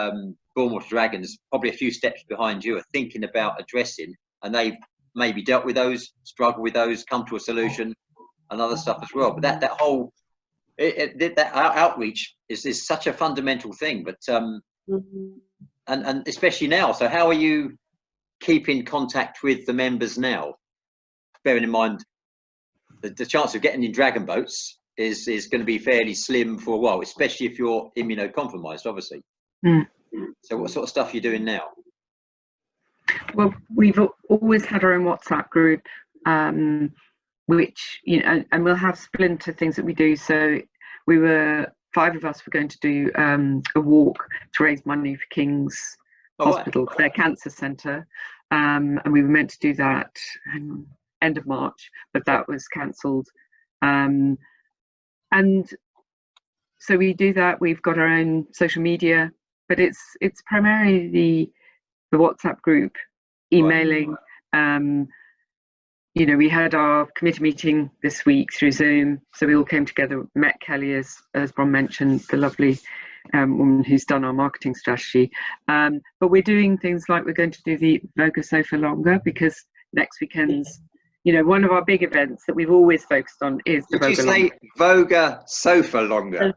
Bourne Dragons, probably a few steps behind you, are thinking about addressing, and they've maybe dealt with those, struggled with those, come to a solution, and other stuff as well. But that whole that outreach is such a fundamental thing. But and especially now. So how are you keeping contact with the members now? Bearing in mind the chance of getting in dragon boats is going to be fairly slim for a while, especially if you're immunocompromised, obviously. So what sort of stuff are you doing now? Well, we've always had our own WhatsApp group, which, and we'll have splinter things that we do. So 5 of us were going to do a walk to raise money for King's Hospital, their cancer centre, and we were meant to do that end of March, but that was cancelled. And so we do that. We've got our own social media, but it's primarily the WhatsApp group, emailing. you know, we had our committee meeting this week through Zoom, so we all came together, met Kelly, as Bron mentioned, the lovely woman who's done our marketing strategy. But we're doing things like we're going to do the Voga Sofa Longer, because next weekend's, you know, one of our big events that we've always focused on is the Did Voga you say Longer. Voga Sofa Longer?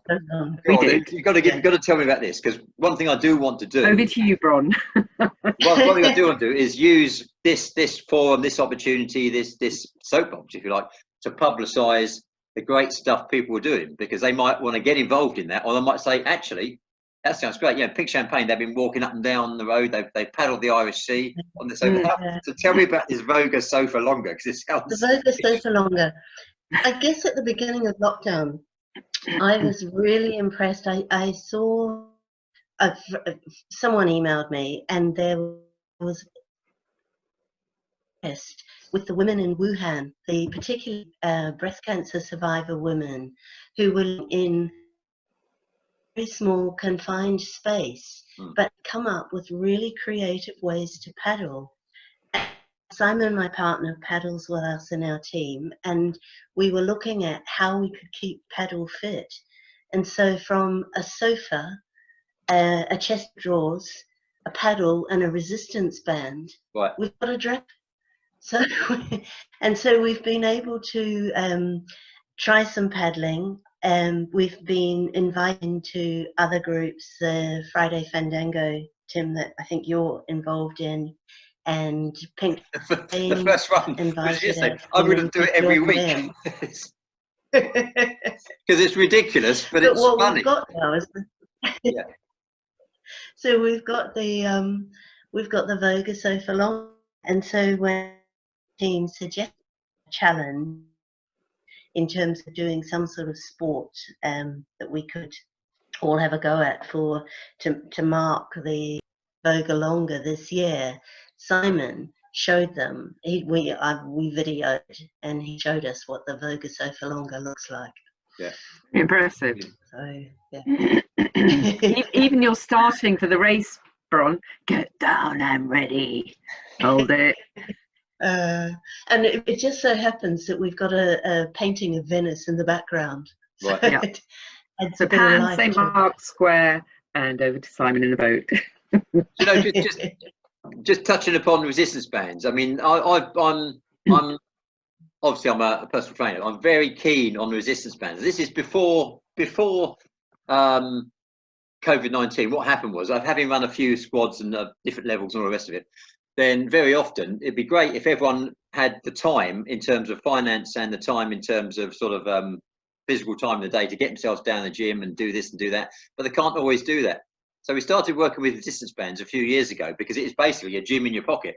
We did. You've got to tell me about this, because one thing I do want to do. Over to you, Bron. One thing I do want to do is use this forum, this opportunity, this soapbox, if you like, to publicise the great stuff people are doing, because they might want to get involved in that, or they might say, actually, that sounds great. You know, Pink Champagne, they've been walking up and down the road, they've paddled the Irish Sea on the sofa. So tell me about this Voga Sofa Longer, because it sounds... The Voga Sofa Longer. I guess at the beginning of lockdown, I was really impressed. I saw someone emailed me, and there was with the women in Wuhan, the particularly breast cancer survivor women who were in a very small confined space, but come up with really creative ways to paddle. Simon, my partner, paddles with us in our team, and we were looking at how we could keep paddle fit. And so from a sofa, a chest of drawers, a paddle, and a resistance band, we've got a drag. So, and so we've been able to try some paddling, and we've been invited to other groups, the Friday Fandango, Tim, that I think you're involved in, and Pink. The first one, I wouldn't do it every week. Because it's ridiculous, but it's what funny. We've got now is so we've got the Voga Sofa Long, and so when the team suggested a challenge in terms of doing some sort of sport that we could all have a go at to mark the Voga Longer this year, Simon showed them. We videoed, and he showed us what the Voga Sofa Longer looks like. Yeah, impressive. So yeah. Even you're starting for the race, Bron. Get down, I'm ready. Hold it. And it just so happens that we've got a painting of Venice in the background. Right. So Yeah. So Pan, St. Mark's Square, and over to Simon in the boat. You know, just touching upon resistance bands. I mean, I'm obviously I'm a personal trainer. I'm very keen on resistance bands. This is before COVID-19. What happened was, having run a few squads and different levels and all the rest of it, then very often it'd be great if everyone had the time in terms of finance and the time in terms of sort of physical time in the day to get themselves down the gym and do this and do that, but they can't always do that. So we started working with resistance bands a few years ago, because it is basically a gym in your pocket.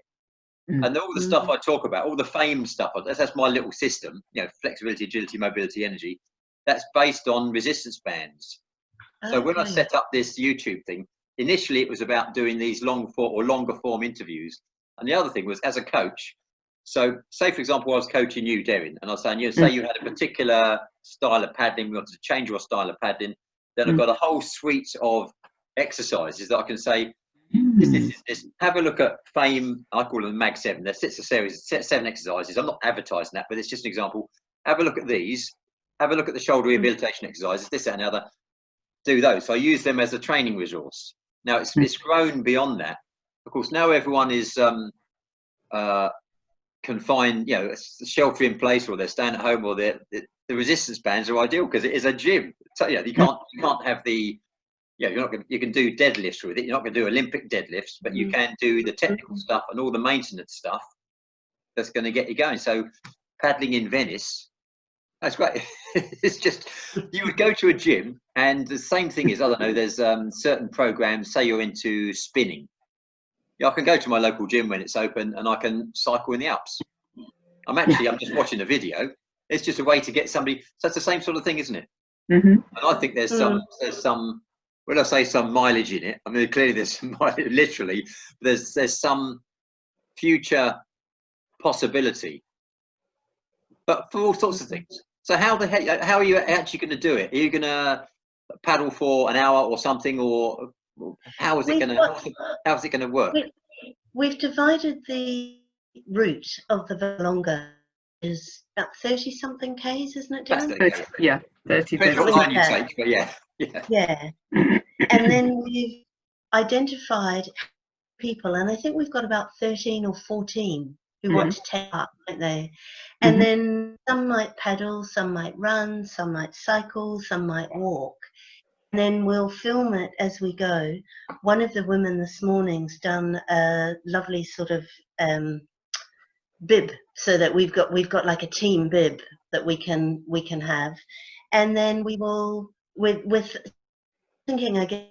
And all the stuff I talk about, all the fame stuff, that's my little system, you know, flexibility, agility, mobility, energy, that's based on resistance bands. So when I set up this YouTube thing, initially it was about doing these longer form interviews. And the other thing was, as a coach, so say for example I was coaching you, Deryn, and I was saying, you know, say you had a particular style of paddling, we wanted to change your style of paddling, then I've got a whole suite of exercises that I can say, this. Have a look at Fame. I call them Mag 7. There's a series, 7 exercises. I'm not advertising that, but it's just an example. Have a look at these. Have a look at the shoulder rehabilitation exercises, this, that, and the other. Do those. So I use them as a training resource. Now it's grown beyond that. Of course, now everyone is confined, you know, shelter in place, or they're staying at home, or the resistance bands are ideal because it is a gym. So yeah, you can't have the, yeah, you can do deadlifts with it. You're not going to do Olympic deadlifts, but you can do the technical stuff and all the maintenance stuff that's going to get you going. So paddling in Venice, that's great. It's just, you would go to a gym, and the same thing is, I don't know, there's certain programs, say you're into spinning. Yeah, I can go to my local gym when it's open and I can cycle in the Alps. I'm just watching a video. It's just a way to get somebody. So it's the same sort of thing, isn't it? And I think there's some, when I say some mileage in it, I mean, clearly there's some mileage, literally, there's some future possibility, but for all sorts of things. So how are you actually going to do it? Are you going to paddle for an hour or something, or how is it going to work? We've divided the route of the longer is about 30 something Ks, isn't it, That's Deryn? 30, yeah, 30, Depends 30. what time you take, but yeah. Yeah. And then we've identified people, and I think we've got about 13 or 14 who want to take up, don't they? And then some might paddle, some might run, some might cycle, some might walk. And then we'll film it as we go. One of the women this morning's done a lovely sort of bib, so that we've got like a team bib that we can have, and then we will with thinking again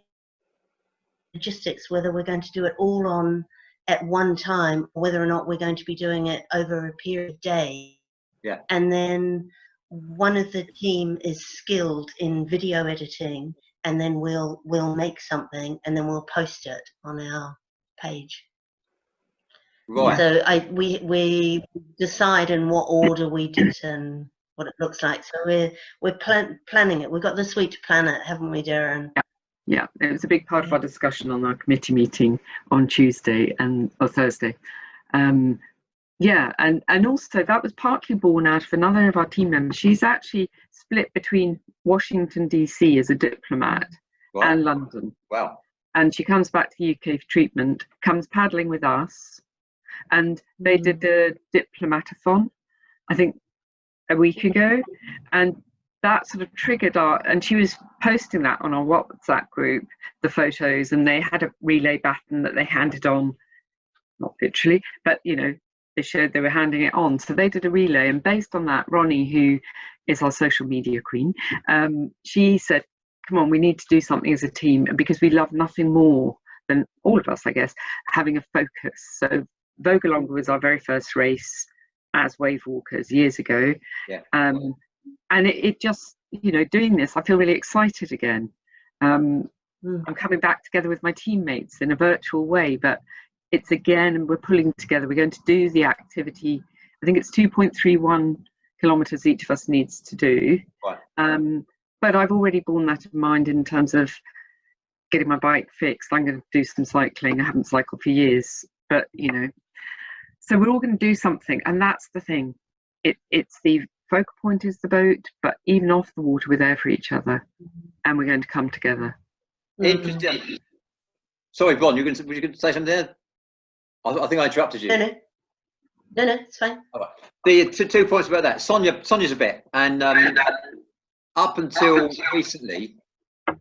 logistics, whether we're going to do it all on at one time, or whether or not we're going to be doing it over a period of days. Yeah. And then one of the team is skilled in video editing, and then we'll make something, and then we'll post it on our page. Right. So we decide in what order we do it and what it looks like. So we're planning it. We've got this week to plan it, haven't we, Deryn? Yeah, it was a big part of our discussion on our committee meeting on Tuesday or Thursday. Yeah, and also that was partly born out of another of our team members. She's actually split between Washington, DC as a diplomat and London. Wow. And she comes back to the UK for treatment, comes paddling with us, and they did a diplomatathon, I think, a week ago, and that sort of triggered and she was posting that on our WhatsApp group, the photos, and they had a relay baton that they handed on, not literally, but they showed they were handing it on. So they did a relay, and based on that, Ronnie, who is our social media queen, she said, come on, we need to do something as a team, because we love nothing more than, all of us, I guess, having a focus. So Vogelonga was our very first race as wave walkers years ago. Yeah. And it just, doing this, I feel really excited again. I'm coming back together with my teammates in a virtual way, but it's again, we're pulling together. We're going to do the activity. I think it's 2.31 kilometres each of us needs to do. Right. But I've already borne that in mind in terms of getting my bike fixed. I'm going to do some cycling. I haven't cycled for years, but so we're all going to do something, and that's the thing. It's the focal point is the boat, but even off the water, we're there for each other, and we're going to come together. Interesting. Sorry, Bron, were you going to say something there? I think I interrupted you. No, it's fine. All right. The 2 points about that. Sonia's a vet, and up until recently,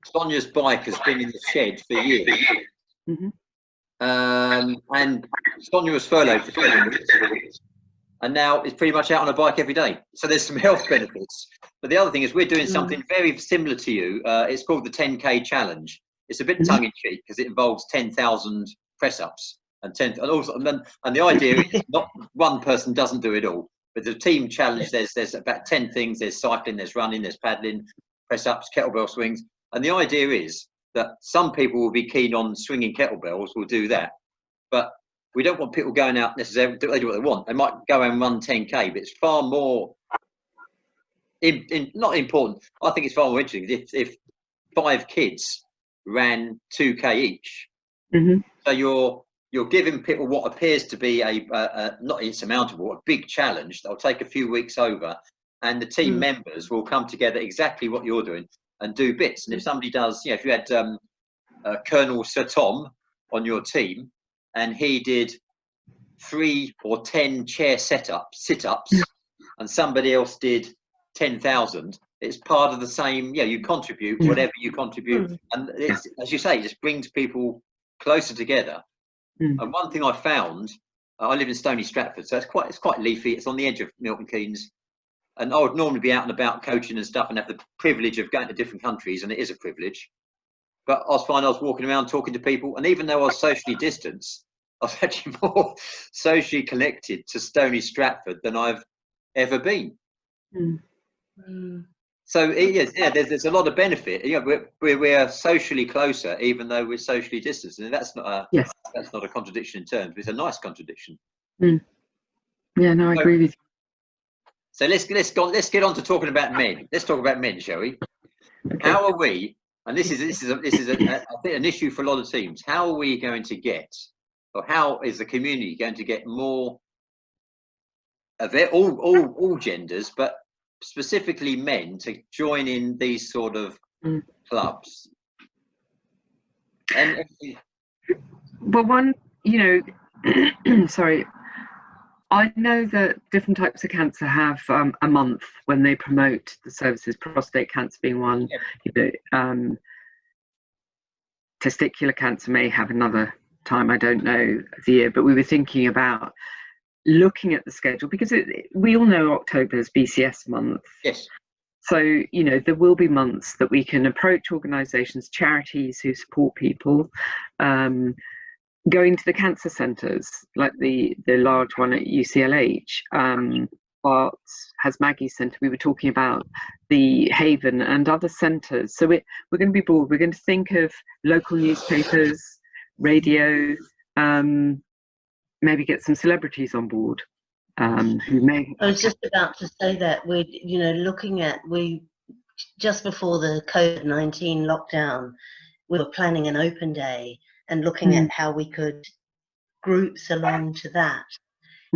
Sonia's bike has been in the shed for years. And Sonia was furloughed for 7 weeks, and now is pretty much out on a bike every day. So there's some health benefits. But the other thing is we're doing something very similar to you. It's called the 10K challenge. It's a bit tongue-in-cheek because it involves 10,000 press-ups and the idea is not one person doesn't do it all, but the team challenge. There's about 10 things. There's cycling, there's running, there's paddling, press-ups, kettlebell swings, and the idea is that some people will be keen on swinging kettlebells. Will do that, but we don't want people going out necessarily. They do what they want. They might go and run 10K, but it's far more not important. I think it's far more interesting if 5 kids ran 2K each. So you're giving people what appears to be a not insurmountable, a big challenge that'll take a few weeks over, and the team members will come together exactly what you're doing and do bits. And if somebody does, if you had Colonel Sir Tom on your team, and he did 3 or 10 chair sit-ups, and somebody else did 10,000, it's part of the same. You contribute whatever you contribute, and it's, as you say, it just brings people closer together. And one thing I found, I live in Stony Stratford, so it's quite leafy. It's on the edge of Milton Keynes, and I would normally be out and about coaching and stuff, and have the privilege of going to different countries, and it is a privilege. But I was walking around talking to people, and even though I was socially distanced, I was actually more socially connected to Stony Stratford than I've ever been. So there's a lot of benefit. We're socially closer, even though we're socially distanced, and that's not a contradiction in terms. But it's a nice contradiction. Yeah, no, I agree with you. So let's get on to talking about men. Let's talk about men, shall we? Okay. How are we? And this is I think an issue for a lot of teams. How are we going to get, or how is the community going to get more all genders, but specifically men, to join in these sort of clubs? And well, one, you know, sorry, I know that different types of cancer have a month when they promote the services, prostate cancer being one, you know, testicular cancer may have another time, I don't know, of the year, but we were thinking about looking at the schedule, because we all know October is BCS month. yes. So, you know, there will be months that we can approach organisations, charities who support people, going to the cancer centres, like the large one at UCLH, Bart's has Maggie's centre. We were talking about the Haven and other centres. So we're going to be broad. We're going to think of local newspapers, radio, maybe get some celebrities on board who may. I was just about to say that you know, looking at, just before the COVID-19 lockdown, we were planning an open day and looking at how we could groups along to that,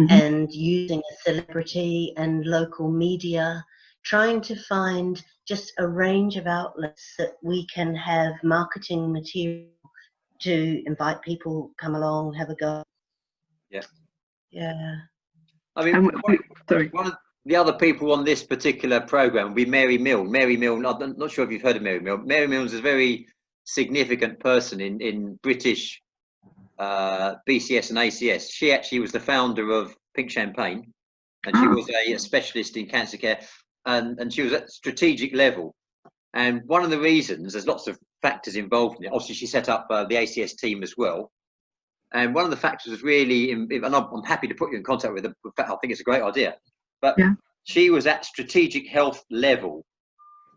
and using a celebrity and local media, trying to find just a range of outlets that we can have marketing material to invite people, come along, have a go. Yeah. I mean, one of the other people on this particular program will be Mary Milne. Mary Milne, I'm not sure if you've heard of Mary Milne. Mary Milne is a very significant person in British BCS and ACS. She actually was the founder of Pink Champagne, and she was a specialist in cancer care, and she was at strategic level. And one of the reasons, there's lots of factors involved in it. Obviously, she set up the ACS team as well. And one of the factors was really, and I'm happy to put you in contact with her. In fact, I think it's a great idea. But she was at strategic health level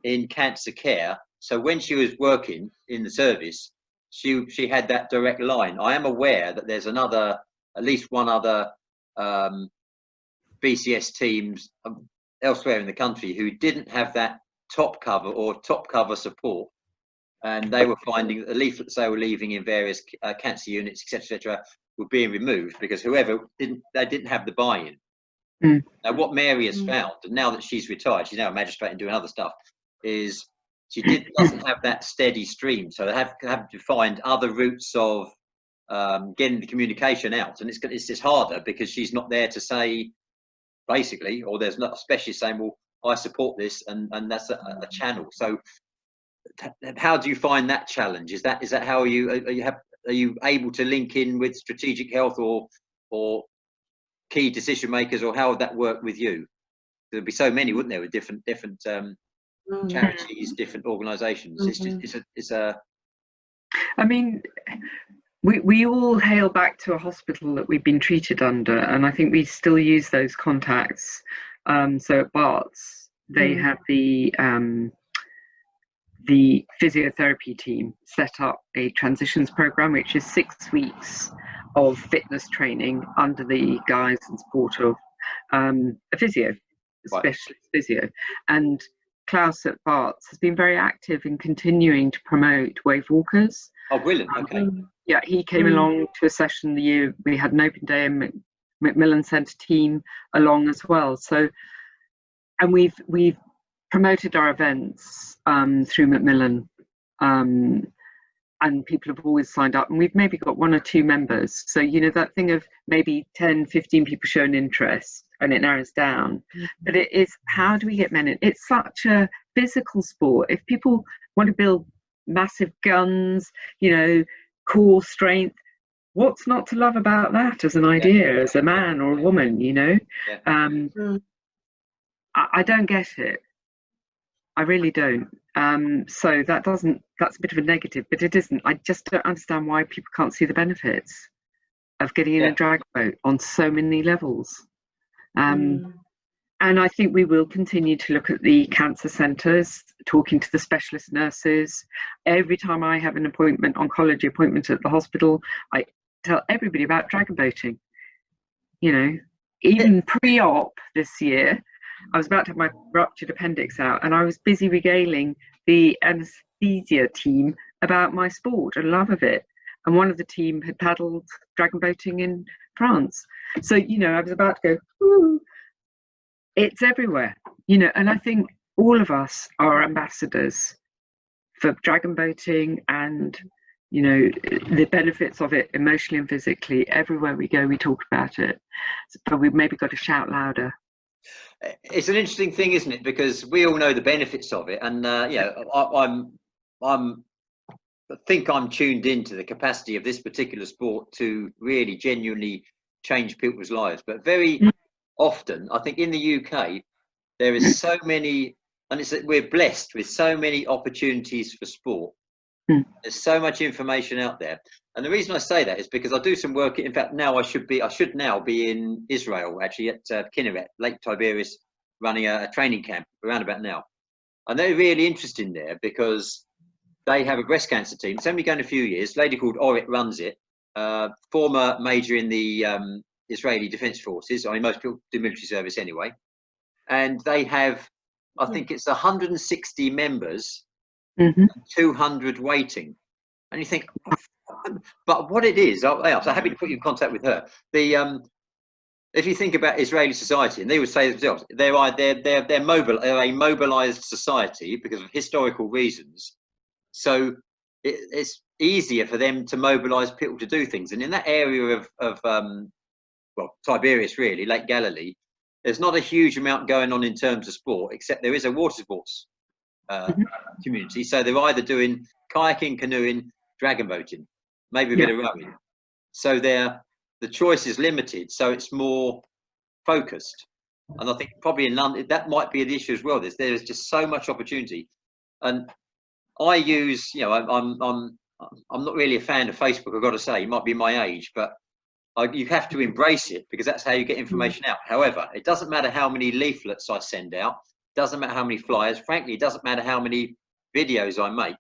in cancer care. So when she was working in the service, she had that direct line. I am aware that there's at least one other BCS teams elsewhere in the country who didn't have that top cover support. And they were finding that the leaflets they were leaving in various cancer units, etc., were being removed because whoever didn't have the buy-in. Now, what Mary has found, and now that she's retired, she's now a magistrate and doing other stuff, is she doesn't have that steady stream. So they have to find other routes of getting the communication out, and it's just harder because she's not there to say, basically, or there's not a specialist saying, well, I support this, and that's a channel. So how do you find that challenge? Is that how are you able to link in with strategic health or key decision makers, or how would that work with you? There'd be so many, wouldn't there, with different charities, different organisations. It's a. I mean, we all hail back to a hospital that we've been treated under, and I think we still use those contacts. So at Bart's, they have the physiotherapy team set up a transitions program, which is 6 weeks of fitness training under the guise and support of a physio, specialist physio. And Klaus at Bart's has been very active in continuing to promote wave walkers. Oh, brilliant. Okay. Yeah, he came along to a session the year we had an open day, and Macmillan sent a team along as well. So, and we've promoted our events through Macmillan, and people have always signed up, and we've maybe got 1 or 2 members. So, you know, that thing of maybe 10, 15 people showing interest and it narrows down. But it is, how do we get men in? It's such a physical sport. If people want to build massive guns, you know, core strength, what's not to love about that as an idea, as a man or a woman, you know? I don't get it. I really don't. So that's a bit of a negative, but it isn't. I just don't understand why people can't see the benefits of getting in a drag boat on so many levels. And I think we will continue to look at the cancer centres, talking to the specialist nurses. Every time I have an oncology appointment at the hospital, I tell everybody about dragon boating. You know, even pre-op this year, I was about to have my ruptured appendix out, and I was busy regaling the anaesthesia team about my sport and love of it. And one of the team had paddled dragon boating in France. So, you know, I was about to go, ooh, it's everywhere, you know, and I think all of us are ambassadors for dragon boating and, you know, the benefits of it emotionally and physically. Everywhere we go, we talk about it, but we've maybe got to shout louder. It's an interesting thing, isn't it? Because we all know the benefits of it, and I think I'm tuned into the capacity of this particular sport to really genuinely change people's lives. But very often, I think in the UK, there is so many, and we're blessed with so many opportunities for sport. There's so much information out there, and the reason I say that is because I do some work. In fact, now I should now be in Israel, actually, at Kinneret, Lake Tiberias, running a training camp around about now, and they're really interested in there because they have a breast cancer team. It's only going a few years. A lady called Orit runs it, former major in the Israeli Defense Forces. I mean, most people do military service anyway, and they have, I think it's 160 members. 200 waiting, and you think, but what it is, I'm so happy to put you in contact with her. If you think about Israeli society, and they would say themselves, they're a mobilized society because of historical reasons, so it's easier for them to mobilize people to do things. And in that area of Tiberias, really, Lake Galilee, there's not a huge amount going on in terms of sport, except there is a water sports community. So they're either doing kayaking, canoeing, dragon boating, maybe a bit of rowing. So the choice is limited, so it's more focused. And I think probably in London that might be an issue as well. There's just so much opportunity, and I use, you know, I'm not really a fan of Facebook. I've got to say, it might be my age, but you have to embrace it because that's how you get information out. However, it doesn't matter how many leaflets I send out. Doesn't matter how many flyers. Frankly, it doesn't matter how many videos I make.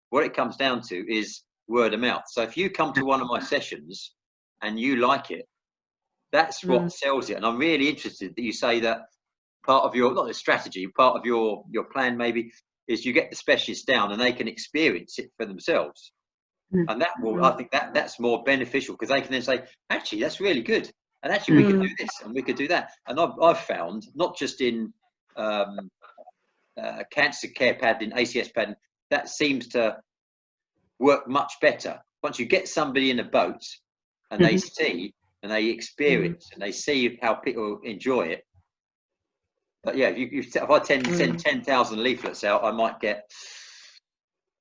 What it comes down to is word of mouth. So if you come to one of my sessions and you like it, that's what sells it. And I'm really interested that you say that part of your, not the strategy, part of your plan maybe is you get the specialists down and they can experience it for themselves. And that will, I think that's more beneficial because they can then say, actually, that's really good. And actually, we could do this and we could do that. And I've found, not just in cancer care paddling, ACS paddling, that seems to work much better once you get somebody in a boat and they see and they experience and they see how people enjoy it. But yeah, if I send 10,000 leaflets out, I might get,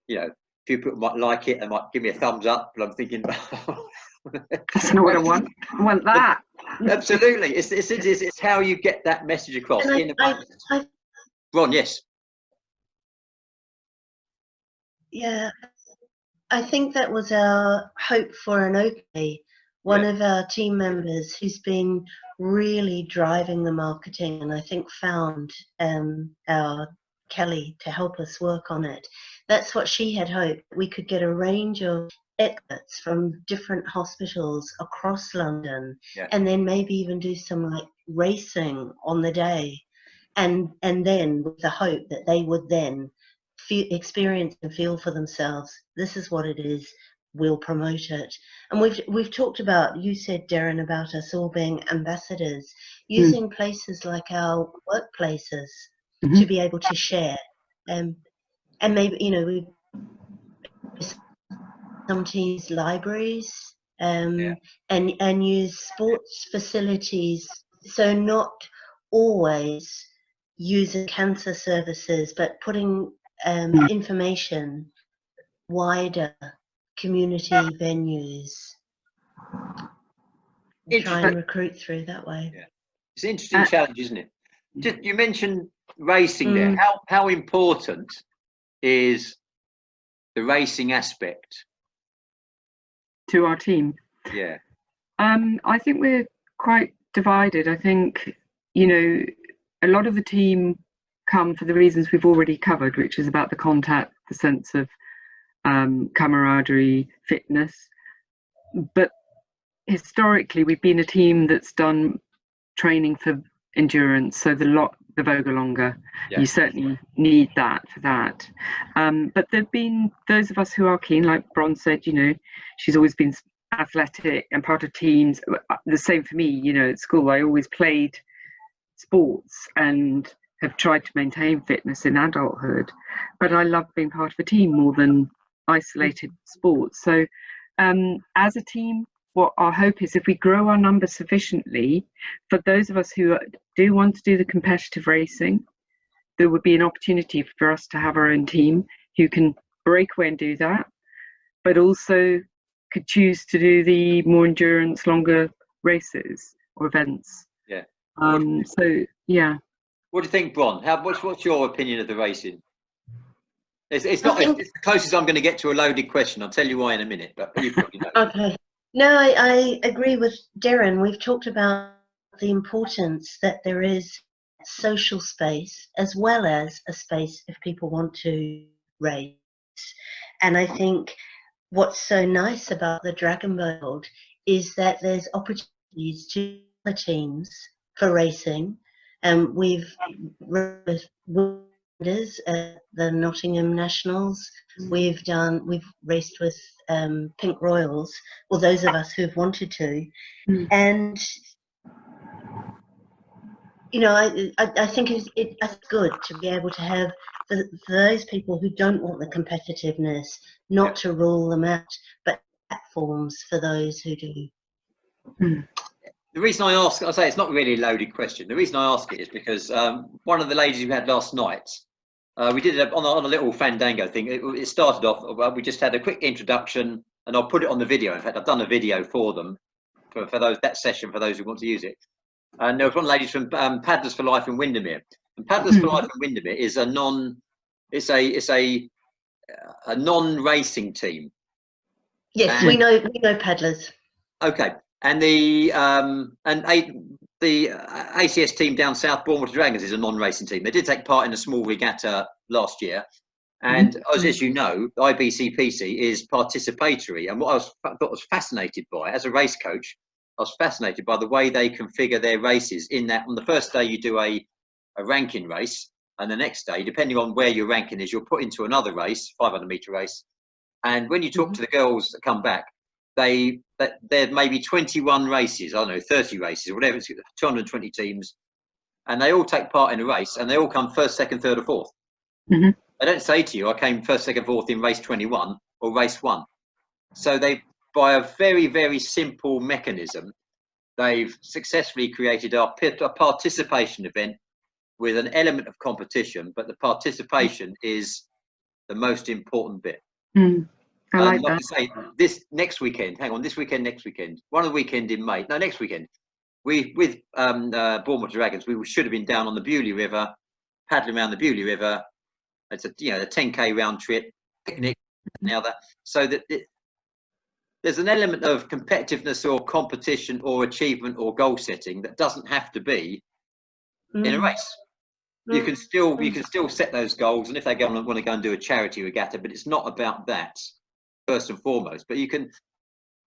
you know, a few people might like it, they might give me a thumbs up, but I'm thinking, that's not what I want. I want that. Absolutely, it's how you get that message across. Bron, yes. Yeah, I think that was our hope for an Oakley. One of our team members who's been really driving the marketing, and I think found our Kelly to help us work on it. That's what she had hoped. We could get a range of experts from different hospitals across London, and then maybe even do some like racing on the day, and then with the hope that they would then experience and feel for themselves, this is what it is, we'll promote it. And we've talked about, you said, Deryn, about us all being ambassadors, using places like our workplaces to be able to share, and maybe, you know, we some teams libraries, and use sports facilities, so not always using cancer services, but putting information wider community venues, try and recruit through that way. It's an interesting challenge, isn't it? Just, you mentioned racing there. How important is the racing aspect to our team? I think we're quite divided. I think, you know, a lot of the team come for the reasons we've already covered, which is about the contact, the sense of camaraderie, fitness. But historically, we've been a team that's done training for endurance, so the Vogelonga, you certainly need that for that. But there've been those of us who are keen, like Bron said, you know, she's always been athletic and part of teams. The same for me, you know, at school I always played sports and have tried to maintain fitness in adulthood, but I love being part of a team more than isolated sports. So as a team, what our hope is, if we grow our numbers sufficiently, for those of us who do want to do the competitive racing, there would be an opportunity for us to have our own team who can break away and do that, but also could choose to do the more endurance, longer races or events. Yeah. So yeah. What do you think, Bron? What's your opinion of the racing? It's not. It's the closest I'm going to get to a loaded question. I'll tell you why in a minute. But you probably know. Okay. No, I agree with Deryn. We've talked about the importance that there is social space as well as a space if people want to race. And I think what's so nice about the Dragon Boat is that there's opportunities to the teams for racing. We've raced with at the Nottingham Nationals. We've raced with Pink Royals, or those of us who've wanted to. And you know, I think it's good to be able to have, for those people who don't want the competitiveness, not to rule them out, but platforms for those who do. The reason I ask, I say it's not really a loaded question. The reason I ask it is because one of the ladies we had last night, we did it on a little fandango thing. It started off, we just had a quick introduction, and I'll put it on the video. In fact, I've done a video for them, for those, that session, for those who want to use it. And there was one lady from Paddlers for Life in Windermere. And Paddlers for Life in Windermere is a non-racing team. Yes, and we know paddlers. Okay, and the ACS team down south, Bourne Dragons, is a non-racing team. They did take part in a small regatta last year, and as you know, IBCPC is participatory. And what I thought was fascinated by, as a race coach, I was fascinated by the way they configure their races. In that, on the first day you do a ranking race, and the next day, depending on where your ranking is, you're put into another race, 500-meter race. And when you talk to the girls that come back, there may be 21 races, I don't know, 30 races, whatever, it's 220 teams, and they all take part in a race, and they all come first, second, third, or fourth. They don't say to you, I came first, second, fourth in race 21 or race 1. So they, by a very, very simple mechanism, they've successfully created a participation event with an element of competition, but the participation is the most important bit. I like that. To say, this next weekend, next weekend, one of the weekend in May, no, next weekend, with Bourne Dragons, we should have been down on the Bewley River, paddling around the Bewley River. It's a 10K round trip, picnic, now that, so that there's an element of competitiveness or competition or achievement or goal setting that doesn't have to be in a race. You can still set those goals, and if they want to go and do a charity regatta, but it's not about that first and foremost. But you can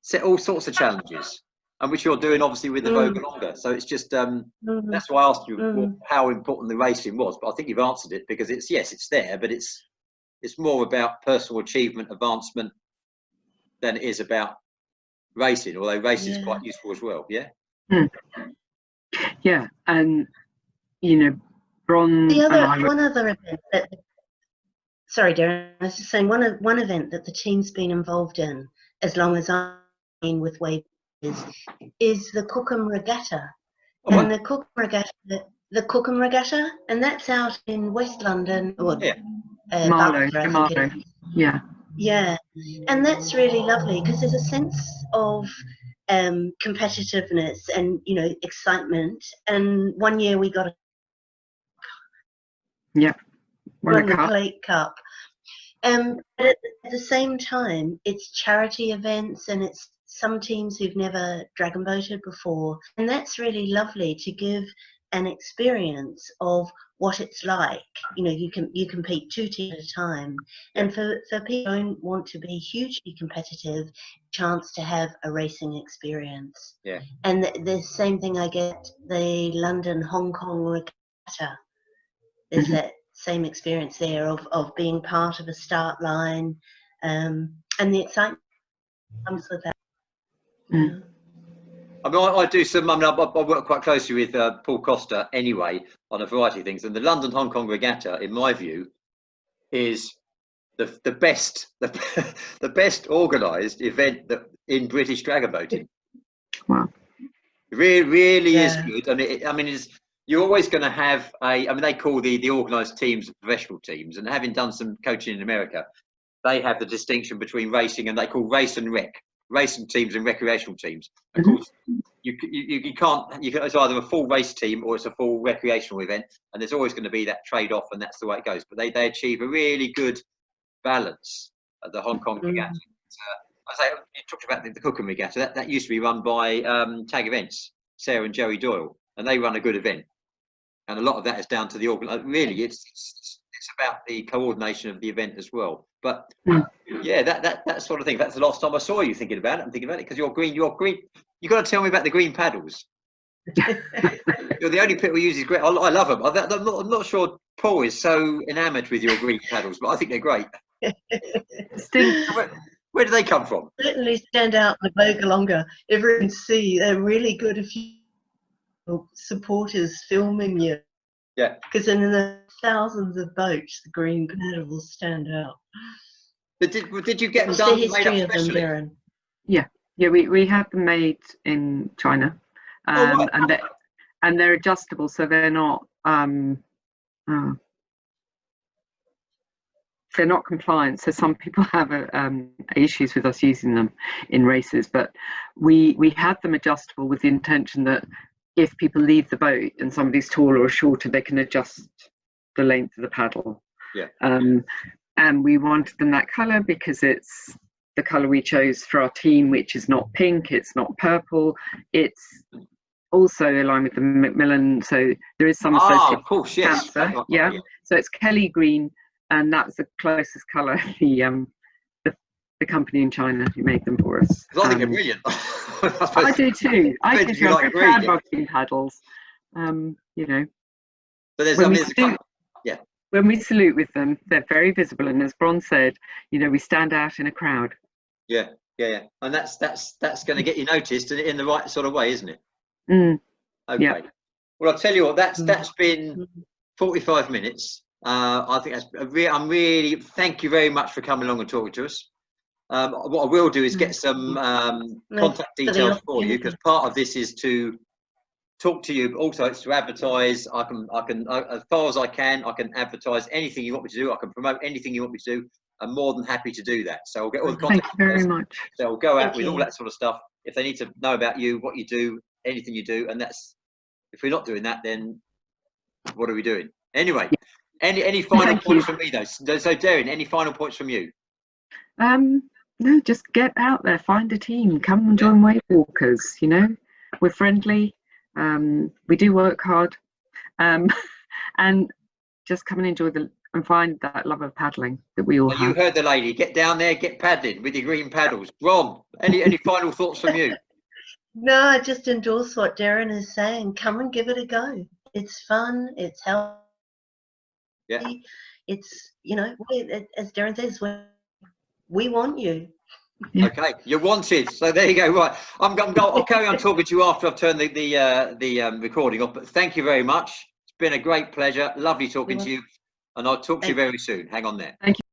set all sorts of challenges, and which you're doing obviously with the Vogue longer. So it's just that's why I asked you how important the racing was. But I think you've answered it, because it's there, but it's more about personal achievement, advancement, than it is about racing. Although racing is quite useful as well. Yeah. Yeah, and Bron. One other event that, sorry, Deryn, I was just saying one event that the team's been involved in, as long as I'm in with Wave, is the Cookham Regatta. And the Cookham Regatta, and that's out in West London, or Marlow, Marlow. Yeah, and that's really lovely, because there's a sense of competitiveness and excitement. And one year we got won the Plate Cup. But at the same time, it's charity events, and it's some teams who've never dragon boated before, and that's really lovely to give an experience of what it's like. You compete 2 teams at a time, and for people who don't want to be hugely competitive, chance to have a racing experience. And the same thing I get the London Hong Kong Regatta. There's that same experience there of being part of a start line, and the excitement comes with that. I mean, I do some. I mean, I work quite closely with Paul Costa anyway on a variety of things, and the London Hong Kong Regatta, in my view, is the best the best organised event in British dragon boating. Wow. It really is good. I mean, you're always going to have I mean, they call the organised teams professional teams, and having done some coaching in America, they have the distinction between racing and they call race and rec, racing teams and recreational teams. Of course, you can't. It's either a full race team or it's a full recreational event, and there's always going to be that trade-off, and that's the way it goes. But they achieve a really good balance at the Hong Kong Regatta. I say, you talked about the Cookham Regatta. That used to be run by Tag Events, Sarah and Jerry Doyle, and they run a good event. And a lot of that is down to the really, it's about the coordination of the event as well. But yeah, that sort of thing. That's the last time I saw you thinking about it. I'm thinking about it because you're green. You got to tell me about the green paddles. You're the only people who uses green. I love them. I'm not sure Paul is so enamoured with your green paddles, but I think they're great. Where do they come from? Certainly stand out in the Bogalonga. Everyone can see they're really good if you supporters filming you. Yeah. Because in the thousands of boats, the green paddles stand out. But did you get them What's done? the history made up of them, specially? Deryn? Yeah, we had them made in China, Right. and they're adjustable, so they're not they're not compliant. So some people have issues with us using them in races, but we had them adjustable with the intention that if people leave the boat and somebody's taller or shorter, they can adjust the length of the paddle. Yeah. And we wanted them that colour because it's the colour we chose for our team, which is not pink, it's not purple, it's also aligned with the Milne, so there is some associated of course, yes. cancer. Yeah. So it's Kelly green, and that's the closest colour the company in China who made them for us. Because I think they're brilliant. I do too. I do too. I'm very proud of our green paddles. You know. But when we salute with them, they're very visible, and as Bron said, you know, we stand out in a crowd. Yeah, and that's going to get you noticed in the right sort of way, isn't it? Okay. Yeah. Well, I'll tell you what. That's been 45 minutes. I think that's I'm really thank you very much for coming along and talking to us. What I will do is get some contact details for you, because part of this is to talk to you, but also it's to advertise. I can as far as I can advertise anything you want me to do. I can promote anything you want me to do. I'm more than happy to do that. So I'll get all the contact. Thank you very much. So I'll go out with all that sort of stuff. If they need to know about you, what you do, anything you do, and that's, if we're not doing that, then what are we doing? Anyway, any final points from me though? So Deryn, any final points from you? No, just get out there, find a team, come and join Wave Walkers. You know, we're friendly. We do work hard, and just come and enjoy and find that love of paddling that we all have. You heard the lady. Get down there, get paddling with your green paddles. Bron, any final thoughts from you? No, I just endorse what Deryn is saying. Come and give it a go. It's fun. It's healthy. Yeah. It's, you know, as Deryn says, we want you. Okay, you're wanted. So there you go. Right, I'll carry on talking to you after I've turned the recording off. But thank you very much. It's been a great pleasure. Lovely talking to you, and I'll talk to you very soon. Hang on there. Thank you.